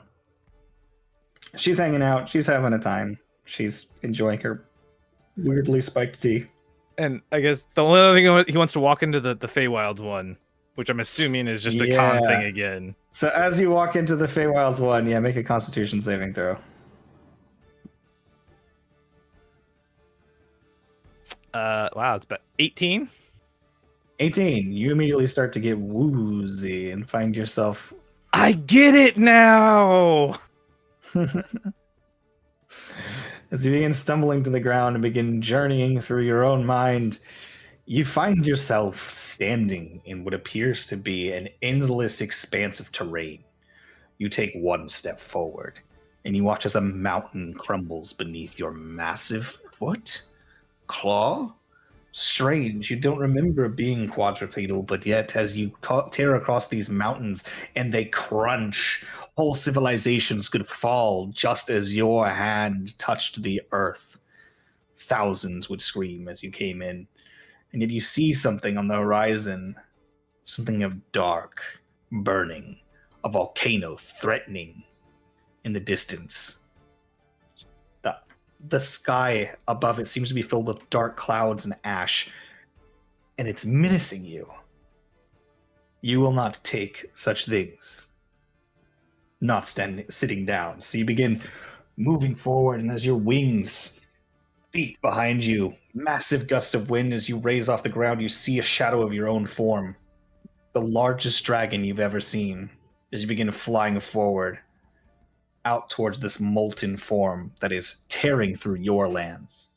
she's hanging out. She's having a time. She's enjoying her weirdly spiked tea. And I guess the only other thing he wants to walk into the Feywilds one, which I'm assuming is just a con Yeah. thing again. So as you walk into the Feywilds one, yeah, make a Constitution saving throw. Wow, it's about 18. 18. You immediately start to get woozy and find yourself. I get it now. As you begin stumbling to the ground and begin journeying through your own mind, you find yourself standing in what appears to be an endless expanse of terrain. You take one step forward, and you watch as a mountain crumbles beneath your massive foot. Claw? Strange, you don't remember being quadrupedal, but yet as you tear across these mountains and they crunch, whole civilizations could fall just as your hand touched the earth. Thousands would scream as you came in, and yet you see something on the horizon, something of dark, burning, a volcano threatening in the distance. The sky above it seems to be filled with dark clouds and ash, and it's menacing you. You will not take such things. Not sitting down. So you begin moving forward, and as your wings beat behind you, massive gusts of wind as you raise off the ground, you see a shadow of your own form. The largest dragon you've ever seen as you begin flying forward out towards this molten form that is tearing through your lands.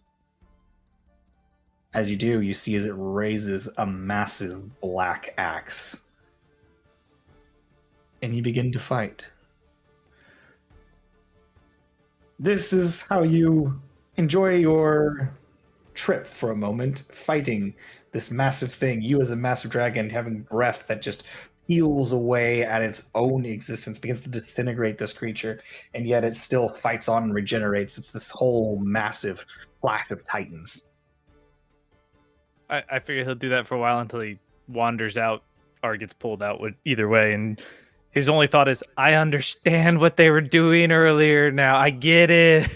As you do, you see as it raises a massive black axe. And you begin to fight. This is how you enjoy your trip for a moment, fighting this massive thing. You as a massive dragon having breath that just peels away at its own existence, begins to disintegrate this creature, and yet it still fights on and regenerates. It's this whole massive flash of titans. I figure he'll do that for a while until he wanders out or gets pulled out with either way. And his only thought is, I understand what they were doing earlier now. I get it.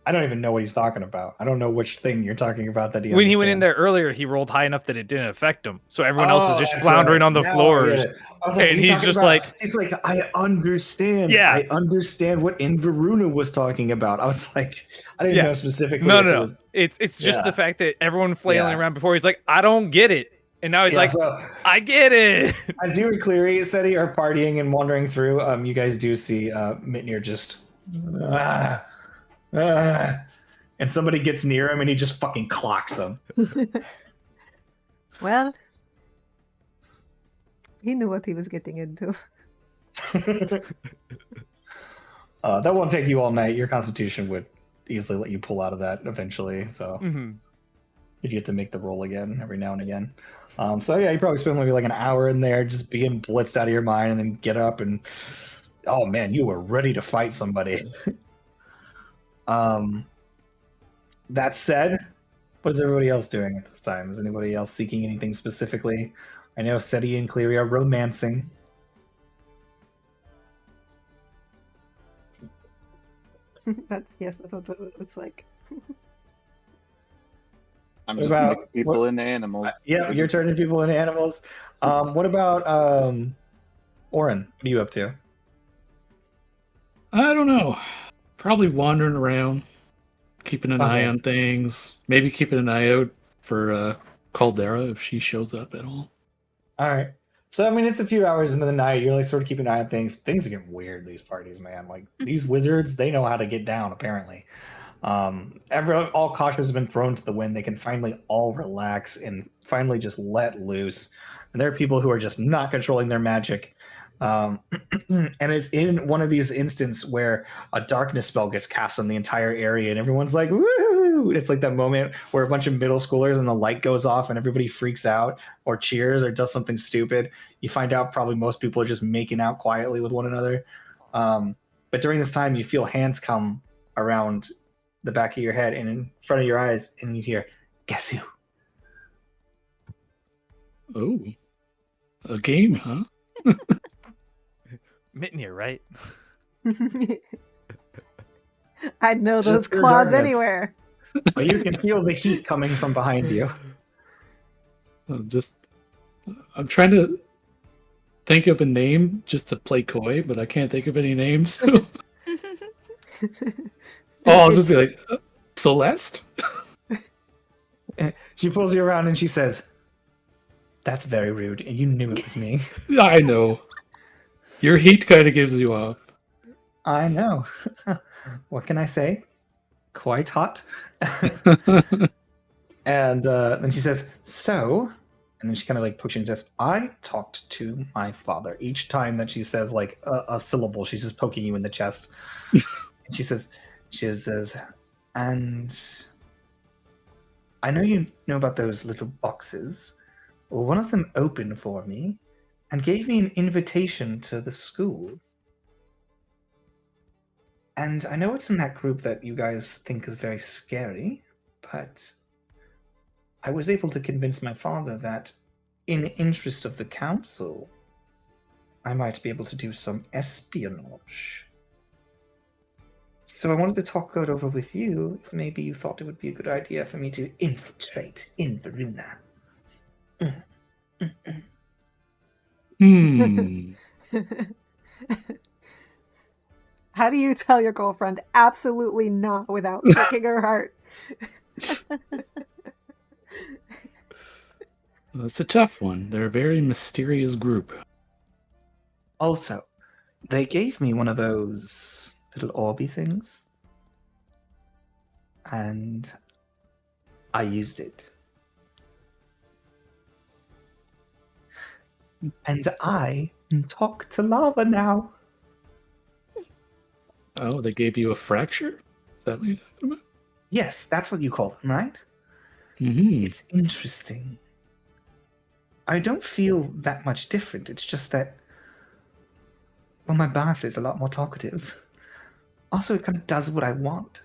I don't even know what he's talking about. I don't know which thing you're talking about that he When he went in understands. there earlier, he rolled high enough that it didn't affect him. So everyone else is just that's floundering right. on the Now I floors. get it. I was And you he's talking just about- like- he's like, I understand. Yeah. I understand what Inveruna was talking about. I was like, I didn't Yeah. know specifically. No, if no, it no. was- It's just Yeah. the fact that everyone flailing Yeah. around before, he's like, I don't get it. And now he's Yeah, like, so, I get it. as you and Cleary said, are partying and wandering through, you guys do see Mitnir just, and somebody gets near him and he just fucking clocks them. Well, he knew what he was getting into. That won't take you all night. Your constitution would easily let you pull out of that eventually. So Mhm. you get to make the roll again every now and again. So yeah, you probably spend maybe like an hour in there just being blitzed out of your mind, and then get up and, oh man, you were ready to fight somebody. That said, What is everybody else doing at this time? Is anybody else seeking anything specifically? I know Seti and Cleary are romancing. That's what it looks like. I'm What just about- making people what- into animals. Yeah, you're turning people into animals. What about Oren? What are you up to? I don't know. Probably wandering around, keeping an eye Okay. on things. Maybe keeping an eye out for Caldera if she shows up at all. All right. So I mean, it's a few hours into the night. You're like sort of keeping an eye on things. Things are getting weird. These parties, man. Like these wizards, they know how to get down. Apparently, all caution has been thrown to the wind. They can finally all relax and finally just let loose. And there are people who are just not controlling their magic. And it's in one of these instances where a darkness spell gets cast on the entire area, and everyone's like, "Woo!" It's like that moment where a bunch of middle schoolers and the light goes off, and everybody freaks out or cheers or does something stupid. You find out probably most people are just making out quietly with one another. But during this time, you feel hands come around the back of your head and in front of your eyes, and you hear, "Guess who?" Oh, a game, huh? Mitten here, right? I'd know those Just pure claws darkness. anywhere. But you can feel the heat coming from behind you. I'm trying to think of a name just to play coy, but I can't think of any names. I'll just be like, Celeste? She pulls you around and she says, "That's very rude. And you knew it was me." I know. Your heat kind of gives you off. I know. What can I say? Quite hot. And then she says, "So," and then she kind of like pokes you and says, "I talked to my father." Each time that she says like a syllable, she's just poking you in the chest. And she says, "And I know you know about those little boxes. Well, one of them opened for me and gave me an invitation to the school. And I know it's in that group that you guys think is very scary, but I was able to convince my father that, in interest of the council, I might be able to do some espionage. So I wanted to talk it over with you, if maybe you thought it would be a good idea for me to infiltrate in Varuna." Hmm. How do you tell your girlfriend absolutely not without breaking her heart? It's a tough one. They're a very mysterious group. Also, they gave me one of those little orby things, and I used it. And I can talk to lava now. Oh, they gave you a fracture? Is that what you're talking about? Yes, that's what you call them, right? Mm-hmm. It's interesting. I don't feel that much different. It's just that, well, my bath is a lot more talkative. Also, it kind of does what I want.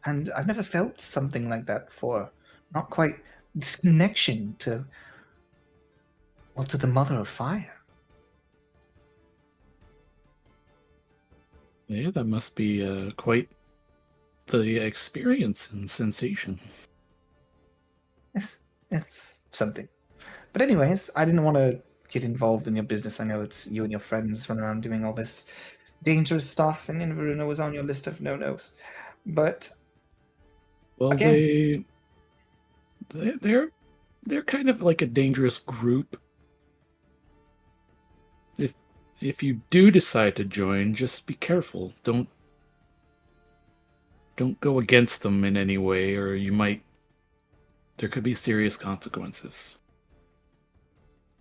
And I've never felt something like that before. Not quite this connection to, well, to the Mother of Fire. Yeah, that must be quite the experience and sensation. It's something. But anyways, I didn't want to get involved in your business. I know it's you and your friends run around doing all this dangerous stuff, and Inveruna was on your list of no-nos. But Well, again, they're kind of like a dangerous group. If you do decide to join, just be careful. Don't go against them in any way, or there could be serious consequences.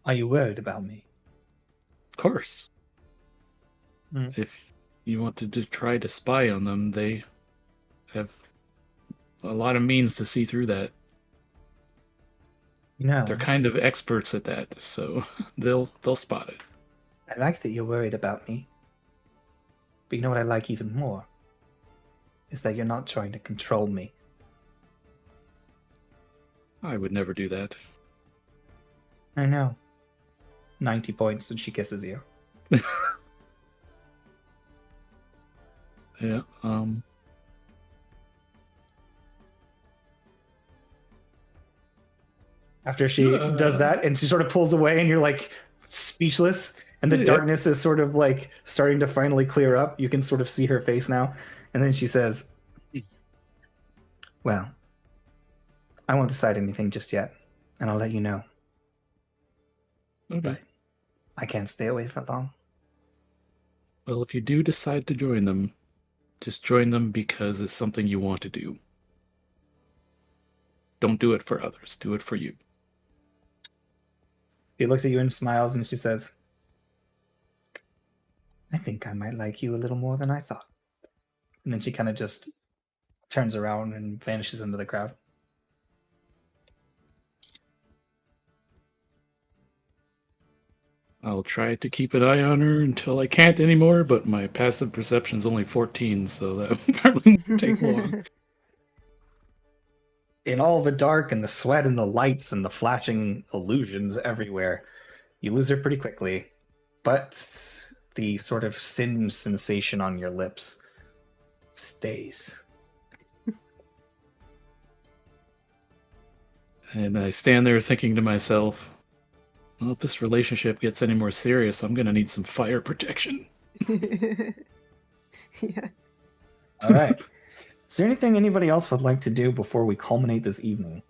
are you worried about me? Of course. Mm. If you wanted to try to spy on them, they have a lot of means to see through that. You know, They're kind of experts at that, so they'll spot it. I like that you're worried about me. But you know what I like even more? Is that you're not trying to control me. I would never do that. I know. 90 points and she kisses you. Yeah. After she does that, and she sort of pulls away, and you're like speechless, and the Yep. darkness is sort of like starting to finally clear up. You can sort of see her face now. And then she says, well, I won't decide anything just yet, and I'll let you know. Okay. But I can't stay away for long. Well, if you do decide to join them, just join them because it's something you want to do. Don't do it for others. Do it for you. She looks at you and smiles, and she says, I think I might like you a little more than I thought. And then she kind of just turns around and vanishes into the crowd. I'll try to keep an eye on her until I can't anymore, but my passive perception's only 14, so that would probably take long. In all the dark and the sweat and the lights and the flashing illusions everywhere, you lose her pretty quickly. But the sort of singe sensation on your lips stays. And I stand there thinking to myself, well, if this relationship gets any more serious, I'm going to need some fire protection. Yeah. All right. Is there anything anybody else would like to do before we culminate this evening?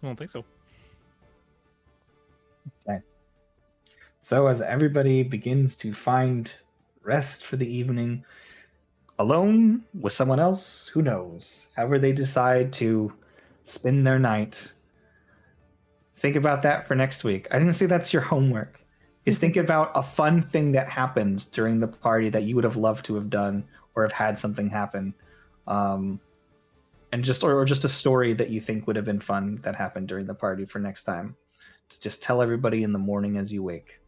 I don't think so. So as everybody begins to find rest for the evening, alone, with someone else, who knows? However they decide to spend their night, think about that for next week. I didn't say that's your homework. Is think about a fun thing that happened during the party that you would have loved to have done or have had something happen. And just or just a story that you think would have been fun that happened during the party for next time. To just tell everybody in the morning as you wake.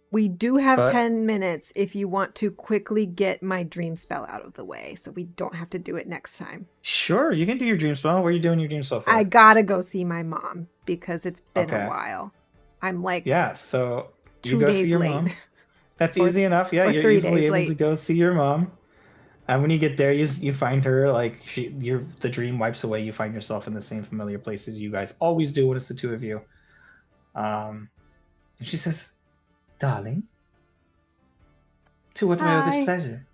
We do have But- 10 minutes if you want to quickly get my dream spell out of the way, so we don't have to do it next time. Sure, you can do your dream spell. What are you doing your dream spell for? I gotta go see my mom because it's been Okay. a while. I'm like Yeah, so you 2 go days see your late. mom. That's Or- easy enough. Yeah, or you're 3 easily days able to late. go see your mom. And when you get there, you find her like the dream wipes away. You find yourself in the same familiar places you guys always do when it's the two of you. And she says, "Darling, to what do I owe Hi. this pleasure?"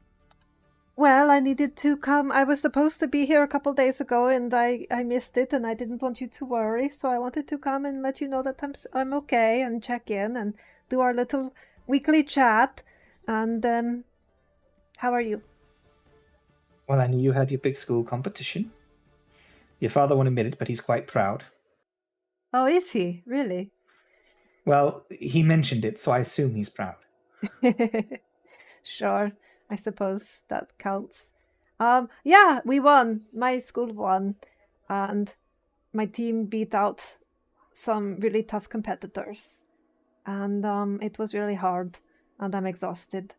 Well, I needed to come. I was supposed to be here a couple days ago and I missed it and I didn't want you to worry. So I wanted to come and let you know that I'm okay and check in and do our little weekly chat. And how are you? Well, I knew you had your big school competition. Your father won't admit it, but he's quite proud. Oh, is he? Really? Well, he mentioned it, so I assume he's proud. Sure. I suppose that counts. Yeah, we won. My school won. And my team beat out some really tough competitors. And it was really hard. And I'm exhausted.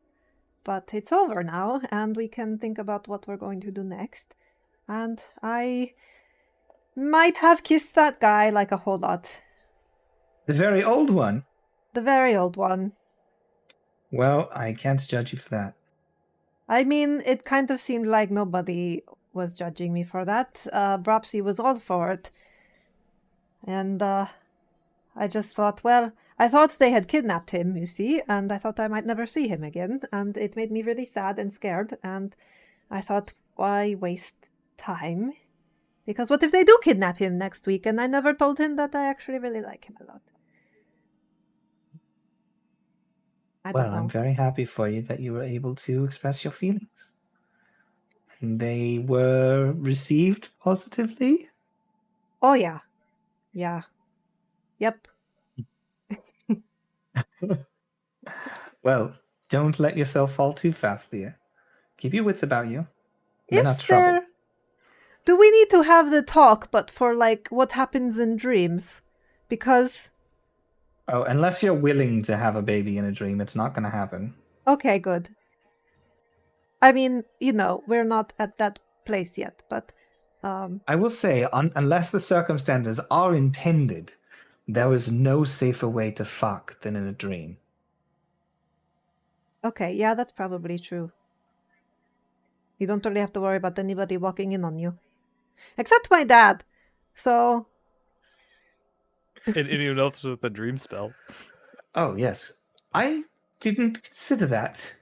But it's over now, and we can think about what we're going to do next. And I might have kissed that guy like a whole lot. The very old one. The very old one. Well, I can't judge you for that. I mean, it kind of seemed like nobody was judging me for that. Bropsy was all for it. And I just thought, well, I thought they had kidnapped him, you see, and I thought I might never see him again. And it made me really sad and scared. And I thought, why waste time? Because what if they do kidnap him next week and I never told him that I actually really like him a lot? I don't know. I'm very happy for you that you were able to express your feelings. And they were received positively? Oh, yeah. Yeah. Yep. Well, don't let yourself fall too fast, dear. Keep your wits about you. Men are Is trouble. there... Do we need to have the talk, but for, like, what happens in dreams? Because... Oh, unless you're willing to have a baby in a dream, it's not going to happen. Okay, good. I mean, we're not at that place yet, but I will say, unless the circumstances are intended, there is no safer way to fuck than in a dream. okay, yeah, that's probably true. You don't really have to worry about anybody walking in on you. Except my dad. So, And anyone else with a dream spell. Oh, yes. I didn't consider that.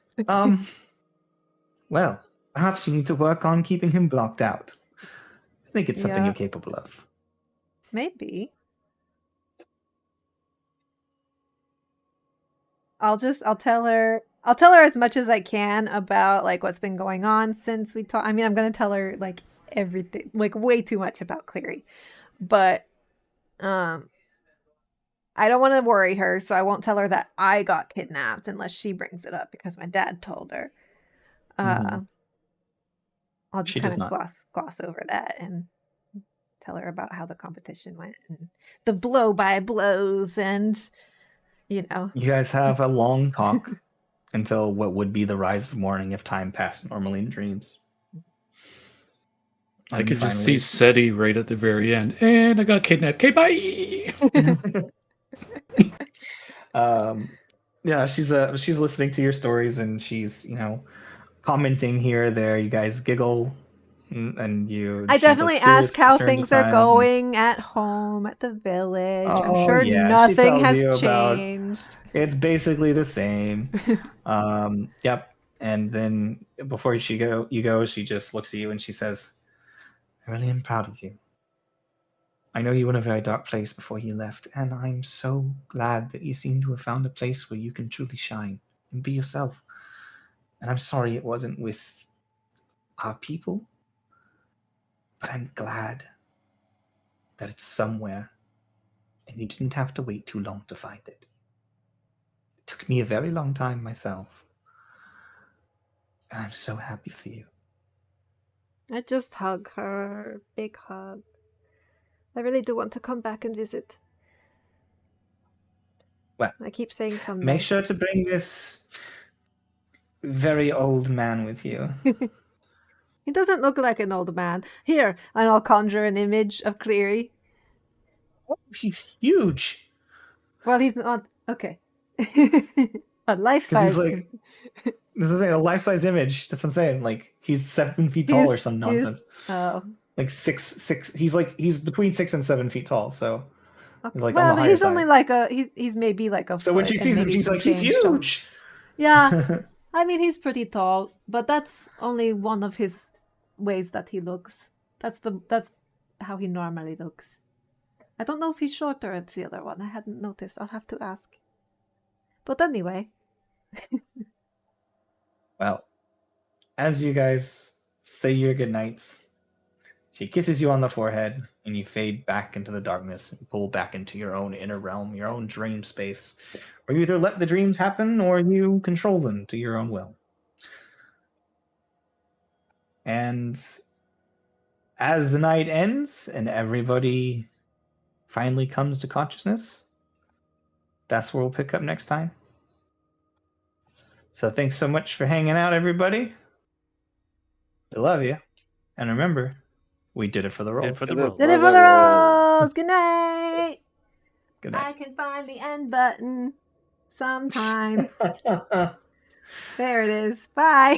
Well, perhaps you need to work on keeping him blocked out. I think it's something Yeah. you're capable of. maybe. I'll tell her as much as I can about like what's been going on since we talked. I mean, I'm going to tell her like everything, like way too much about Cleary. But I don't want to worry her, so I won't tell her that I got kidnapped unless she brings it up because my dad told her. Mhm. I'll just She kind does of not. gloss over that and tell her about how the competition went and the blow by blows and You guys have a long talk until what would be the rise of morning if time passed normally in dreams. I And could just see finally- SETI right at the very end. And I got kidnapped. Okay, bye. Yeah, she's listening to your stories and she's commenting here or there. You guys giggle and I she definitely looks serious, ask how concerned at things are times, and- going at home at the village. I'm Oh, sure yeah, she nothing tells you has about- changed. It's basically the same. Yep. And then before you go, she just looks at you and she says, "I really am proud of you. I know you were in a very dark place before you left, and I'm so glad that you seem to have found a place where you can truly shine and be yourself. And I'm sorry it wasn't with our people, but I'm glad that it's somewhere, and you didn't have to wait too long to find it. It took me a very long time myself, and I'm so happy for you." I just hug her. Big hug. I really do want to come back and visit. Well, I keep saying someday. Make sure to bring this very old man with you. He doesn't look like an old man. Here, and I'll conjure an image of Cleary. Oh, he's huge. Well, he's not. Okay. A life Because he's size. like, this is a life-size image. That's what I'm saying. Like, he's 7 feet tall or some nonsense. Oh. Like 6. He's between 6 and 7 feet tall. So Okay. he's like on Well, the higher he's side. only like he's maybe like a So when foot she and sees him, maybe she's some like, he's change jump. huge. Yeah. I mean, he's pretty tall, but that's only one of his ways that he looks. That's how he normally looks. I don't know if he's shorter at the other one. I hadn't noticed. I'll have to ask. But anyway. Well, as you guys say your goodnights, she kisses you on the forehead, and you fade back into the darkness and pull back into your own inner realm, your own dream space, where you either let the dreams happen or you control them to your own will. And as the night ends and everybody finally comes to consciousness, that's where we'll pick up next time. So thanks so much for hanging out, everybody. I love you. And remember, we did it for the rolls. Did for the Did it rolls. Did it for for the the roll. rolls. Good night. Good I night. can find the end button sometime. There it is. Bye.